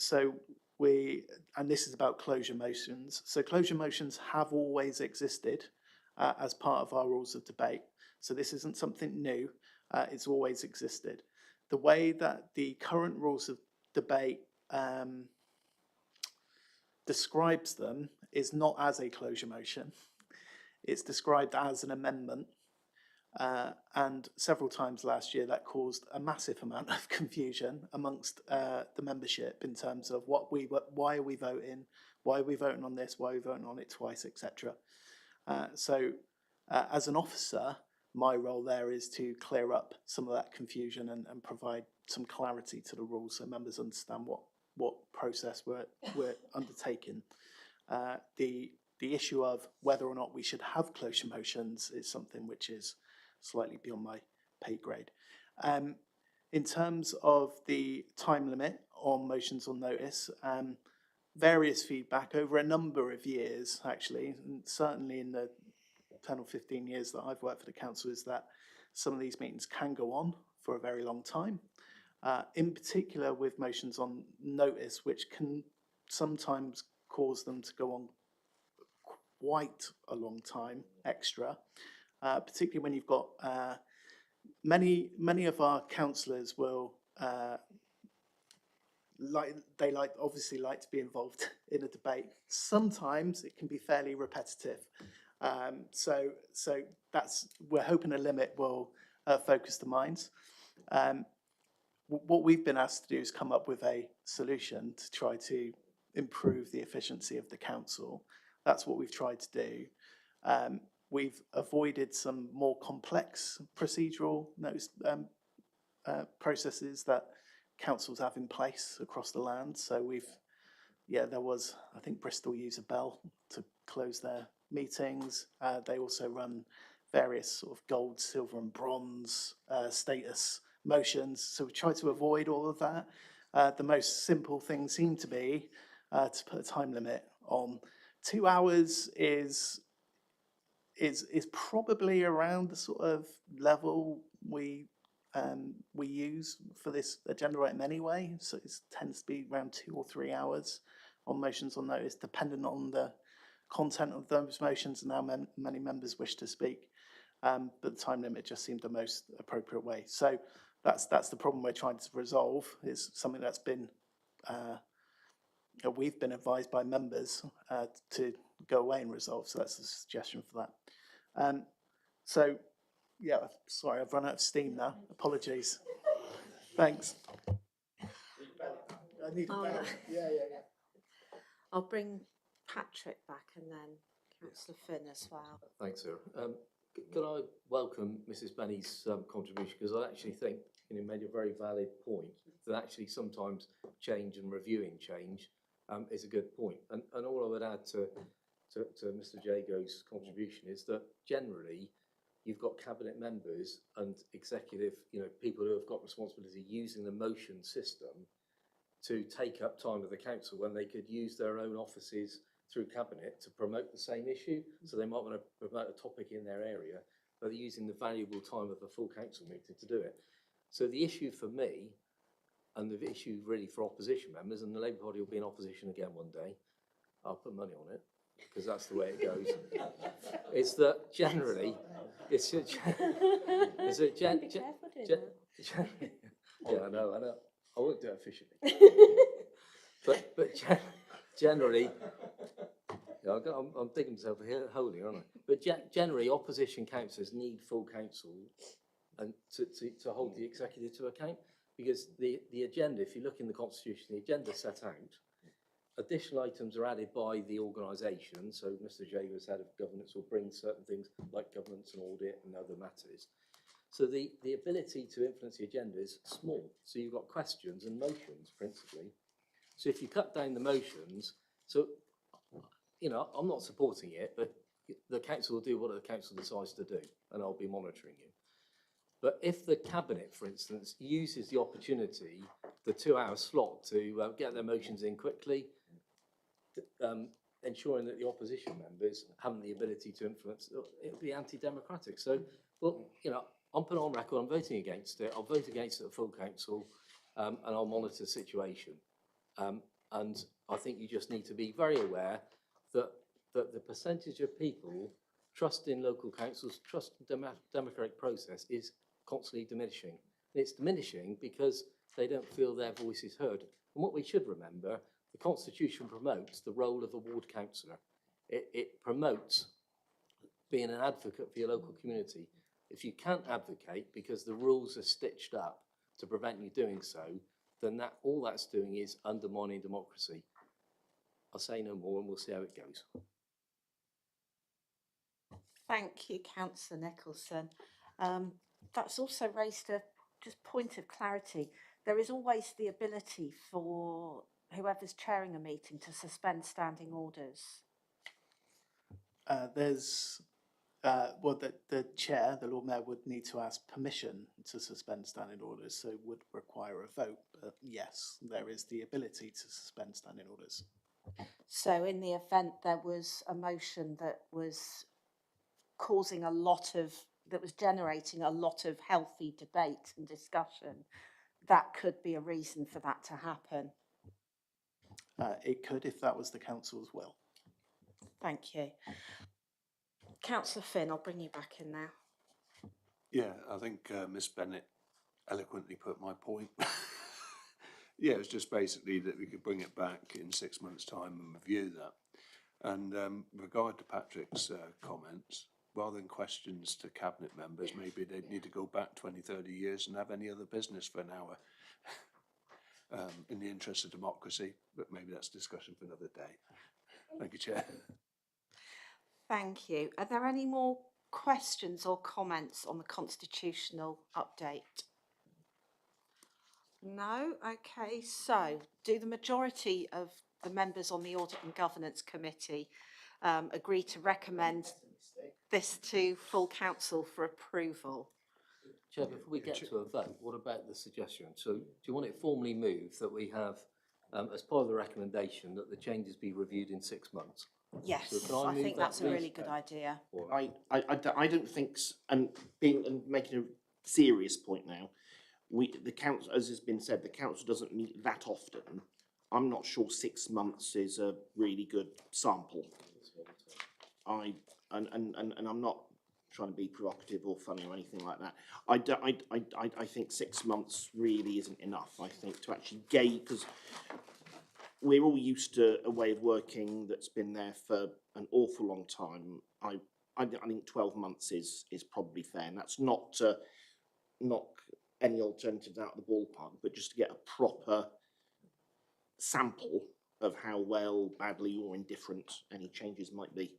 this is about closure motions. So closure motions have always existed as part of our rules of debate. So this isn't something new. It's always existed. The way that the current rules of debate describes them is not as a closure motion. It's described as an amendment. And several times last year that caused a massive amount of confusion amongst the membership in terms of why are we voting, why are we voting on this, why are we voting on it twice, etc. So as an officer, my role there is to clear up some of that confusion and provide some clarity to the rules so members understand what process we're undertaking. The issue of whether or not we should have closure motions is something which is slightly beyond my pay grade. In terms of the time limit on motions on notice, various feedback over a number of years, actually, and certainly in the 10 or 15 years that I've worked for the council, is that some of these meetings can go on for a very long time, in particular with motions on notice, which can sometimes cause them to go on quite a long time extra, particularly when you've got many of our councillors will obviously like to be involved in a debate. Sometimes it can be fairly repetitive. So we're hoping a limit will focus the minds. What we've been asked to do is come up with a solution to try to improve the efficiency of the council. That's what we've tried to do. We've avoided some more complex procedural notice processes that councils have in place across the land. So there was, I think Bristol use a bell to close their meetings. They also run various sort of gold, silver and bronze status motions. So we try to avoid all of that. The most simple thing seemed to be to put a time limit on. 2 hours is probably around the sort of level we use for this agenda item anyway. So it tends to be around 2 or 3 hours on motions on notice, depending on the content of those motions and how many members wish to speak. But the time limit just seemed the most appropriate way. So that's the problem we're trying to resolve, is something that's been we've been advised by members to go away and resolve. So that's the suggestion for that. So yeah, sorry, I've run out of steam now. Apologies. Thanks. I need a bell. Yeah. I'll bring Patrick back and then Councillor Finn as well. Thanks, Sarah. Can I welcome Mrs. Benny's contribution, because I actually think you made a very valid point that actually sometimes change and reviewing change is a good point. And all I would add to Mr. Jago's contribution is that generally you've got cabinet members and executive, people who have got responsibility using the motion system to take up time of the council when they could use their own offices through cabinet to promote the same issue. So they might want to promote a topic in their area, but they're using the valuable time of the full council meeting to do it. So the issue for me, and the issue really for opposition members, and the Labour Party will be in opposition again one day, I'll put money on it, because that's the way it goes, is that generally, yeah, I know, I won't do it officially. but generally, I'm digging myself a hole here, aren't I? But generally, opposition councillors need full council and to hold the executive to account, because the agenda, if you look in the constitution, the agenda set out, additional items are added by the organisation. So Mr. Jago, as head of governance, will bring certain things like governance and audit and other matters. So the ability to influence the agenda is small. So you've got questions and motions principally. So if you cut down the motions, so, I'm not supporting it, but the council will do what the council decides to do, and I'll be monitoring you. But if the cabinet, for instance, uses the opportunity, the 2 hour slot to get their motions in quickly, ensuring that the opposition members have the ability to influence, it would be anti-democratic. So, well, I'm putting on record, I'm voting against it. I'll vote against it at full council, and I'll monitor the situation. And I think you just need to be very aware that the percentage of people trust in local councils, trust in the democratic process is constantly diminishing. And it's diminishing because they don't feel their voice is heard. And what we should remember, the Constitution promotes the role of a ward councillor. It promotes being an advocate for your local community. If you can't advocate because the rules are stitched up to prevent you doing so, then all that's doing is undermining democracy. I'll say no more and we'll see how it goes. Thank you, Councillor Nicholson. That's also raised a just point of clarity. There is always the ability for whoever's chairing a meeting to suspend standing orders. The chair, the Lord Mayor, would need to ask permission to suspend standing orders, so it would require a vote. But yes, there is the ability to suspend standing orders. So in the event there was a motion that was causing that was generating a lot of healthy debate and discussion, that could be a reason for that to happen. It could, if that was the council's will. Thank you. Councillor Finn, I'll bring you back in now. Yeah, I think Miss Bennett eloquently put my point. Yeah, it's just basically that we could bring it back in 6 months' time and review that. And regard to Patrick's comments, rather than questions to cabinet members, maybe they'd need to go back 20, 30 years and have any other business for an hour in the interest of democracy. But maybe that's a discussion for another day. Thank you, Chair. Thank you. Are there any more questions or comments on the constitutional update? No? Okay, so do the majority of the members on the Audit and Governance Committee agree to recommend this to full council for approval? Chair, before we get to a vote, what about the suggestion? So do you want it formally moved that we have, as part of the recommendation, that the changes be reviewed in 6 months? Yes, So I think that's a really good idea. I don't think, and making a serious point now, the council, as has been said, the council doesn't meet that often. I'm not sure 6 months is a really good sample. And I'm not trying to be provocative or funny or anything like that. I think 6 months really isn't enough. I think to actually gauge, because we're all used to a way of working that's been there for an awful long time. I think 12 months is probably fair, and that's not to knock any alternatives out of the ballpark, but just to get a proper sample of how well, badly or indifferent any changes might be.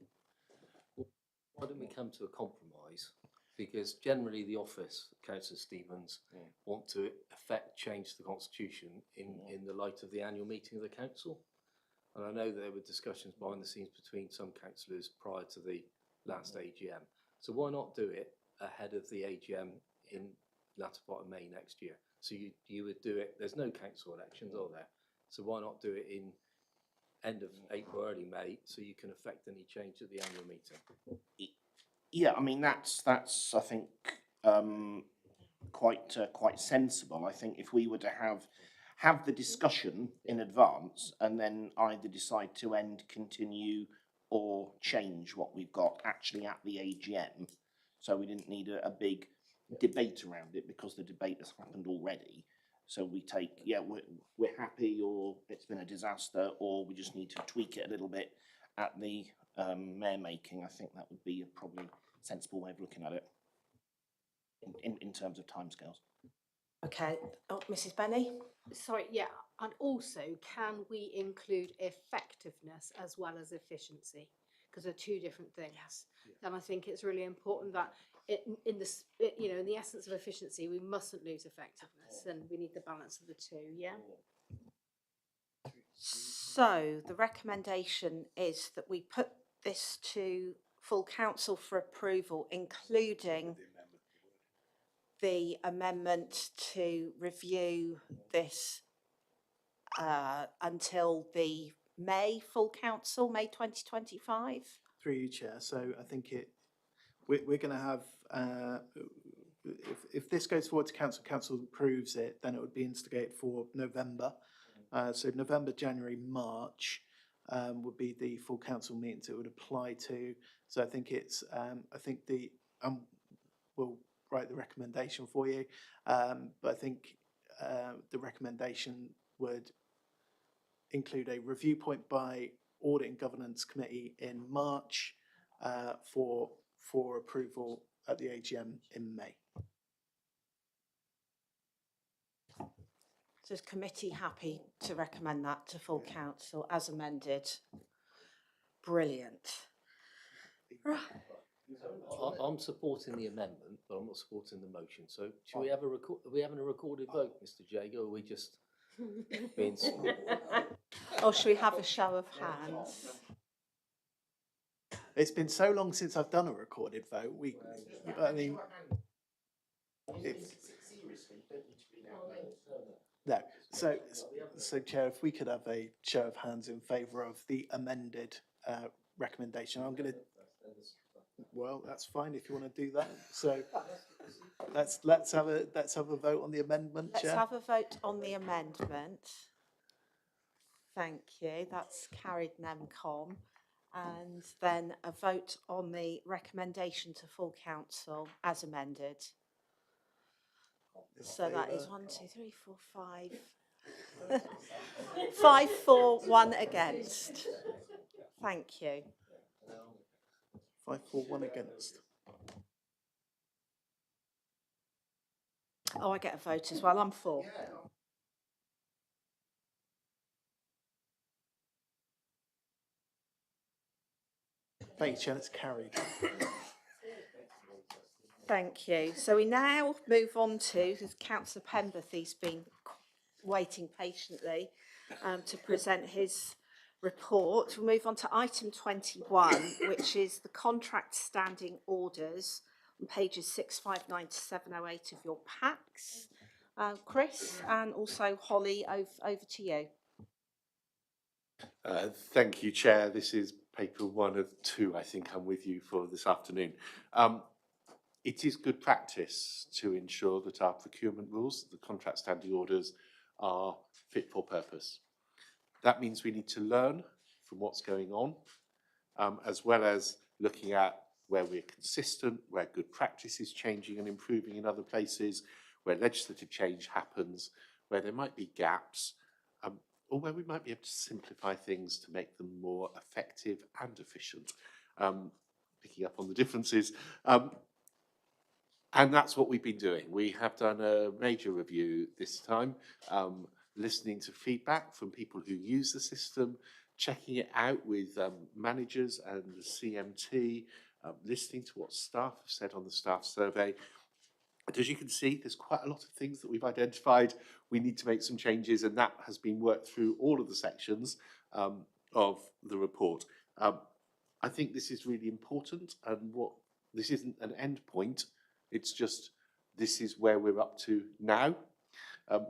Why don't we come to a compromise? Because generally the office, Councillor Stevens, want to change the constitution in the light of the annual meeting of the council. And I know there were discussions behind the scenes between some councillors prior to the last AGM. So why not do it ahead of the AGM in latter part of May next year? So you would do it, there's no council elections, are there? So why not do it in end of April, early May, so you can affect any change at the annual meeting? Yeah, I mean that's I think quite sensible. I think if we were to have the discussion in advance and then either decide to end, continue, or change what we've got actually at the AGM, so we didn't need a big debate around it because the debate has happened already. So we take, we're happy, or it's been a disaster, or we just need to tweak it a little bit at the mayor making. I think that would be a probably sensible way of looking at it in terms of timescales. Okay, Mrs. Benny? Sorry, yeah, and also can we include effectiveness as well as efficiency? Because they're two different things. Yes. And I think it's really important that in the essence of efficiency, we mustn't lose effectiveness, and we need the balance of the two, yeah? So the recommendation is that we put this to full council for approval, including the amendment to review this until the May full council, May 2025. Through you, Chair. So I think we're going to have, if this goes forward to council, council approves it, then it would be instigated for November. So November, January, March would be the full council meetings it would apply to. So I think it's, we'll write the recommendation for you, but I think the recommendation would include a review point by Audit and Governance Committee in March for approval at the AGM in May. So is committee happy to recommend that to full council as amended? Brilliant. Right. I'm supporting the amendment, but I'm not supporting the motion. So should we have are we having a recorded vote, Mr. Jago, or are we just being Or should we have a show of hands? It's been so long since I've done a recorded vote. No. So, Chair, if we could have a show of hands in favour of the amended recommendation, I'm going to. Well, that's fine if you want to do that. So, let's have a vote on the amendment. Let's Chair. have a vote on the amendment. Thank you. That's carried NEMCOM. And then a vote on the recommendation to full council as amended. So that is 1, 2, 3, 4, 5. 5 for, 1 against. Thank you. 5 for, 1 against. Oh, I get a vote as well. I'm for. Thank you, Chair. It's carried. Thank you. So we now move on to Councillor Pemberth. He's been waiting patiently to present his report. We'll move on to item 21, which is the contract standing orders on pages 659 to 708 of your packs. Chris and also Holly, over to you. Thank you, Chair. This is paper 1 of 2, I think I'm with you for this afternoon. It is good practice to ensure that our procurement rules, the contract standing orders, are fit for purpose. That means we need to learn from what's going on, as well as looking at where we're consistent, where good practice is changing and improving in other places, where legislative change happens, where there might be gaps, or where we might be able to simplify things to make them more effective and efficient, picking up on the differences. And that's what we've been doing. We have done a major review this time, listening to feedback from people who use the system, checking it out with managers and the CMT, listening to what staff have said on the staff survey. And as you can see, there's quite a lot of things that we've identified. We need to make some changes, and that has been worked through all of the sections of the report. I think this is really important, and this isn't an end point. It's just, this is where we're up to now.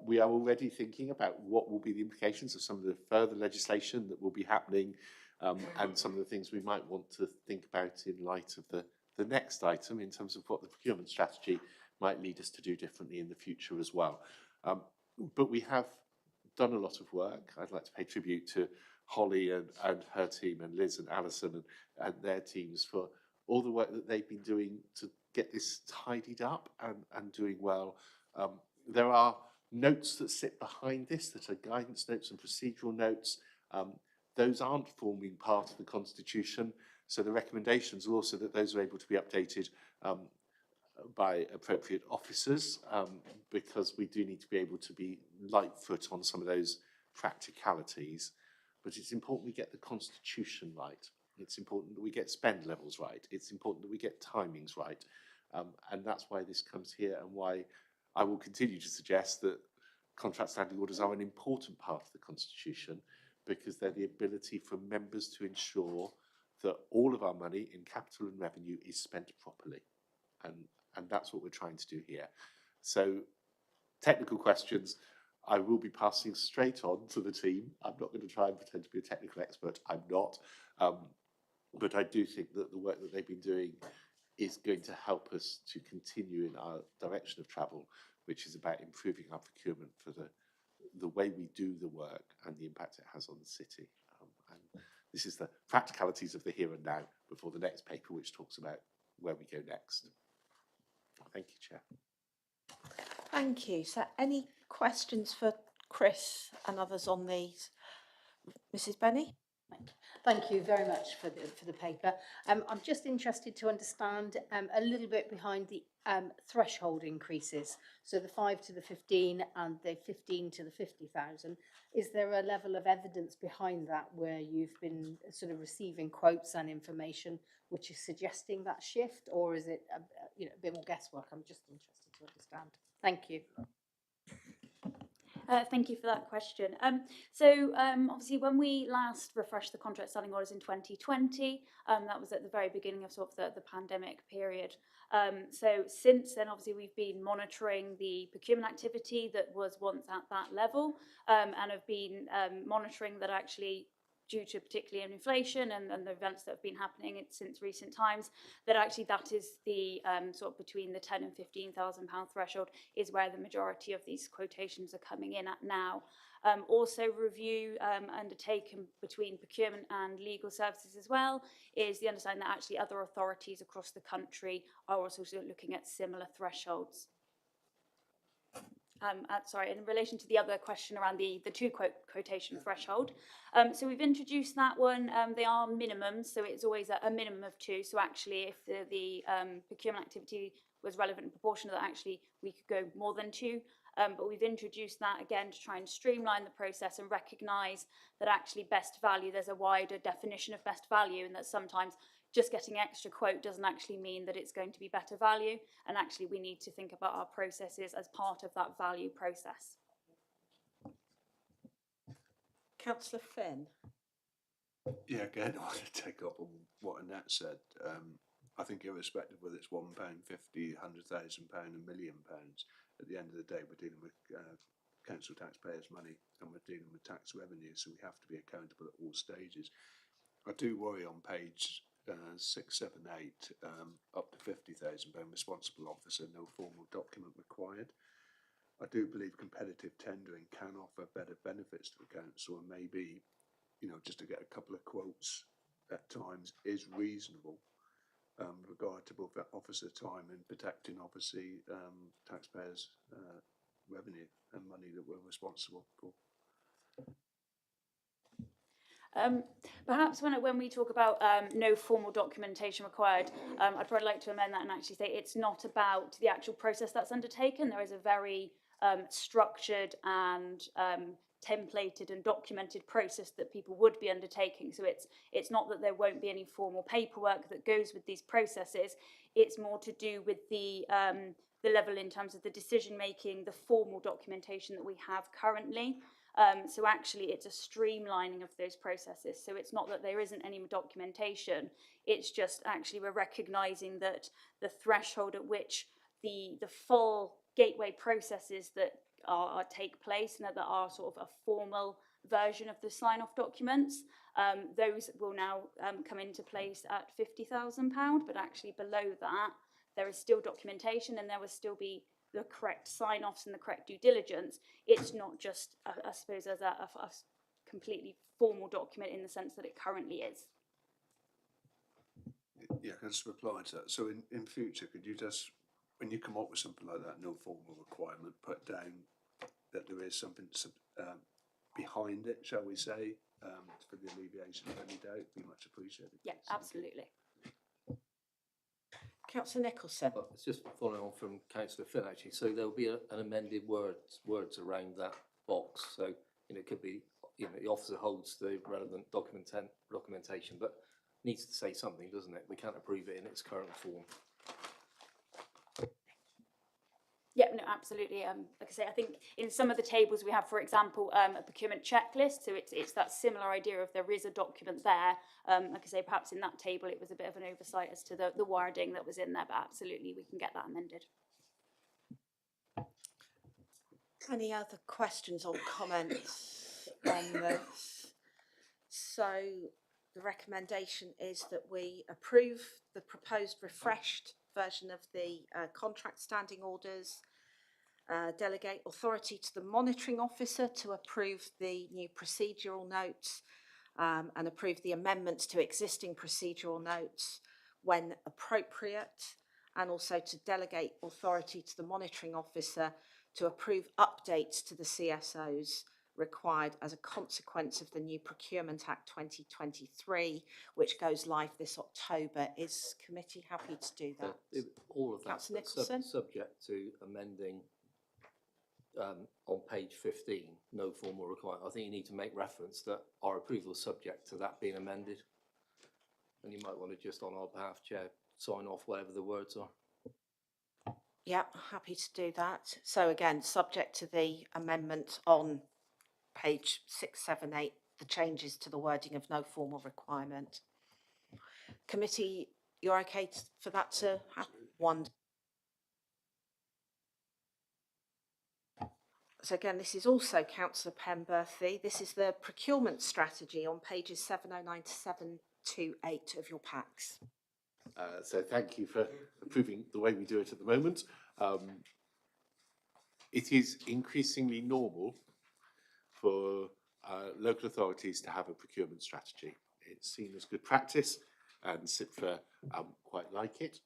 We are already thinking about what will be the implications of some of the further legislation that will be happening, and some of the things we might want to think about in light of the next item in terms of what the procurement strategy might lead us to do differently in the future as well. But we have done a lot of work. I'd like to pay tribute to Holly and her team, and Liz and Alison and their teams for all the work that they've been doing to get this tidied up and doing well. There are notes that sit behind this that are guidance notes and procedural notes. Those aren't forming part of the Constitution, so the recommendations are also that those are able to be updated by appropriate officers, because we do need to be able to be lightfoot on some of those practicalities. But it's important we get the Constitution right. It's important that we get spend levels right. It's important that we get timings right. And that's why this comes here, and why I will continue to suggest that contract standing orders are an important part of the Constitution, because they're the ability for members to ensure that all of our money in capital and revenue is spent properly. And that's what we're trying to do here. So, technical questions, I will be passing straight on to the team. I'm not going to try and pretend to be a technical expert. I'm not. But I do think that the work that they've been doing is going to help us to continue in our direction of travel, which is about improving our procurement for the way we do the work and the impact it has on the city. And this is the practicalities of the here and now before the next paper, which talks about where we go next. Thank you, Chair. Thank you. So any questions for Chris and others on these? Mrs. Benny? Thank you very much for the paper. I'm just interested to understand a little bit behind the threshold increases. So the 5 to the 15 and the 15 to the 50,000. Is there a level of evidence behind that where you've been sort of receiving quotes and information which is suggesting that shift, or is it a bit more guesswork? I'm just interested to understand. Thank you. Thank you for that question. Obviously when we last refreshed the contract standing orders in 2020, that was at the very beginning of sort of the pandemic period. So since then, obviously we've been monitoring the procurement activity that was once at that level, and have been monitoring that actually, due to particularly inflation and the events that have been happening since recent times, that actually that is the sort of between the £10,000 and £15,000 threshold is where the majority of these quotations are coming in at now. Also review undertaken between procurement and legal services as well is the understanding that actually other authorities across the country are also looking at similar thresholds. Sorry, in relation to the other question around the quotation threshold. So we've introduced that one. They are minimums, so it's always a minimum of 2. So actually, if the procurement activity was relevant and proportional, that actually we could go more than 2. But we've introduced that again to try and streamline the process and recognise that actually best value, there's a wider definition of best value, and that sometimes just getting extra quote doesn't actually mean that it's going to be better value, and actually we need to think about our processes as part of that value process. Councillor Finn. Yeah, again, I want to take up on what Annette said. I think irrespective whether it's £1, 50, £100,000, £1 million, at the end of the day we're dealing with council taxpayers' money and we're dealing with tax revenue, so we have to be accountable at all stages. I do worry on page 6, 7, 8, up to £50,000 responsible officer, no formal document required. I do believe competitive tendering can offer better benefits to the council, and maybe, you know, just to get a couple of quotes at times is reasonable, regard to both officer time and protecting obviously taxpayers' revenue and money that we're responsible for. Perhaps when we talk about no formal documentation required, I'd probably like to amend that and actually say it's not about the actual process that's undertaken. There is a very structured and templated and documented process that people would be undertaking. So it's not that there won't be any formal paperwork that goes with these processes. It's more to do with the level in terms of the decision making, the formal documentation that we have currently. So actually it's a streamlining of those processes. So it's not that there isn't any documentation, it's just actually we're recognising that the threshold at which the full gateway processes that take place and that are sort of a formal version of the sign-off documents, those will now come into place at £50,000, but actually below that there is still documentation and there will still be the correct sign-offs and the correct due diligence. It's not just, I suppose, as a completely formal document in the sense that it currently is. Yeah, can I just reply to that? So in future, could you just, when you come up with something like that, no formal requirement, put down that there is something behind it, shall we say, for the alleviation of any doubt? Be much appreciated. Yeah, absolutely. Councillor Nicholson. Well, it's just following on from Councillor Finn actually. So there'll be an amended words around that box. So it could be the officer holds the relevant documentation, but needs to say something, doesn't it? We can't approve it in its current form. Yeah, no, absolutely. Like I say, I think in some of the tables we have, for example, a procurement checklist. So it's that similar idea of there is a document there. Like I say, perhaps in that table it was a bit of an oversight as to the wording that was in there, but absolutely we can get that amended. Any other questions or comments on this? So the recommendation is that we approve the proposed refreshed version of the contract standing orders, delegate authority to the monitoring officer to approve the new procedural notes, and approve the amendments to existing procedural notes when appropriate, and also to delegate authority to the monitoring officer to approve updates to the CSOs required as a consequence of the new Procurement Act 2023, which goes live this October. Is committee happy to do that? All of that subject to amending on page 15, no formal requirement. I think you need to make reference that our approval is subject to that being amended. And you might want to just on our behalf, Chair, sign off whatever the words are. Yeah, happy to do that. So again, subject to the amendment on page 678, the changes to the wording of no formal requirement. Committee, you're okay for that to happen? One. So again, this is also Councillor Penberthy. This is the procurement strategy on pages 709 to 728 of your packs. So thank you for approving the way we do it at the moment. It is increasingly normal for local authorities to have a procurement strategy. It's seen as good practice, and CIPFA quite like it.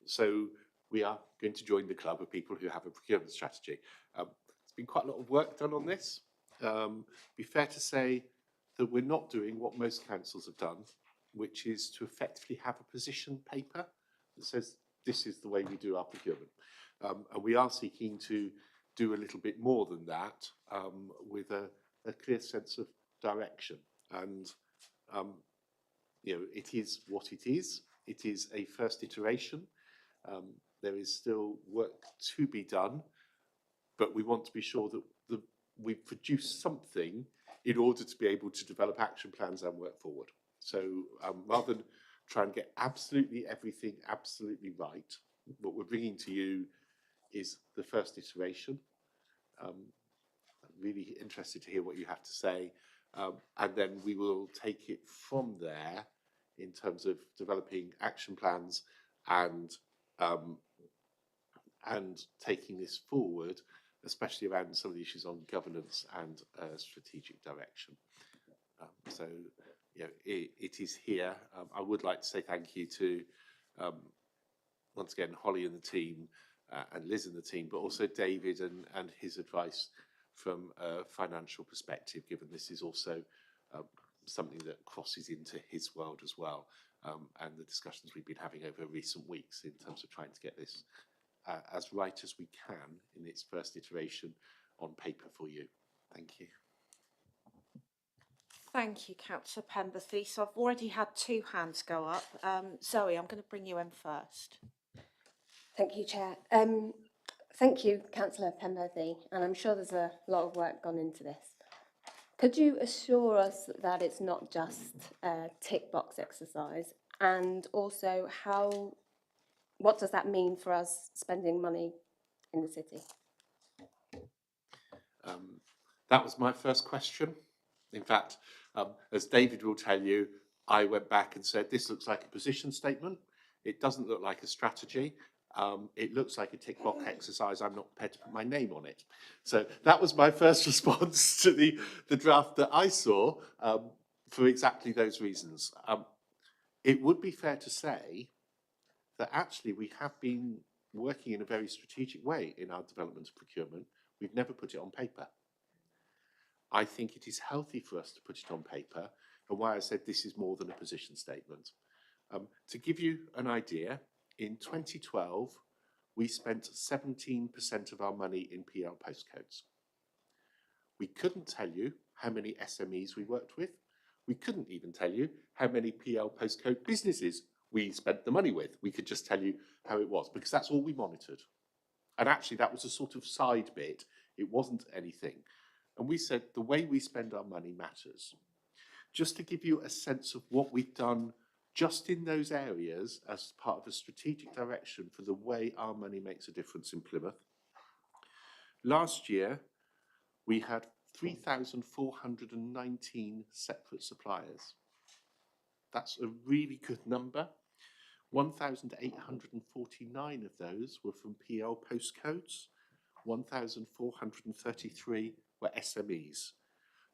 So we are going to join the club of people who have a procurement strategy. There's been quite a lot of work done on this. Be fair to say that we're not doing what most councils have done, which is to effectively have a position paper that says this is the way we do our procurement. And we are seeking to do a little bit more than that with a clear sense of direction. And it is what it is. It is a first iteration. There is still work to be done, but we want to be sure that we produce something in order to be able to develop action plans and work forward. So rather than try and get absolutely everything absolutely right, what we're bringing to you is the first iteration. I'm really interested to hear what you have to say, and then we will take it from there in terms of developing action plans and taking this forward, especially around some of the issues on governance and strategic direction. So, it is here. I would like to say thank you to, once again, Holly and the team, and Liz and the team, but also David and his advice from a financial perspective, given this is also something that crosses into his world as well, and the discussions we've been having over recent weeks in terms of trying to get this as right as we can in its first iteration on paper for you. Thank you. Thank you, Councillor Penberthy. So I've already had two hands go up. Zoe, I'm going to bring you in first. Thank you, Chair. Thank you, Councillor Penberthy, and I'm sure there's a lot of work gone into this. Could you assure us that it's not just a tick box exercise, and also what does that mean for us spending money in the city? That was my first question. In fact, as David will tell you, I went back and said, this looks like a position statement. It doesn't look like a strategy. It looks like a tick box exercise. I'm not prepared to put my name on it. So that was my first response to the draft that I saw, for exactly those reasons. It would be fair to say that actually we have been working in a very strategic way in our development of procurement. We've never put it on paper. I think it is healthy for us to put it on paper, and why I said this is more than a position statement. To give you an idea, in 2012, we spent 17% of our money in PL postcodes. We couldn't tell you how many SMEs we worked with. We couldn't even tell you how many PL postcode businesses we spent the money with. We could just tell you how it was, because that's all we monitored. And actually, that was a sort of side bit. It wasn't anything. And we said the way we spend our money matters. Just to give you a sense of what we've done just in those areas as part of a strategic direction for the way our money makes a difference in Plymouth. Last year, we had 3,419 separate suppliers. That's a really good number. 1,849 of those were from PL postcodes. 1,433 were SMEs.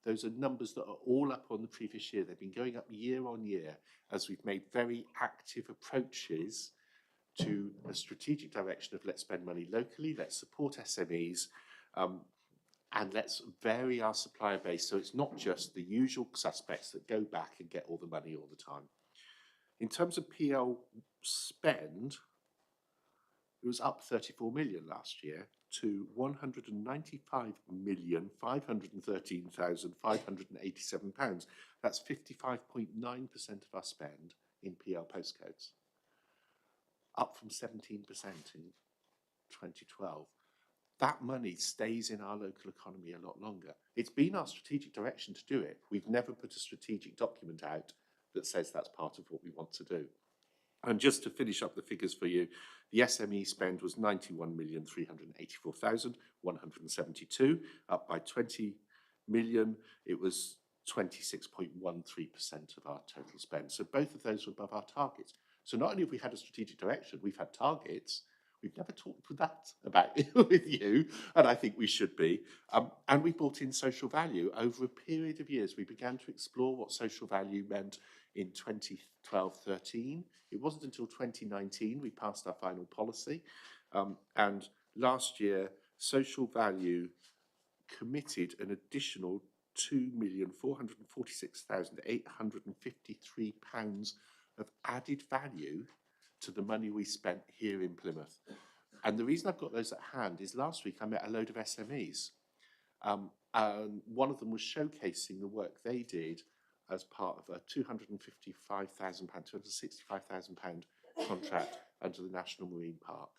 Those are numbers that are all up on the previous year. They've been going up year on year as we've made very active approaches to a strategic direction of let's spend money locally, let's support SMEs, and let's vary our supplier base so it's not just the usual suspects that go back and get all the money all the time. In terms of PL spend, it was up 34 million last year to 195,513,587 pounds. That's 55.9% of our spend in PL postcodes, up from 17% in 2012, that money stays in our local economy a lot longer. It's been our strategic direction to do it. We've never put a strategic document out that says that's part of what we want to do. And just to finish up the figures for you, the SME spend was 91,384,172, up by 20 million. It was 26.13% of our total spend. So both of those were above our targets. So not only have we had a strategic direction, we've had targets. We've never talked about it with you, and I think we should be. And we brought in social value. Over a period of years, we began to explore what social value meant in 2012-13. It wasn't until 2019 we passed our final policy. And last year, social value committed an additional £2,446,853 of added value to the money we spent here in Plymouth. And the reason I've got those at hand is last week I met a load of SMEs. And one of them was showcasing the work they did as part of a £265,000 contract under the National Marine Park.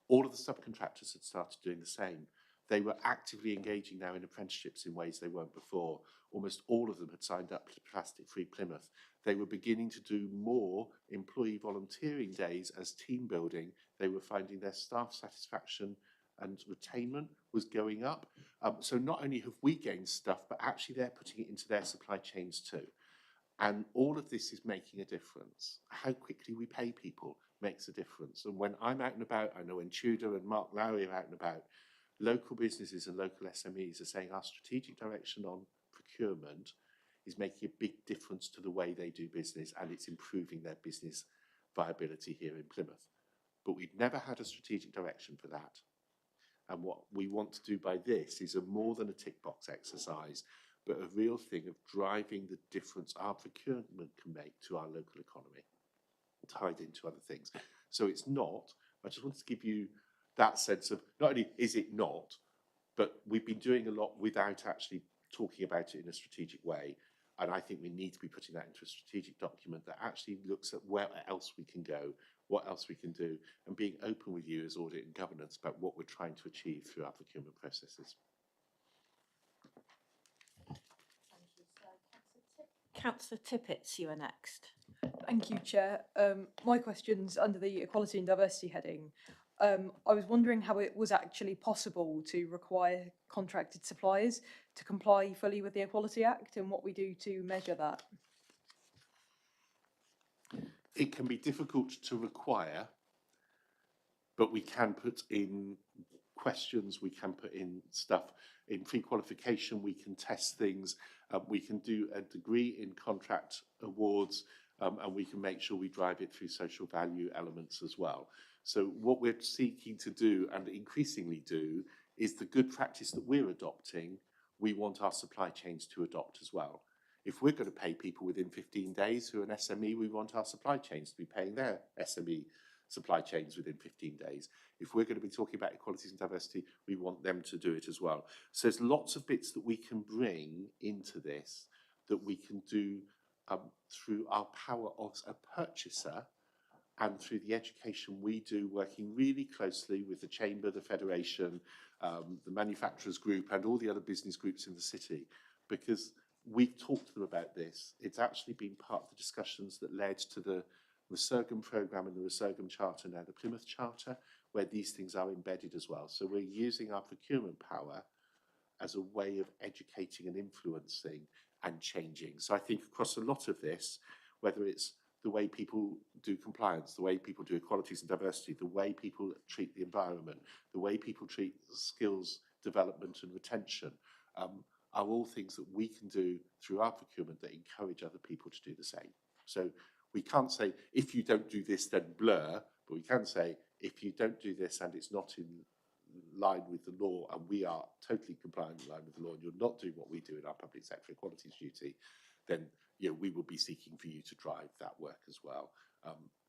All of the subcontractors had started doing the same. They were actively engaging now in apprenticeships in ways they weren't before. Almost all of them had signed up to Plastic Free Plymouth. They were beginning to do more employee volunteering days as team building. They were finding their staff satisfaction and retainment was going up. So not only have we gained stuff, but actually they're putting it into their supply chains too. And all of this is making a difference. How quickly we pay people makes a difference. And when I'm out and about, I know when Tudor and Mark Lowry are out and about, local businesses and local SMEs are saying our strategic direction on procurement is making a big difference to the way they do business, and it's improving their business viability here in Plymouth. But we've never had a strategic direction for that. And what we want to do by this is more than a tick box exercise, but a real thing of driving the difference our procurement can make to our local economy, tied into other things. So it's not, I just wanted to give you that sense of not only is it not, but we've been doing a lot without actually talking about it in a strategic way. And I think we need to be putting that into a strategic document that actually looks at where else we can go, what else we can do, and being open with you as audit and governance about what we're trying to achieve through our procurement processes. Councillor Tippett, you are next. Thank you, Chair. My question's under the Equality and Diversity heading. I was wondering how it was actually possible to require contracted suppliers to comply fully with the Equality Act and what we do to measure that. It can be difficult to require, but we can put in questions, we can put in stuff. In pre-qualification, we can test things, we can do a degree in contract awards, and we can make sure we drive it through social value elements as well. So what we're seeking to do, and increasingly do, is the good practice that we're adopting, we want our supply chains to adopt as well. If we're going to pay people within 15 days who are an SME, we want our supply chains to be paying their SME supply chains within 15 days. If we're going to be talking about equalities and diversity, we want them to do it as well. So there's lots of bits that we can bring into this that we can do through our power as a purchaser and through the education we do, working really closely with the Chamber, the Federation, the manufacturers group and all the other business groups in the city, because we've talked to them about this. It's actually been part of the discussions that led to the Resurgam programme and the Resurgam Charter, now the Plymouth Charter, where these things are embedded as well. So we're using our procurement power as a way of educating and influencing and changing. So I think across a lot of this, whether it's the way people do compliance, the way people do equalities and diversity, the way people treat the environment, the way people treat skills development and retention, are all things that we can do through our procurement that encourage other people to do the same. So we can't say, if you don't do this, then blur, but we can say, if you don't do this and it's not in line with the law, and we are totally compliant in line with the law, and you're not doing what we do in our public sector equalities duty, then we will be seeking for you to drive that work as well.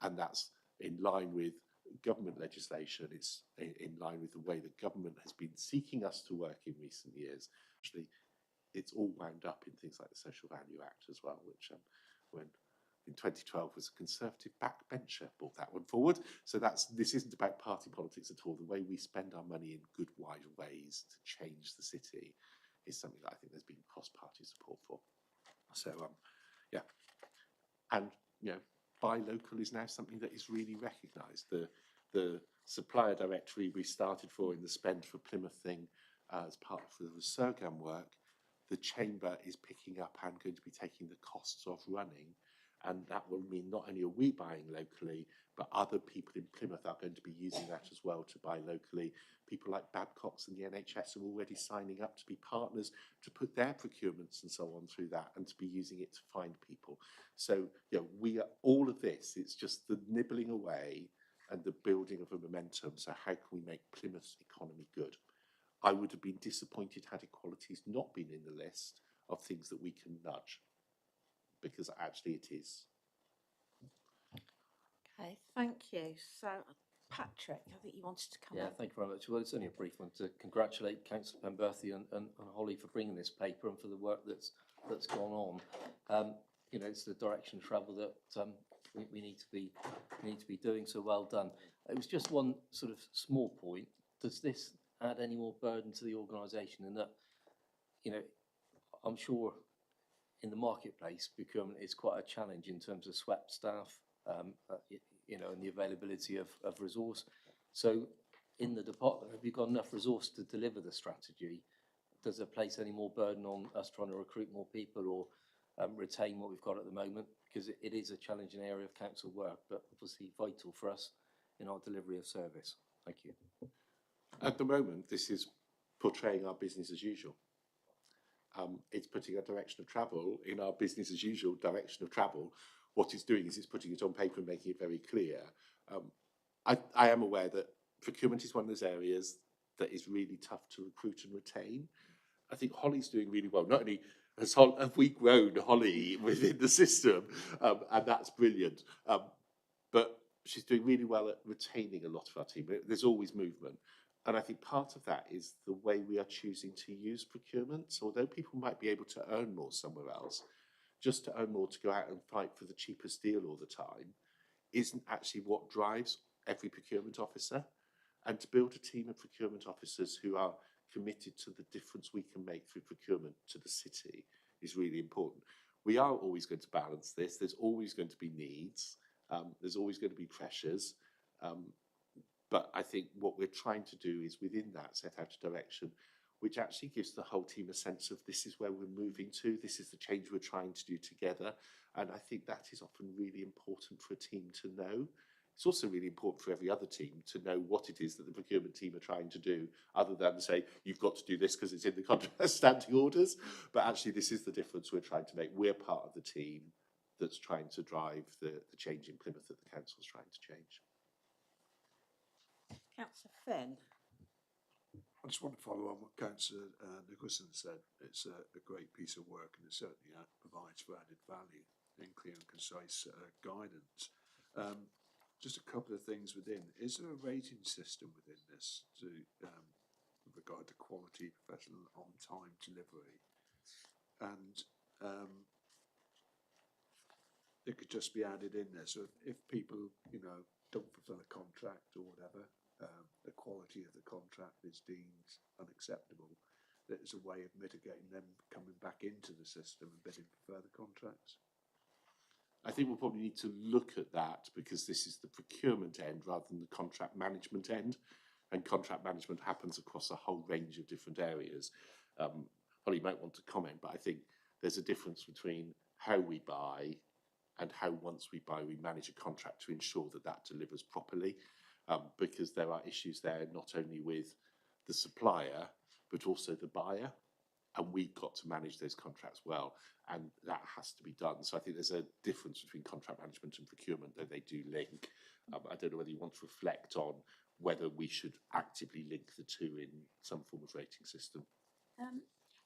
And that's in line with government legislation. It's in line with the way the government has been seeking us to work in recent years. Actually, it's all wound up in things like the Social Value Act as well, which when in 2012 was a Conservative backbencher brought that one forward. So this isn't about party politics at all. The way we spend our money in good, wide ways to change the city is something that I think there's been cross-party support for. So, yeah. And, you know, buy local is now something that is really recognised. The supplier directory we started for in the spend for Plymouth thing as part of the Resurgam work, the Chamber is picking up and going to be taking the costs of running. And that will mean not only are we buying locally, but other people in Plymouth are going to be using that as well to buy locally. People like Babcock's and the NHS are already signing up to be partners to put their procurements and so on through that and to be using it to find people. So, you know, we are all of this. It's just the nibbling away and the building of a momentum. So how can we make Plymouth's economy good? I would have been disappointed had equalities not been in the list of things that we can nudge, because actually it is. Okay, thank you. So, Patrick, I think you wanted to come in. Yeah, thank you very much. Well, it's only a brief one to congratulate Councillor Penberthy and Holly for bringing this paper and for the work that's gone on. You know, it's the direction of travel that we need to be doing. So well done. It was just one sort of small point. Does this add any more burden to the organisation? In that, you know, I'm sure in the marketplace, procurement is quite a challenge in terms of SWEP staff, you know, and the availability of resource. So in the department, have you got enough resource to deliver the strategy? Does it place any more burden on us trying to recruit more people or retain what we've got at the moment? Because it is a challenging area of council work, but obviously vital for us in our delivery of service. Thank you. At the moment, this is portraying our business as usual. It's putting a direction of travel in our business as usual direction of travel. What it's doing is it's putting it on paper and making it very clear. I am aware that procurement is one of those areas that is really tough to recruit and retain. I think Holly's doing really well. Not only have we grown Holly within the system, and that's brilliant, but she's doing really well at retaining a lot of our team. There's always movement. And I think part of that is the way we are choosing to use procurement. So although people might be able to earn more somewhere else, just to earn more to go out and fight for the cheapest deal all the time isn't actually what drives every procurement officer. And to build a team of procurement officers who are committed to the difference we can make through procurement to the city is really important. We are always going to balance this. There's always going to be needs. There's always going to be pressures. But I think what we're trying to do is within that set out a direction which actually gives the whole team a sense of this is where we're moving to, this is the change we're trying to do together. And I think that is often really important for a team to know. It's also really important for every other team to know what it is that the procurement team are trying to do, other than say, you've got to do this because it's in the contract standing orders. But actually, this is the difference we're trying to make. We're part of the team that's trying to drive the change in Plymouth that the council's trying to change. Councillor Finn. I just want to follow on what Councillor Nicholson said. It's a great piece of work, and it certainly provides for added value in clear and concise guidance. Just a couple of things within. Is there a rating system within this to with regard to quality, professional, on-time delivery? And it could just be added in there. So if people, you know, don't fulfil a contract or whatever, the quality of the contract is deemed unacceptable, there's a way of mitigating them coming back into the system and bidding for further contracts. I think we'll probably need to look at that because this is the procurement end rather than the contract management end, and contract management happens across a whole range of different areas. Holly might want to comment, but I think there's a difference between how we buy and how once we buy we manage a contract to ensure that that delivers properly, because there are issues there not only with the supplier but also the buyer, and we've got to manage those contracts well, and that has to be done. So I think there's a difference between contract management and procurement, though they do link. I don't know whether you want to reflect on whether we should actively link the two in some form of rating system.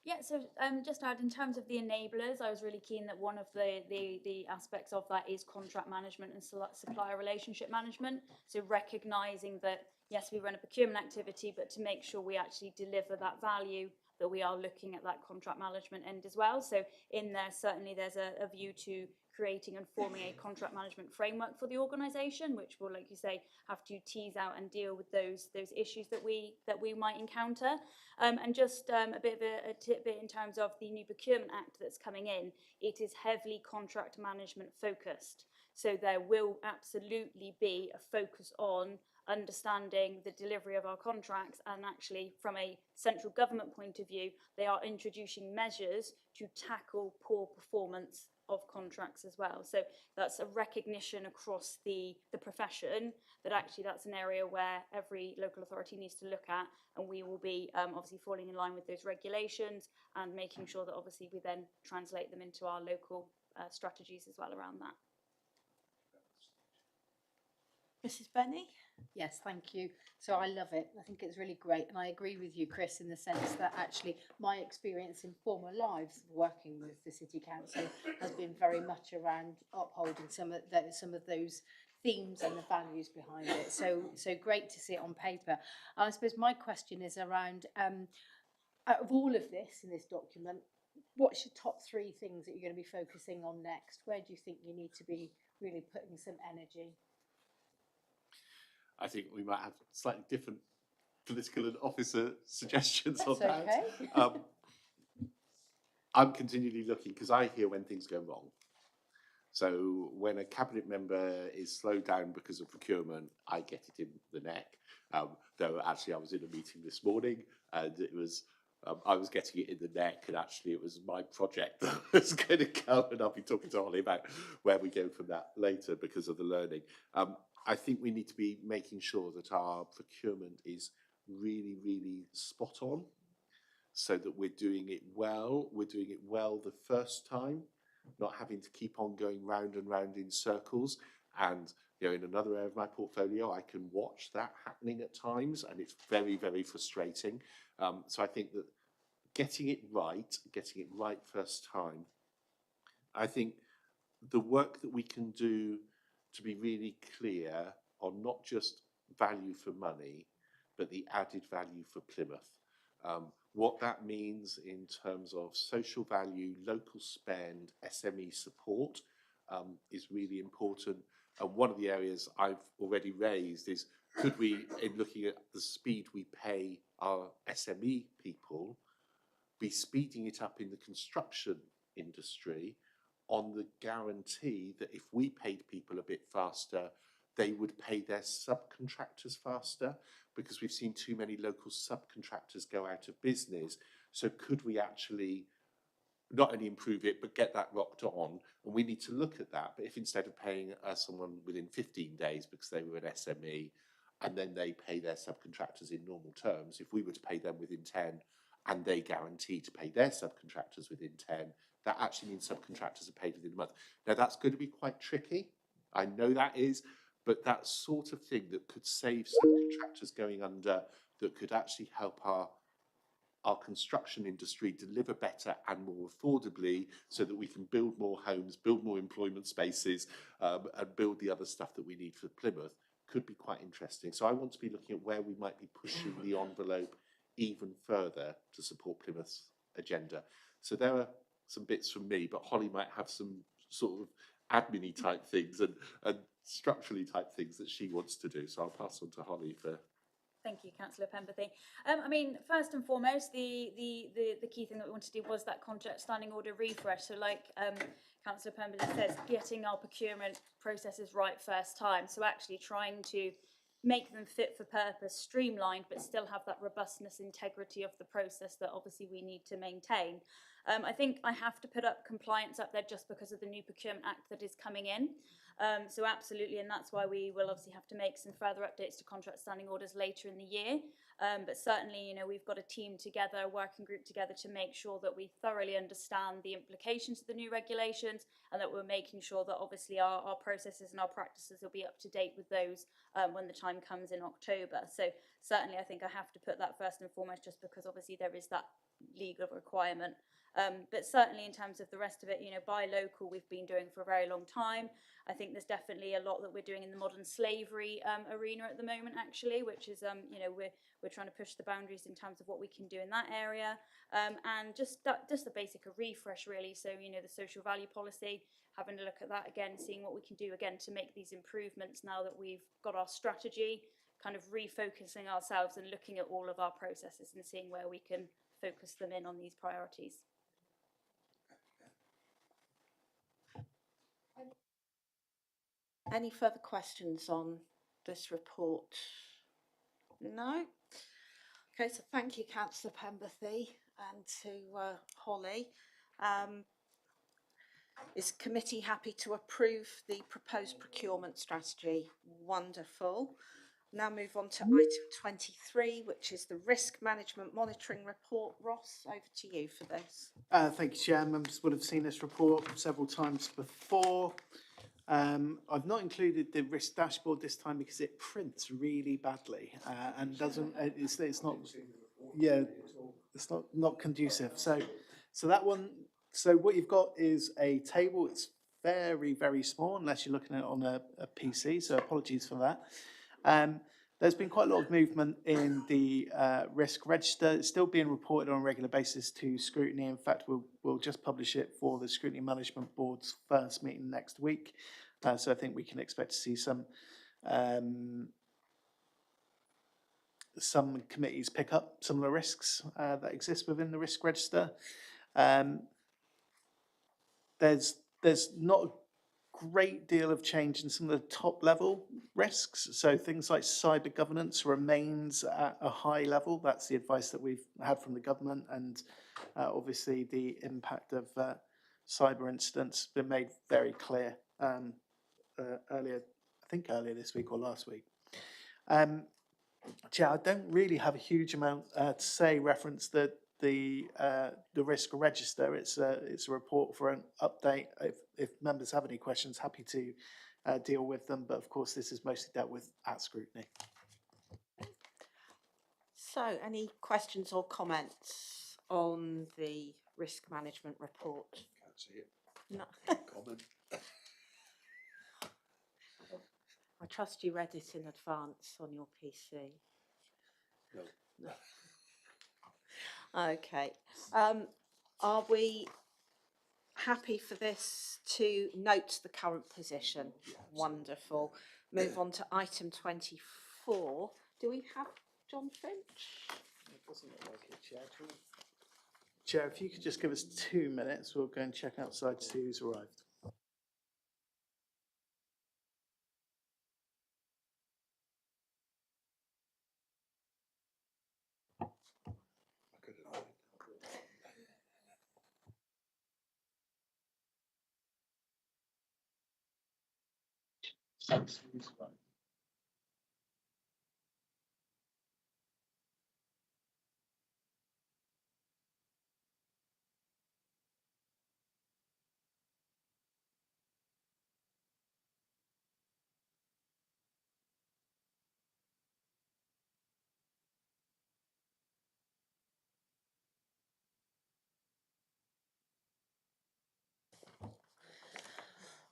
Yeah, so just to add, in terms of the enablers, I was really keen that one of the aspects of that is contract management and supplier relationship management. So recognising that, yes, we run a procurement activity, but to make sure we actually deliver that value, that we are looking at that contract management end as well. So in there, certainly there's a view to creating and forming a contract management framework for the organisation, which will, like you say, have to tease out and deal with those issues that we might encounter. And just a bit of a tidbit in terms of the new Procurement Act that's coming in, it is heavily contract management focused. So there will absolutely be a focus on understanding the delivery of our contracts, and actually from a central government point of view, they are introducing measures to tackle poor performance of contracts as well. So that's a recognition across the profession that actually that's an area where every local authority needs to look at, and we will be obviously falling in line with those regulations and making sure that obviously we then translate them into our local strategies as well around that. Mrs. Benny? Yes, thank you. So I love it. I think it's really great. And I agree with you, Chris, in the sense that actually my experience in former lives working with the City Council has been very much around upholding some of those themes and the values behind it. So great to see it on paper. I suppose my question is around, out of all of this in this document, what's your top 3 things that you're going to be focusing on next? Where do you think you need to be really putting some energy? I think we might have slightly different political and officer suggestions That's on that. okay. I'm continually looking, because I hear when things go wrong. So when a cabinet member is slowed down because of procurement, I get it in the neck. Though actually I was in a meeting this morning and it was, I was getting it in the neck, and actually it was my project that was going to go, and I'll be talking to Holly about where we go from that later because of the learning. I think we need to be making sure that our procurement is really, really spot on, so that we're doing it well. We're doing it well the first time, not having to keep on going round and round in circles. And you know, in another area of my portfolio, I can watch that happening at times, and it's very, very frustrating. So I think that getting it right first time. I think the work that we can do to be really clear on not just value for money, but the added value for Plymouth. What that means in terms of social value, local spend, SME support is really important. And one of the areas I've already raised is, could we, in looking at the speed we pay our SME people, be speeding it up in the construction industry on the guarantee that if we paid people a bit faster, they would pay their subcontractors faster, because we've seen too many local subcontractors go out of business. So could we actually not only improve it, but get that rocked on? And we need to look at that. But if instead of paying someone within 15 days because they were an SME, and then they pay their subcontractors in normal terms, if we were to pay them within 10 and they guarantee to pay their subcontractors within 10, that actually means subcontractors are paid within a month. Now that's going to be quite tricky. I know that is, but that sort of thing that could save subcontractors going under, that could actually help our construction industry deliver better and more affordably, so that we can build more homes, build more employment spaces, and build the other stuff that we need for Plymouth, could be quite interesting. So I want to be looking at where we might be pushing the envelope even further to support Plymouth's agenda. So there are some bits from me, but Holly might have some sort of admin-y type things and structurally type things that she wants to do. So I'll pass on to Holly for... Thank you, Councillor Pemberthy. I mean, first and foremost, the key thing that we wanted to do was that contract standing order refresh. So like Councillor Pemberthy says, getting our procurement processes right first time. So actually trying to make them fit for purpose, streamlined, but still have that robustness, integrity of the process that obviously we need to maintain. I think I have to put up compliance up there just because of the new Procurement Act that is coming in. So absolutely, and that's why we will obviously have to make some further updates to contract standing orders later in the year. But certainly, you know, we've got a team together, a working group together to make sure that we thoroughly understand the implications of the new regulations, and that we're making sure that obviously our processes and our practices will be up to date with those when the time comes in October. So certainly I think I have to put that first and foremost, just because obviously there is that legal requirement. But certainly in terms of the rest of it, you know, buy local we've been doing for a very long time. I think there's definitely a lot that we're doing in the modern slavery arena at the moment, actually, which is, you know, we're trying to push the boundaries in terms of what we can do in that area. And just the basic refresh, really. So, you know, the social value policy, having a look at that again, seeing what we can do again to make these improvements now that we've got our strategy, kind of refocusing ourselves and looking at all of our processes and seeing where we can focus them in on these priorities. Any further questions on this report? No? Okay, so thank you, Councillor Pemberthy, and to Holly. Is committee happy to approve the proposed procurement strategy? Wonderful. Now move on to item 23, which is the risk management monitoring report. Ross, over to you for this. Thank you, Chair. Members would have seen this report several times before. I've not included the risk dashboard this time because it prints really badly and doesn't. It's not. Yeah, it's not conducive. So that one. So what you've got is a table. It's very small unless you're looking at it on a PC. So apologies for that. There's been quite a lot of movement in the risk register. It's still being reported on a regular basis to scrutiny. In fact, we'll just publish it for the Scrutiny Management Board's first meeting next week. So I think we can expect to see some committees pick up some of the risks that exist within the risk register. There's not a great deal of change in some of the top level risks. So things like cyber governance remains at a high level. That's the advice that we've had from the government, and obviously the impact of cyber incidents been made very clear earlier this week or last week. Chair, I don't really have a huge amount to say. Reference the risk register. It's a report for an update. If members have any questions, happy to deal with them. But of course, this is mostly dealt with at scrutiny. So, any questions or comments on the risk management report? Can't see it. No. Comment. I trust you read it in advance on your PC. No. Okay. Are we happy for this to note the current position? Yeah, wonderful. Move on to item 24. Do we have John Finch? It doesn't look like it, Chair. Chair, if you could just give us 2 minutes, we'll go and check outside to see who's arrived.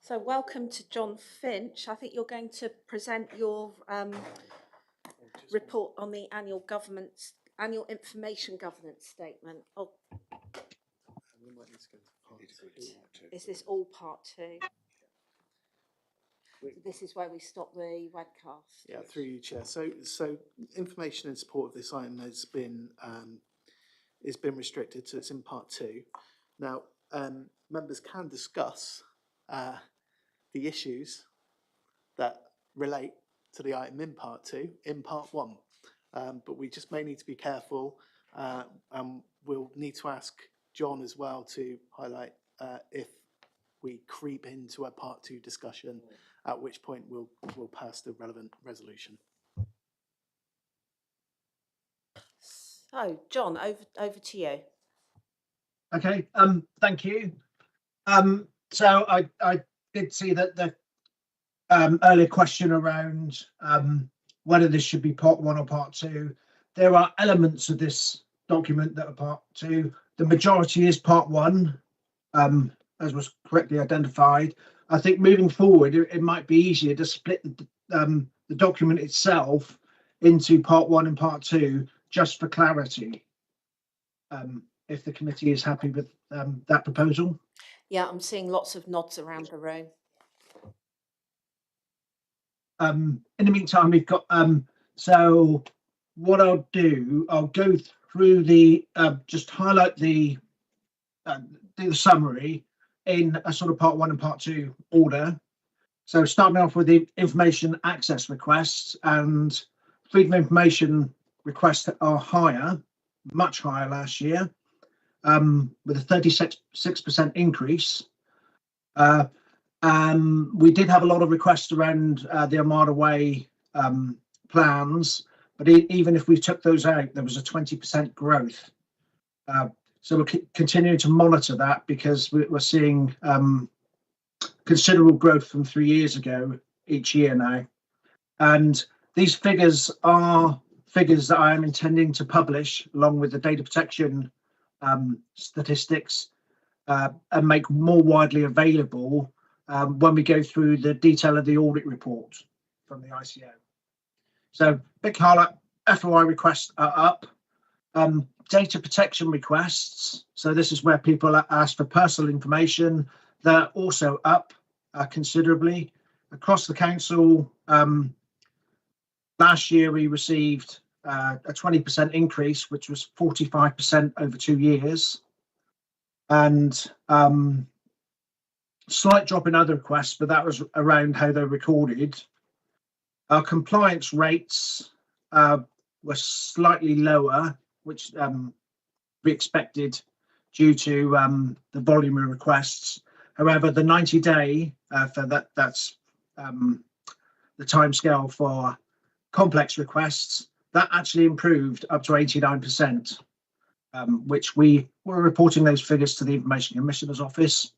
So welcome to John Finch. I think you're going to present your report on the annual information governance statement. Oh, is this all part 2? This is where we stop the webcast. Yeah, through you, Chair. So information in support of this item has been restricted, so it's in part 2. Now, members can discuss the issues that relate to the item in part 2 in part 1, but we just may need to be careful, and we'll need to ask John as well to highlight if we creep into a part 2 discussion, at which point we'll pass the relevant resolution. So, John, over to you. Okay, thank you. So I did see that the earlier question around whether this should be part 1 or part 2. There are elements of this document that are part 2. The majority is part 1, as was correctly identified. I think moving forward, it might be easier to split the document itself into part 1 and part 2, just for clarity. If the committee is happy with that proposal. Yeah, I'm seeing lots of nods around the room. In the meantime, we've got so what I'll do, I'll go through the just highlight the do the summary in a sort of part 1 and part 2 order. So starting off with the information access requests, and freedom of information requests are higher, much higher last year, with a 36% increase. We did have a lot of requests around the Armada Way plans, but even if we took those out, there was a 20% growth. So we're continuing to monitor that, because we're seeing considerable growth from 3 years ago each year now. And these figures are figures that I am intending to publish along with the data protection statistics and make more widely available when we go through the detail of the audit report from the ICO. So big highlight, FOI requests are up. Data protection requests, so this is where people ask for personal information, they're also up considerably. Across the council, last year we received a 20% increase, which was 45% over 2 years. And slight drop in other requests, but that was around how they're recorded. Our compliance rates were slightly lower, which we expected due to the volume of requests. However, the 90-day for that's the timescale for complex requests, that actually improved up to 89%, which we were reporting those figures to the Information Commissioner's Office.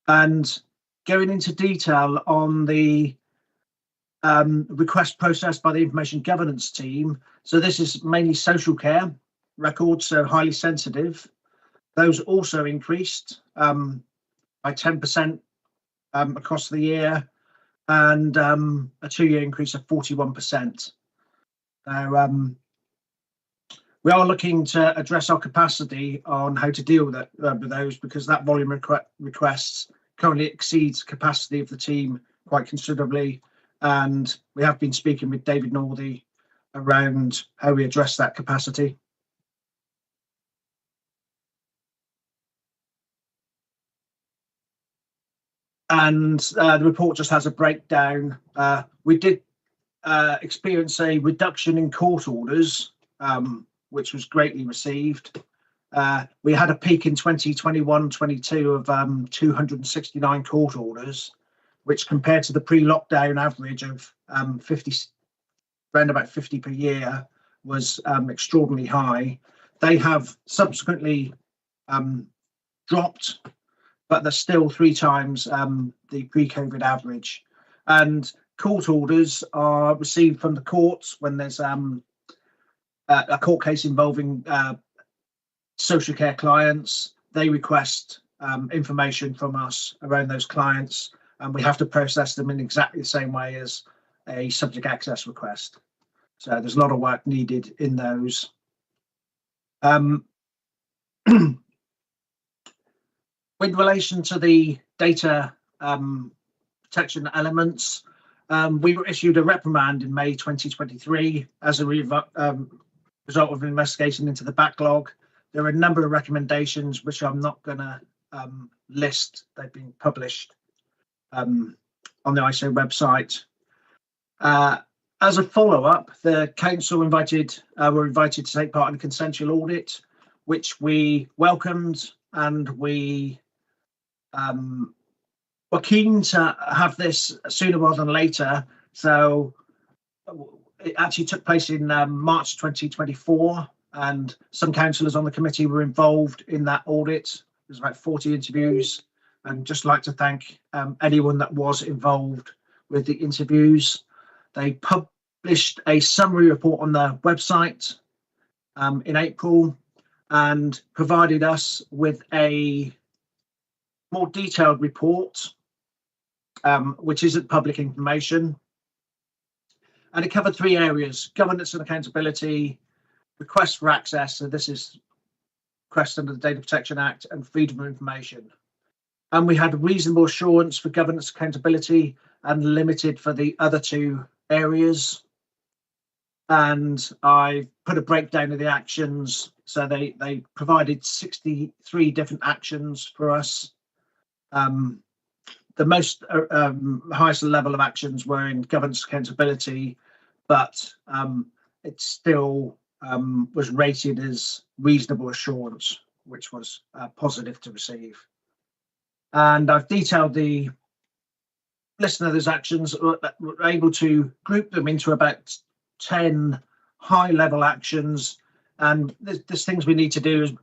And going into detail on the request processed by the Information Governance team, so this is mainly social care records, so highly sensitive. Those also increased by 10% across the year, and a 2-year increase of 41%. Now, we are looking to address our capacity on how to deal with those, because that volume of requests currently exceeds capacity of the team quite considerably, and we have been speaking with David Northey around how we address that capacity. And the report just has a breakdown. We did experience a reduction in court orders, which was greatly received. We had a peak in 2021-22 of 269 court orders, which compared to the pre-lockdown average of 50, around about 50 per year, was extraordinarily high. They have subsequently dropped, but they're still 3 times the pre-COVID average. And court orders are received from the courts when there's a court case involving social care clients. They request information from us around those clients, and we have to process them in exactly the same way as a subject access request. So there's a lot of work needed in those. With relation to the data protection elements, we were issued a reprimand in May 2023 as a result of an investigation into the backlog. There are a number of recommendations which I'm not going to list. They've been published on the ISO website. As a follow-up, the council were invited to take part in a consensual audit, which we welcomed, and we were keen to have this sooner rather than later. So it actually took place in March 2024, and some councillors on the committee were involved in that audit. There's about 40 interviews, and just like to thank anyone that was involved with the interviews. They published a summary report on their website in April, and provided us with a more detailed report, which isn't public information. And it covered 3 areas: governance and accountability, request for access, so this is request under the Data Protection Act, and freedom of information. And we had reasonable assurance for governance accountability and limited for the other 2 areas. And I put a breakdown of the actions. So they provided 63 different actions for us. The most highest level of actions were in governance accountability, but it still was rated as reasonable assurance, which was positive to receive. And I've detailed the list of those actions. We're able to group them into about 10 high-level actions, and there's things we need to do,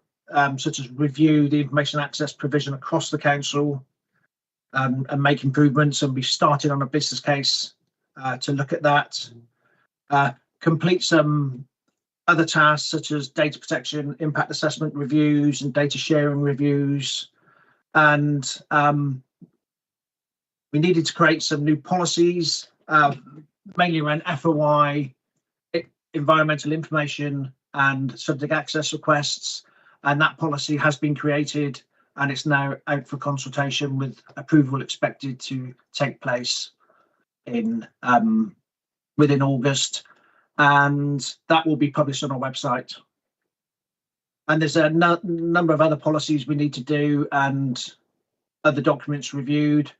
such as review the information access provision across the council and make improvements, and we started on a business case to look at that. Complete some other tasks such as data protection, impact assessment reviews and data sharing reviews, and we needed to create some new policies, mainly around FOI, environmental information and subject access requests, and that policy has been created and it's now out for consultation, with approval expected to take place in within August, and that will be published on our website. And there's a number of other policies we need to do and other documents reviewed,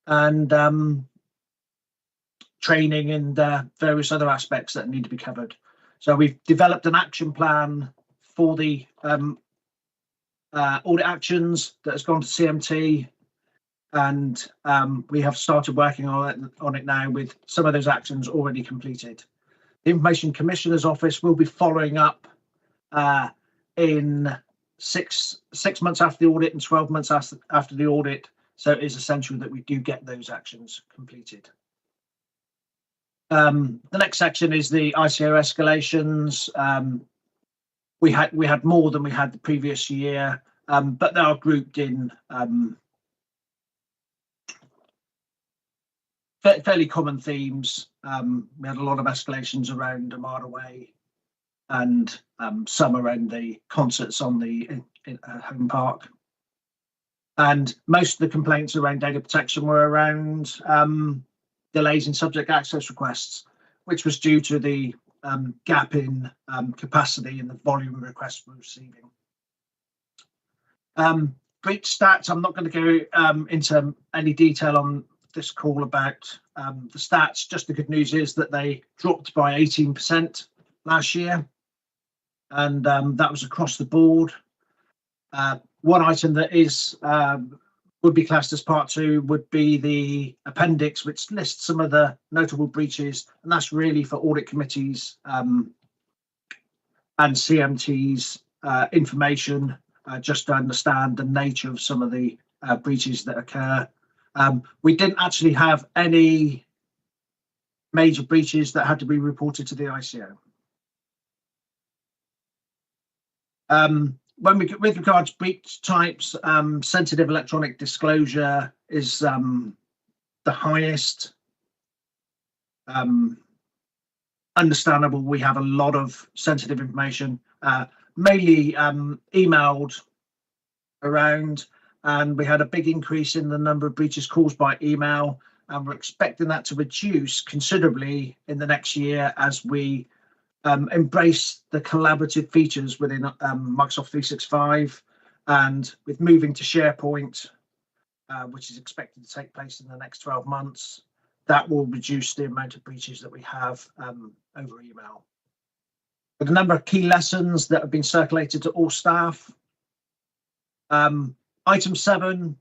and training and various other aspects that need to be covered. So we've developed an action plan for the audit actions that has gone to CMT, and we have started working on it now, with some of those actions already completed. The Information Commissioner's Office will be following up in six months after the audit and 12 months after the audit, so it is essential that we do get those actions completed. The next section is the ICO escalations. We had more than we had the previous year, but they are grouped in fairly common themes. We had a lot of escalations around Armada Way, and some around the concerts on the Home Park. And most of the complaints around data protection were around delays in subject access requests, which was due to the gap in capacity and the volume of requests we're receiving. Breach stats, I'm not going to go into any detail on this call about the stats. Just the good news is that they dropped by 18% last year, and that was across the board. One item that is would be classed as part 2 would be the appendix, which lists some of the notable breaches, and that's really for audit committees and CMT's information, just to understand the nature of some of the breaches that occur. We didn't actually have any major breaches that had to be reported to the ICO. With regards to breach types, sensitive electronic disclosure is the highest. Understandable, we have a lot of sensitive information, mainly emailed around, and we had a big increase in the number of breaches caused by email, and we're expecting that to reduce considerably in the next year as we embrace the collaborative features within Microsoft 365, and with moving to SharePoint, which is expected to take place in the next 12 months, that will reduce the amount of breaches that we have over email. With a number of key lessons that have been circulated to all staff. Item 7,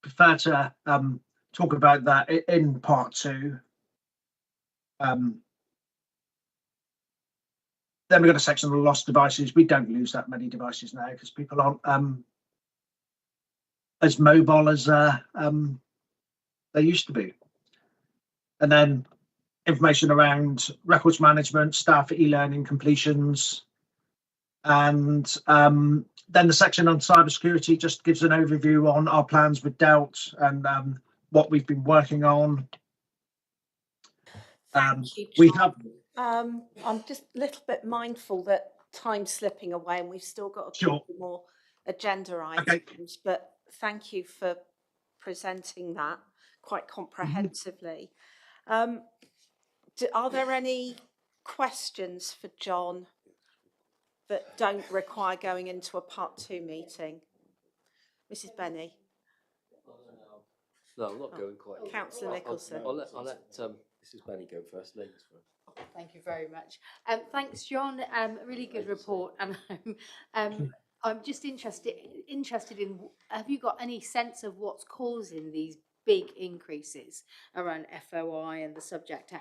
prefer to talk about that in part 2. Then we've got a section on lost devices. We don't lose that many devices now because people aren't as mobile as they used to be. And then information around records management, staff e-learning completions, and then the section on cybersecurity just gives an overview on our plans with Delt and what we've been working on. Thank you, we John. have. I'm just a little bit mindful that time's slipping away and we've still got a Sure. couple more agenda items, Okay. but thank you for presenting that quite comprehensively. Are there any questions for John that don't require going into a part 2 meeting? Mrs. Benny? No, I'm not going quite. Councillor Nicholson. I'll let Mrs. Benny go first. Ladies first. Thank you very much. Thanks, John. Really good report. And I'm just interested in, have you got any sense of what's causing these big increases around FOI and the subject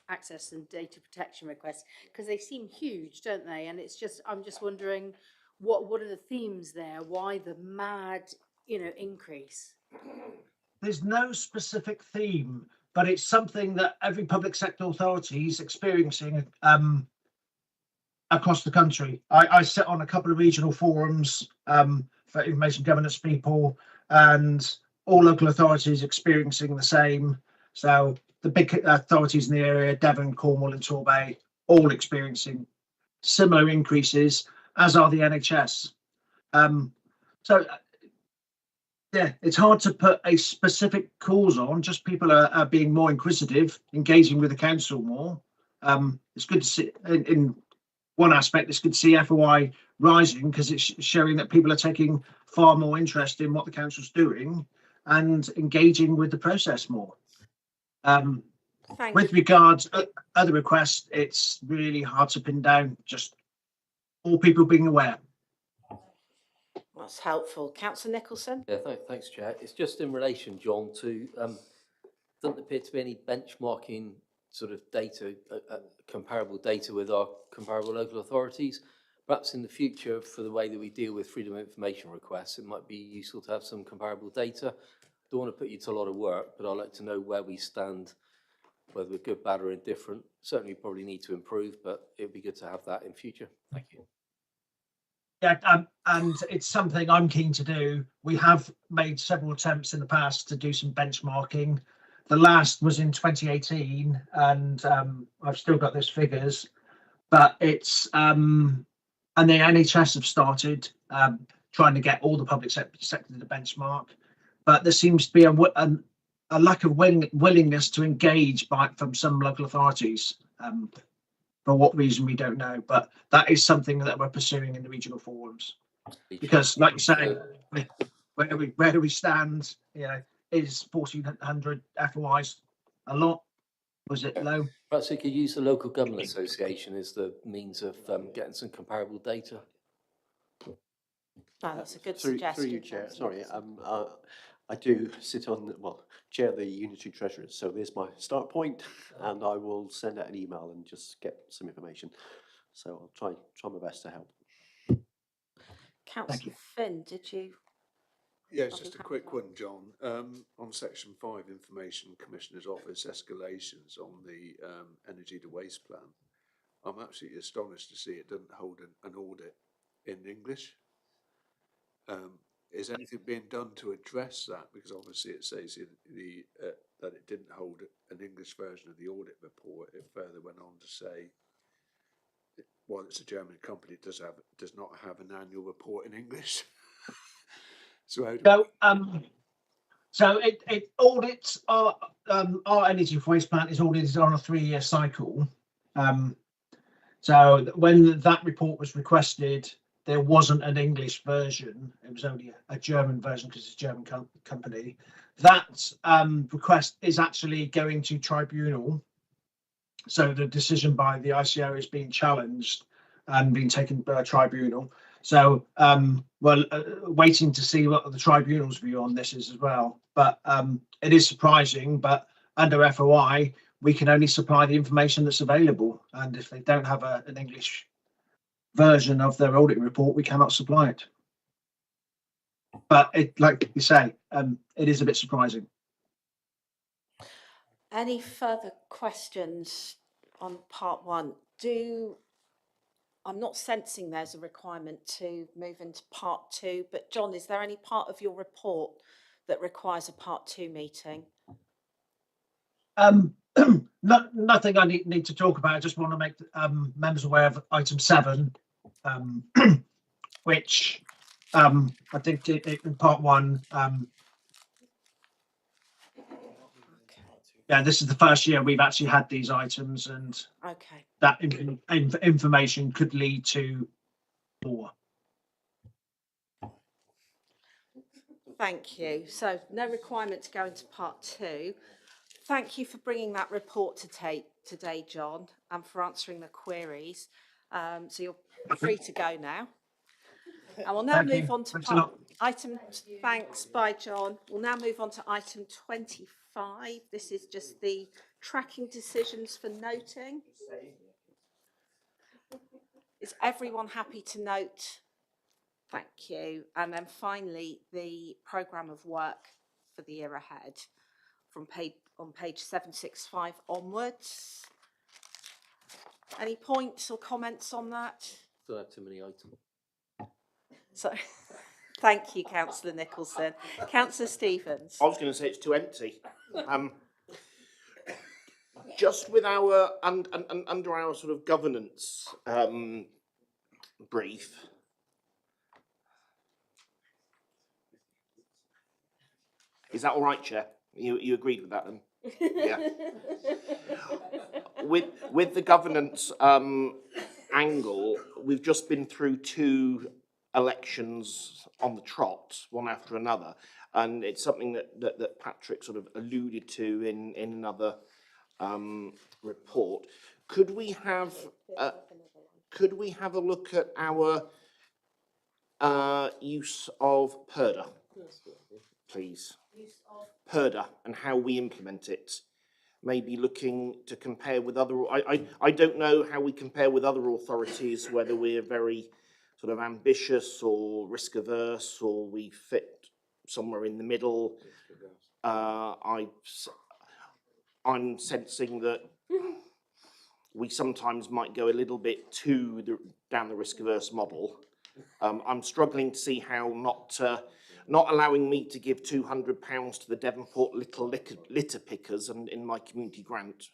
access and data protection requests? Because they seem huge, don't they? And it's just, I'm just wondering, what are the themes there? Why the mad, increase? There's no specific theme, but it's something that every public sector authority is experiencing across the country. I sit on a couple of regional forums for information governance people, and all local authorities experiencing the same. So the big authorities in the area, Devon, Cornwall and Torbay, all experiencing similar increases, as are the NHS. Yeah, it's hard to put a specific cause on, just people are being more inquisitive, engaging with the council more. It's good to see, in one aspect, it's good to see FOI rising because it's showing that people are taking far more interest in what the council's doing and engaging with the process more. With regards to other requests, it's really hard to pin down, just all people being aware. That's helpful. Councillor Nicholson? Yeah, thanks, Chair. It's just in relation, John, to doesn't appear to be any benchmarking sort of data, comparable data with our comparable local authorities. Perhaps in the future, for the way that we deal with freedom of information requests, it might be useful to have some comparable data. Don't want to put you to a lot of work, but I'd like to know where we stand, whether we're good, bad, or indifferent. Certainly probably need to improve, but it would be good to have that in future. Thank you. Yeah, and it's something I'm keen to do. We have made several attempts in the past to do some benchmarking. The last was in 2018, and I've still got those figures. But it's and the NHS have started trying to get all the public sector to benchmark. But there seems to be a lack of willingness to engage from some local authorities. For what reason, we don't know, but that is something that we're pursuing in the regional forums. Because, like you say, where do we stand? Is 1,400 FOIs a lot? Was it low? Perhaps we could use the local government association as the means of getting some comparable data. That's a good suggestion. Through you, Chair. Sorry, I do sit on, chair the unitary treasurers, so there's my start point, and I will send out an email and just get some information. So I'll try my best to help. Councillor Finn, did you? Yeah, it's just a quick one, John. On section 5, Information Commissioner's Office escalations on the energy to waste plan, I'm absolutely astonished to see it doesn't hold an audit in English. Is anything being done to address that? Because obviously it says that it didn't hold an English version of the audit report. It further went on to say, while it's a German company, it does not have an annual report in English. So it audits our energy waste plant is audited on a 3-year cycle. So when that report was requested, there wasn't an English version. It was only a German version because it's a German company. That request is actually going to tribunal. So the decision by the ICO is being challenged and being taken by a tribunal. So we're waiting to see what the tribunal's view on this is as well. But it is surprising, but under FOI, we can only supply the information that's available. And if they don't have an English version of their audit report, we cannot supply it. But it, like you say, it is a bit surprising. Any further questions on part one? I'm not sensing there's a requirement to move into part two, but John, is there any part of your report that requires a part two meeting? Nothing I need to talk about. I just want to make members aware of item 7, which I think in part 1, yeah, this is the first year we've actually had these items, and okay, that information could lead to more. Thank you. So no requirement to go into part 2. Thank you for bringing that report today, John, and for answering the queries. So you're free to go now. And we'll now move on to item. Thanks, bye, John. We'll now move on to item 25. This is just the tracking decisions for noting. Is everyone happy to note? Thank you. And then finally, the programme of work for the year ahead from on page 765 onwards. Any points or comments on that? Don't have too many items. So, thank you, Councillor Nicholson. Councillor Stevens. I was going to say it's too empty. Just with our under our sort of governance brief. Is that all right, Chair? You agreed with that then? Yeah. With the governance angle, we've just been through 2 elections on the trot, one after another, and it's something that Patrick sort of alluded to in another report. Could we have a look at our use of PERDA, please? PERDA and how we implement it. Maybe looking to compare with other. I don't know how we compare with other authorities, whether we're very sort of ambitious or risk averse, or we fit somewhere in the middle. I'm sensing that we sometimes might go a little bit down the risk averse model. I'm struggling to see how not allowing me to give £200 to the Devonport little litter pickers and in my community grant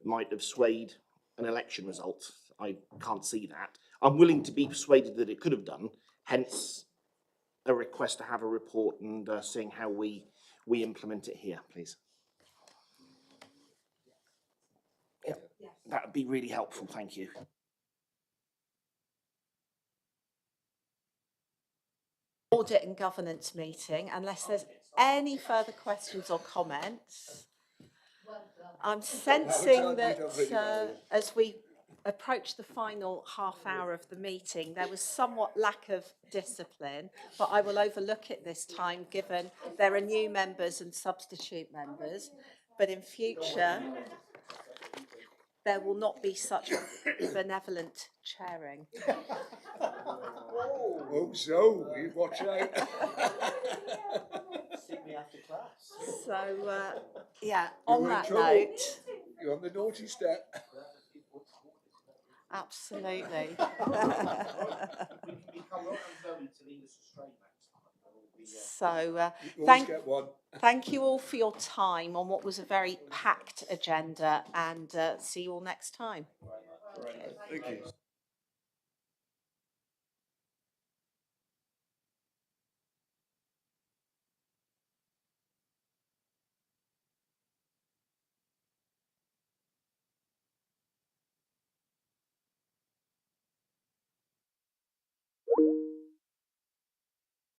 might have swayed an election result. I can't see that. I'm willing to be persuaded that it could have done, hence a request to have a report and seeing how we implement it here, please. Yeah, that would be really helpful, thank you. Audit and governance meeting, unless there's any further questions or comments. I'm sensing that as we approach the final half hour of the meeting, there was somewhat lack of discipline, but I will overlook it this time, given there are new members and substitute members. But in future, there will not be such benevolent chairing. Oh, so you watch out. See me after class. So, yeah, on that note. You're on the naughty step. Absolutely. So, thank you all for your time on what was a very packed agenda, and see you all next time. Thank you.